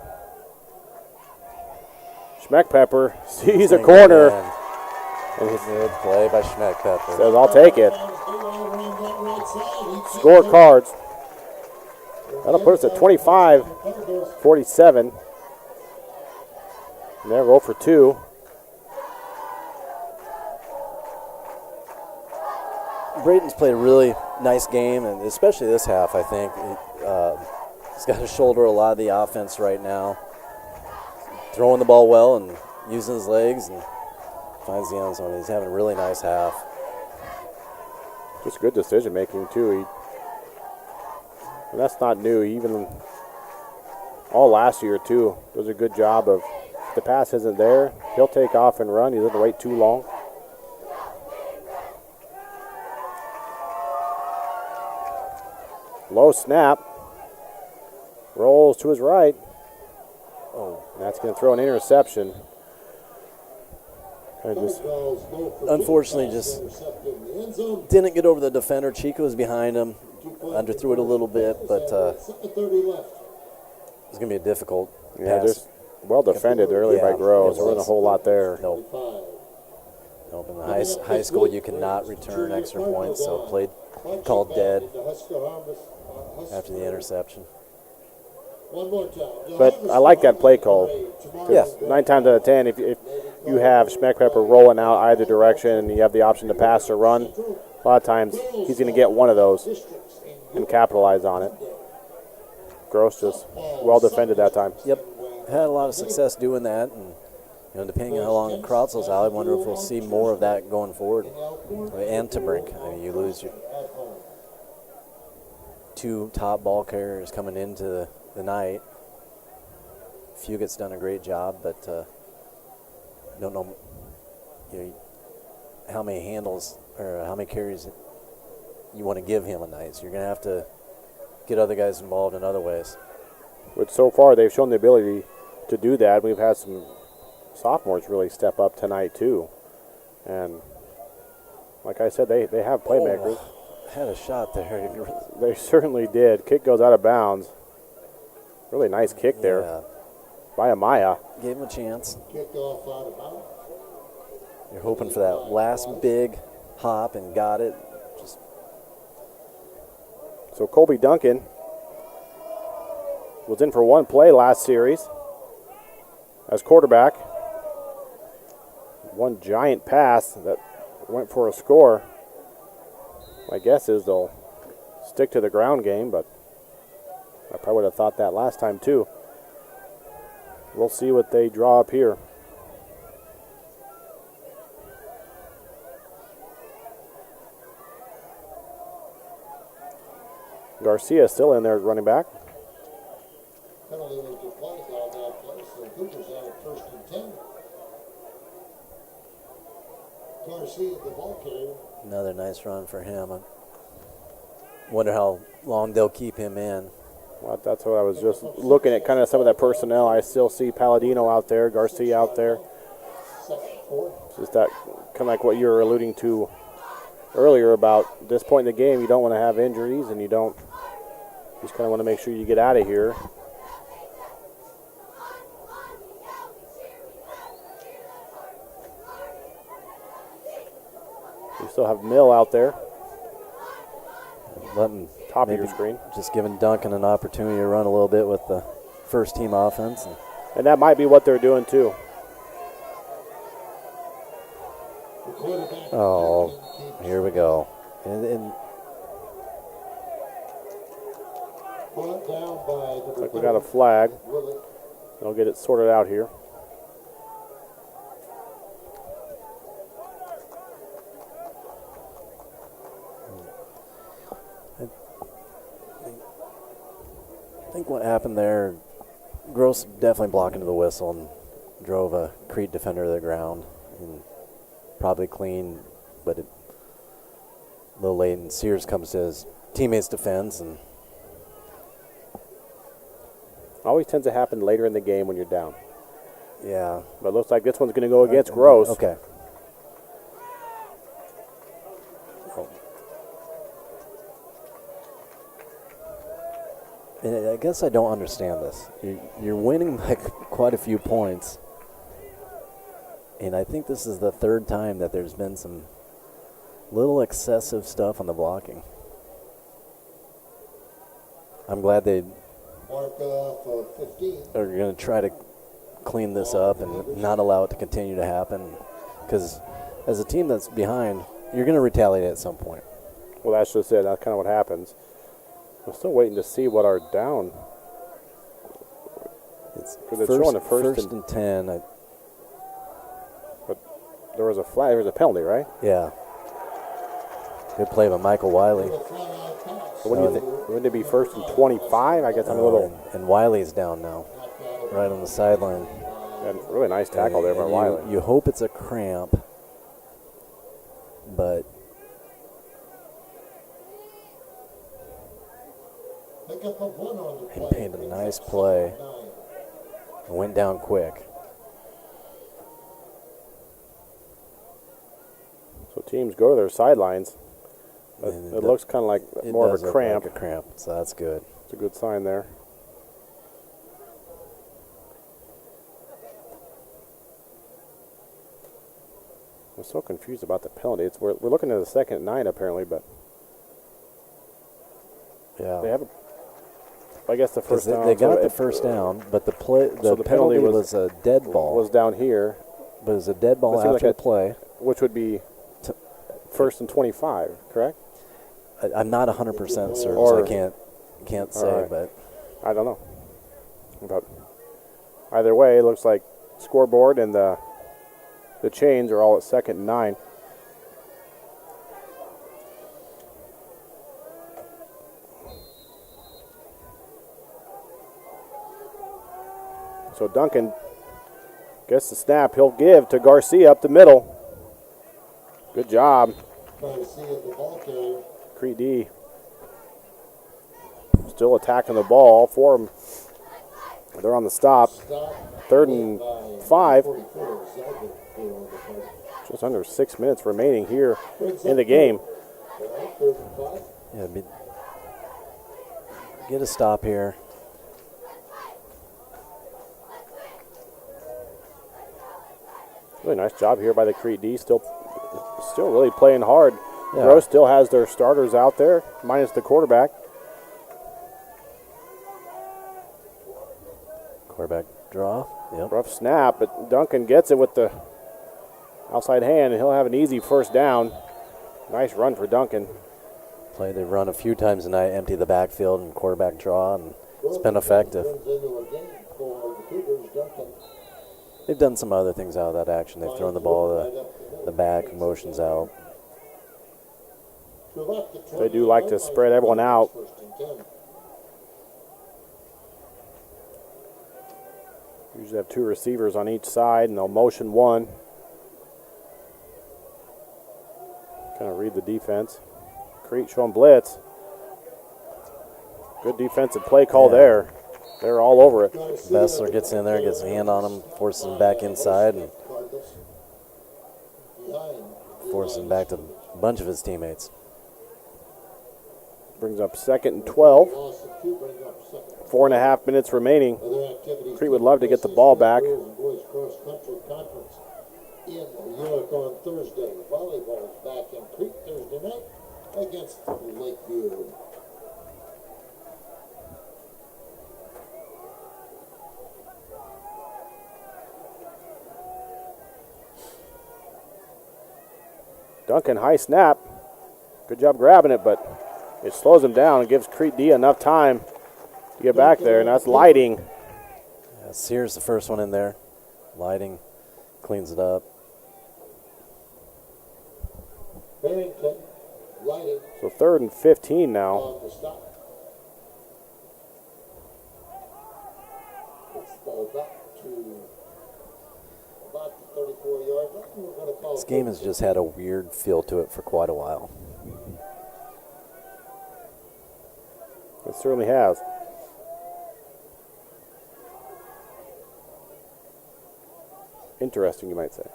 Schmeckpepper sees a corner. And good play by Schmeckpepper. Says, I'll take it. Score cards. That'll put us at 25-47. And they'll go for 2. Brayton's played a really nice game, and especially this half, I think. He's got to shoulder a lot of the offense right now. Throwing the ball well and using his legs and finds the end zone. He's having a really nice half. Just good decision making too. And that's not new. Even all last year too does a good job of, if the pass isn't there, he'll take off and run. He doesn't wait too long. Low snap. Rolls to his right. Oh, and that's going to throw an interception. kind of just Unfortunately, just didn't get over the defender. Chico was behind him, underthrew it a little bit, but it's going to be a difficult pass. just well defended early by Groves. There wasn't a whole lot there. Nope. In the high school, you cannot return extra points, so called dead after the interception. But I like that play call. Yeah. 9 times out of 10, if you have Schmeckpepper rolling out either direction and you have the option to pass or run, a lot of times he's going to get one of those and capitalize on it. Gross just well defended that time. Yep. Had a lot of success doing that, and depending on how long Krautzel's out, I wonder if we'll see more of that going forward. And Brink. I mean, you lose your 2 top ball carriers coming into the night. Fugett's done a great job, but don't know, how many handles or how many carries you want to give him a night. So you're going to have to get other guys involved in other ways. But so far, they've shown the ability to do that. We've had some sophomores really step up tonight too, and like I said, they have playmakers. Had a shot there. They certainly did. Kick goes out of bounds. Really nice kick there by Amaya. Gave him a chance. Kicked off out of bounds. You're hoping for that last big hop and got it. So Colby Duncan was in for one play last series as quarterback. One giant pass that went for a score. My guess is they'll stick to the ground game, but I probably would have thought that last time too. We'll see what they draw up here. Garcia still in there as running back. Penalty was declined on that play, so Cougars have it 1st and 10. Garcia, the ball carrier. Another nice run for him. I wonder how long they'll keep him in. Well, that's what I was just looking at, kind of some of that personnel. I still see Palladino out there, Garcia out there. Just that kind of like what you were alluding to earlier about this point in the game. You don't want to have injuries, and you just kind of want to make sure you get out of here. You still have Mill out there. Top of your screen. Just giving Duncan an opportunity to run a little bit with the first team offense. And that might be what they're doing too. Oh, here we go. And looks like we got a flag. They'll get it sorted out here. I think what happened there, Gross definitely blocked into the whistle and drove a Crete defender to the ground. And probably clean, but a little late. And Sears comes to his teammates' defense. And always tends to happen later in the game when you're down. yeah. But it looks like this one's going to go against Gross. Okay. And I guess I don't understand this. You're winning by quite a few points. And I think this is the 3rd time that there's been some little excessive stuff on the blocking. I'm glad they are going to try to clean this up and not allow it to continue to happen. Because as a team that's behind, you're going to retaliate at some point. Well, that's just it. That's kind of what happens. I'm still waiting to see what our down. It's first and 10. But there was a flag. There was a penalty, right? Yeah. Good play by Michael Wiley. So what do you think? Wouldn't it be 1st and 25? I guess I'm a little. And Wiley's down now, right on the sideline. And really nice tackle there by Wiley. You hope it's a cramp, but. He made a nice play and went down quick. So teams go to their sidelines. And It looks kind of like it more does of a look cramp. like a cramp, so that's good. It's a good sign there. I'm so confused about the penalty. We're looking at the second and 9 apparently, but Yeah. they have I guess the first down. They got so the first down, but the penalty penalty was a dead ball. was down here, But it was a dead ball It seemed after like the play. which would be first and 25, correct? I'm not 100% certain, Or- so I can't say, All right. but I don't know. But either way, it looks like scoreboard and the chains are all at second and 9. So Duncan gets the snap. He'll give to Garcia up the middle. Good job, Garcia, the ball carrier. Crete D. Still attacking the ball. All four of them. They're on the stop. Stop. Third and 5. 44, Zelda, on the play. Just under 6 minutes remaining here in the game. All right, 3rd and 5. yeah, get a stop here. Really nice job here by the Crete D. Still really playing hard. Yeah. Gross still has their starters out there, minus the quarterback. Quarterback draw. Yep. Rough snap, but Duncan gets it with the outside hand, and he'll have an easy first down. Nice run for Duncan. They've run a few times tonight, empty the backfield and quarterback draw, and it's been effective. Turns into a game for the Cougars. Duncan They've done some other things out of that action. They've thrown the ball the back, motions out. to about the They do like to spread everyone out. 1st and 10. Usually have 2 receivers on each side, and they'll motion 1. Kind of read the defense. Crete showing blitz. Good defensive play call there. They're all over it. Vessler gets in there, gets a hand on him, forces him back inside, and Cardinals. Behind. forces him back to a bunch of his teammates. Brings up 2nd and 12. Loss of 2, bring up 2nd. 4.5 minutes remaining. Other activities Crete would love to get the ball back. Girls and boys cross country conference in York on Thursday. Volleyball is back in Crete Thursday night against Lakeview. Duncan, high snap. Good job grabbing it, but it slows him down and gives Crete D enough time to get back there, and that's Lighting. Yeah, Sears the first one in there. Lighting cleans it up. Barrington, Lighting So 3rd and 15 now. on the stop. It's ball back to about the 34-yard line. We're going to call This game has just had a weird feel to it for quite a while. It certainly has. Interesting, you might say.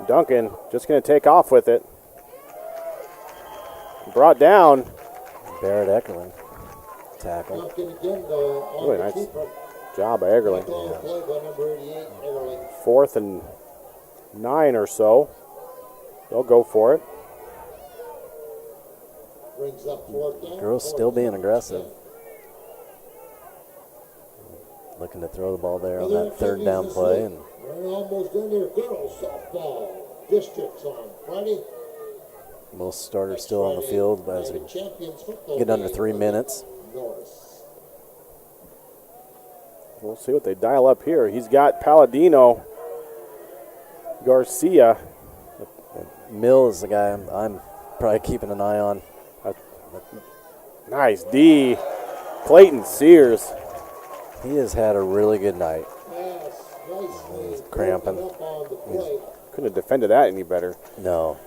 Duncan just going to take off with it. Brought down. Barrett Eckerlin, tackle. Duncan again, though, on Really the nice keeper. Job by Egerling. Tackle on the play by number 88, Everling. 4th and 9 or so. They'll go for it. Brings up 4th down. Girls still being aggressive. Looking to throw the ball there on that 3rd down play. And We're almost done there. Girls softball districts on Friday. most starters still on the field as we Champions football get under game 3 minutes. Norris. We'll see what they dial up here. He's got Palladino, Garcia. Mill is the guy I'm probably keeping an eye on. Nice D. Clayton Sears. He has had a really good night. Pass nicely cramping. broken up on the play. Couldn't have defended that any better. No.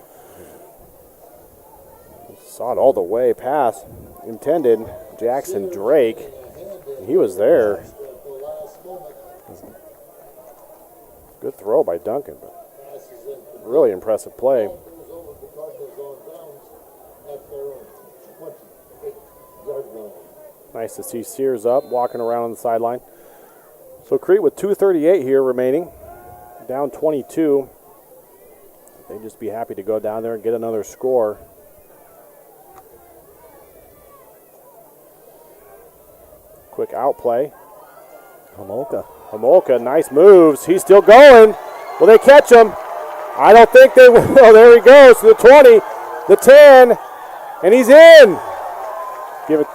Saw it all the way. Pass intended. Jackson Drake. He was there. At the last moment, Good throw by Duncan. But passes in. Really impressive play. Ball goes over the Cardinals on downs at their own 28-yard line. Nice to see Sears up, walking around on the sideline. So Crete with 2:38 here remaining, down 22. They'd just be happy to go down there and get another score. Quick out play. Homolka, nice moves. He's still going. Will they catch him? I don't think they will. There he goes to the 20, the 10, and he's in. Give it.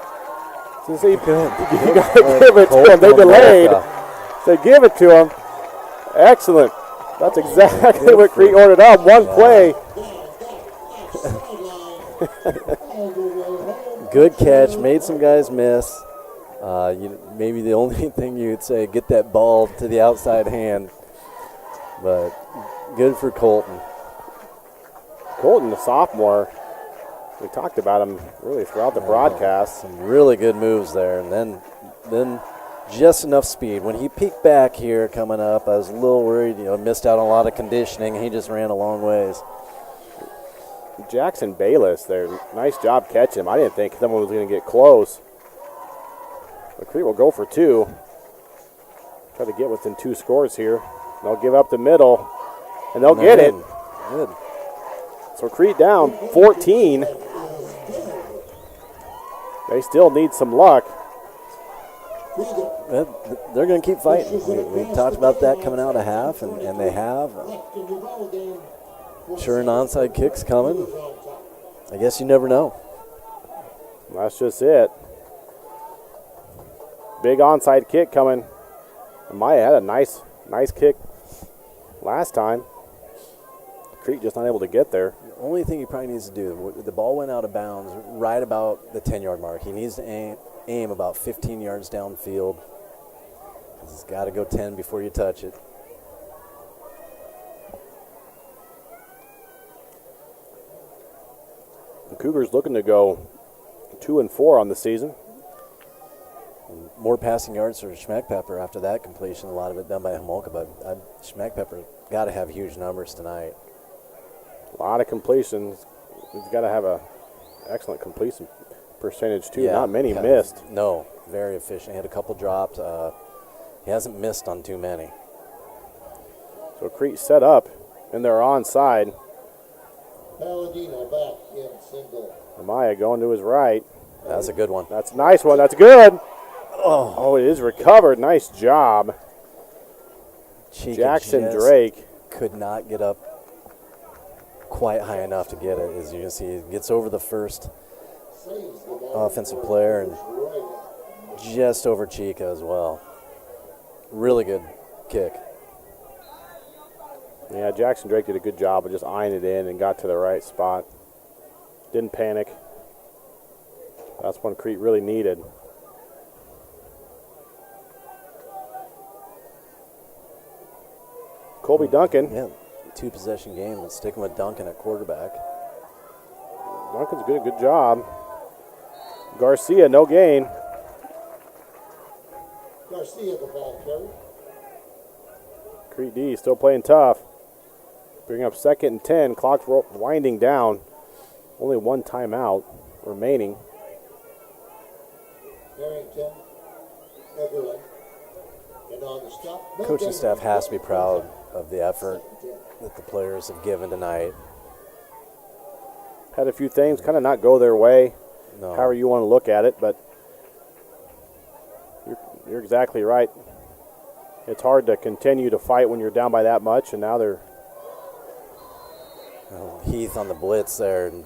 You got to give it to him. They delayed. They give it to him. Excellent. That's exactly what Crete ordered up. One play. Good catch. Made some guys miss. Maybe the only thing you'd say, get that ball to the outside hand. But good for Colton. Colton, the sophomore. We talked about him really throughout the broadcast. Some really good moves there. And then just enough speed. When he peeked back here coming up, I was a little worried, missed out on a lot of conditioning. He just ran a long ways. Jackson Bayless there. Nice job catching him. I didn't think someone was going to get close. But Crete will go for two. Try to get within 2 scores here. They'll give up the middle, and they'll get it. Good. So Crete down 14. They still need some luck. They're going to keep fighting. We talked about that coming out of half, and they have. Sure, an onside kick's coming. I guess you never know. That's just it. Big onside kick coming. Maya had a nice kick last time. Crete just not able to get there. The only thing he probably needs to do, the ball went out of bounds right about the 10-yard mark. He needs to aim about 15 yards downfield. He's got to go 10 before you touch it. The Cougars looking to go 2-4 on the season. And more passing yards for Schmeckpepper after that completion. A lot of it done by Homolka, but Schmeckpepper got to have huge numbers tonight. A lot of completions. He's got to have a excellent completion percentage too. Not many missed. No, very efficient. He had a couple drops. He hasn't missed on too many. So Crete set up, and they're onside. Palladino back in single. Amaya going to his right. That's a good one. That's a nice one. That's good. Oh, it is recovered. Nice job. Jackson Drake could not get up quite high enough to get it. As you can see, he gets over the first offensive player and just over Chica as well. Really good kick. Yeah, Jackson Drake did a good job of just eyeing it in and got to the right spot. Didn't panic. That's one Crete really needed. Colby Duncan. Yeah, 2-possession game and sticking with Duncan at quarterback. Duncan's doing a good job. Garcia, no gain. Garcia the back carry. Crete D still playing tough. Bring up 2nd and 10. Clock's winding down. Only one timeout remaining. Harrington, Everett, and on the stop. Coaching staff has to be proud of the effort that the players have given tonight. Had a few things kind of not go their way, No. however you want to look at it, but you're exactly right. It's hard to continue to fight when you're down by that much, and now they're... Heath on the blitz there, and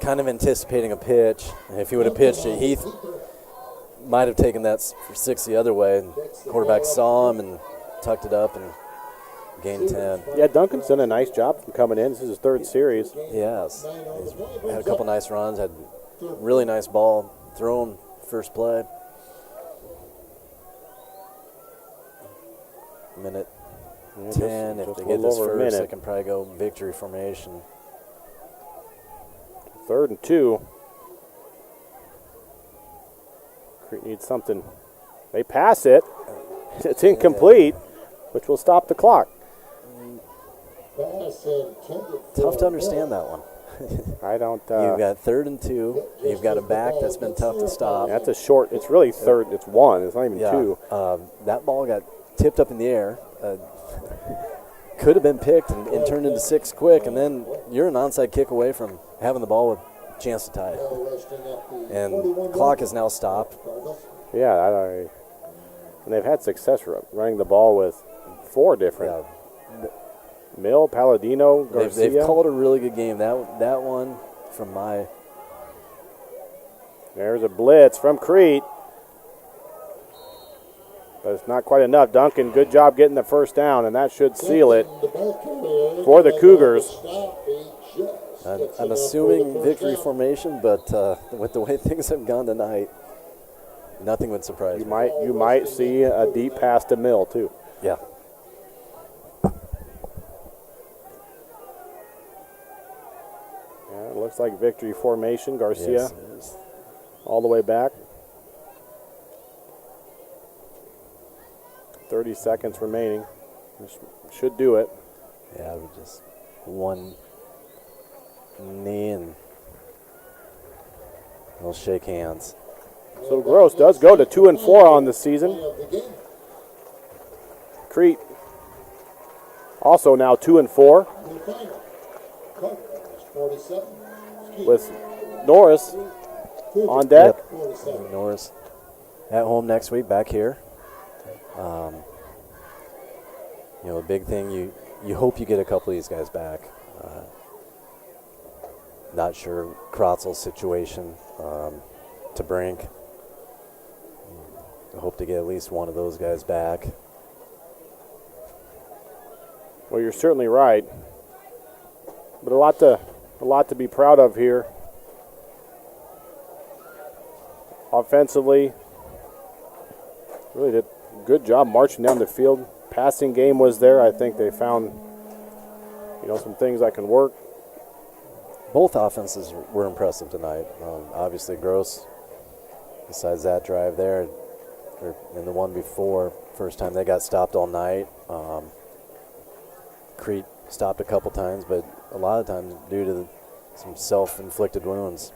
kind of anticipating a pitch. And if he would have pitched it, Heath might have taken that for 6 the other way. And quarterback saw him and tucked it up and gained 10. Yeah, Duncan's done a nice job from coming in. This is his 3rd series. Yes. He's had a couple nice runs, had really nice ball thrown first play. Minute 10. If they get this first, they can probably go victory formation. 3rd and 2. Crete needs something. They pass it. It's incomplete, which will stop the clock. pass intended for Tough to a understand miss. that one. I don't. You've got 3rd and 2. You've got a back that's been tough to stop. That's a short. It's really third. It's one. It's not even two. That ball got tipped up in the air. Could have been picked and turned into 6 quick, and then you're an onside kick away from having the ball with a chance to tie it. And clock is now stopped. Yeah, and they've had success running the ball with 4 different. Mill, Palladino, Garcia. They've called a really good game. That one from my. There's a blitz from Crete. But it's not quite enough. Duncan, good job getting the first down, and that should seal it for the Cougars. I'm assuming victory formation, but with the way things have gone tonight, nothing would surprise me. You might see a deep pass to Mill, too. Yeah. It looks like victory formation. Garcia Yes, it is. all the way back. 30 seconds remaining. This should do it. Yeah, we just one knee and we'll shake hands. So Gross does go to 2-4 on the season. Crete also now 2-4 with Norris on deck. Yep. Norris at home next week, back here. The big thing, you hope you get a couple of these guys back. Not sure Kratzel's situation to Brink. I hope to get at least one of those guys back. Well, you're certainly right. But a lot to be proud of here. Offensively, really did a good job marching down the field. Passing game was there. I think they found, some things that can work. Both offenses were impressive tonight. Obviously, Gross, besides that drive there, and the one before, first time they got stopped all night. Crete stopped a couple times, but a lot of times due to some self-inflicted wounds.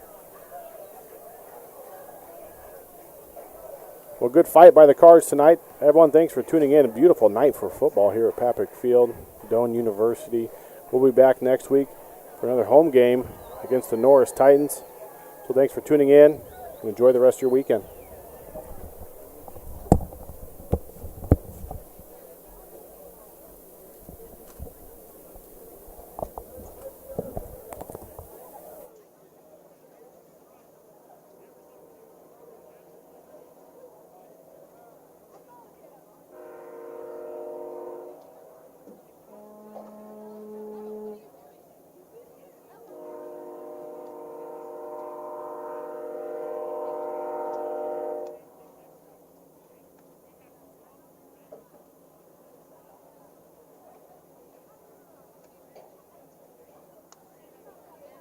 Well, good fight by the Cards tonight. Everyone, thanks for tuning in. A beautiful night for football here at Papik Field, Doane University. We'll be back next week for another home game against the Norris Titans. So thanks for tuning in and enjoy the rest of your weekend.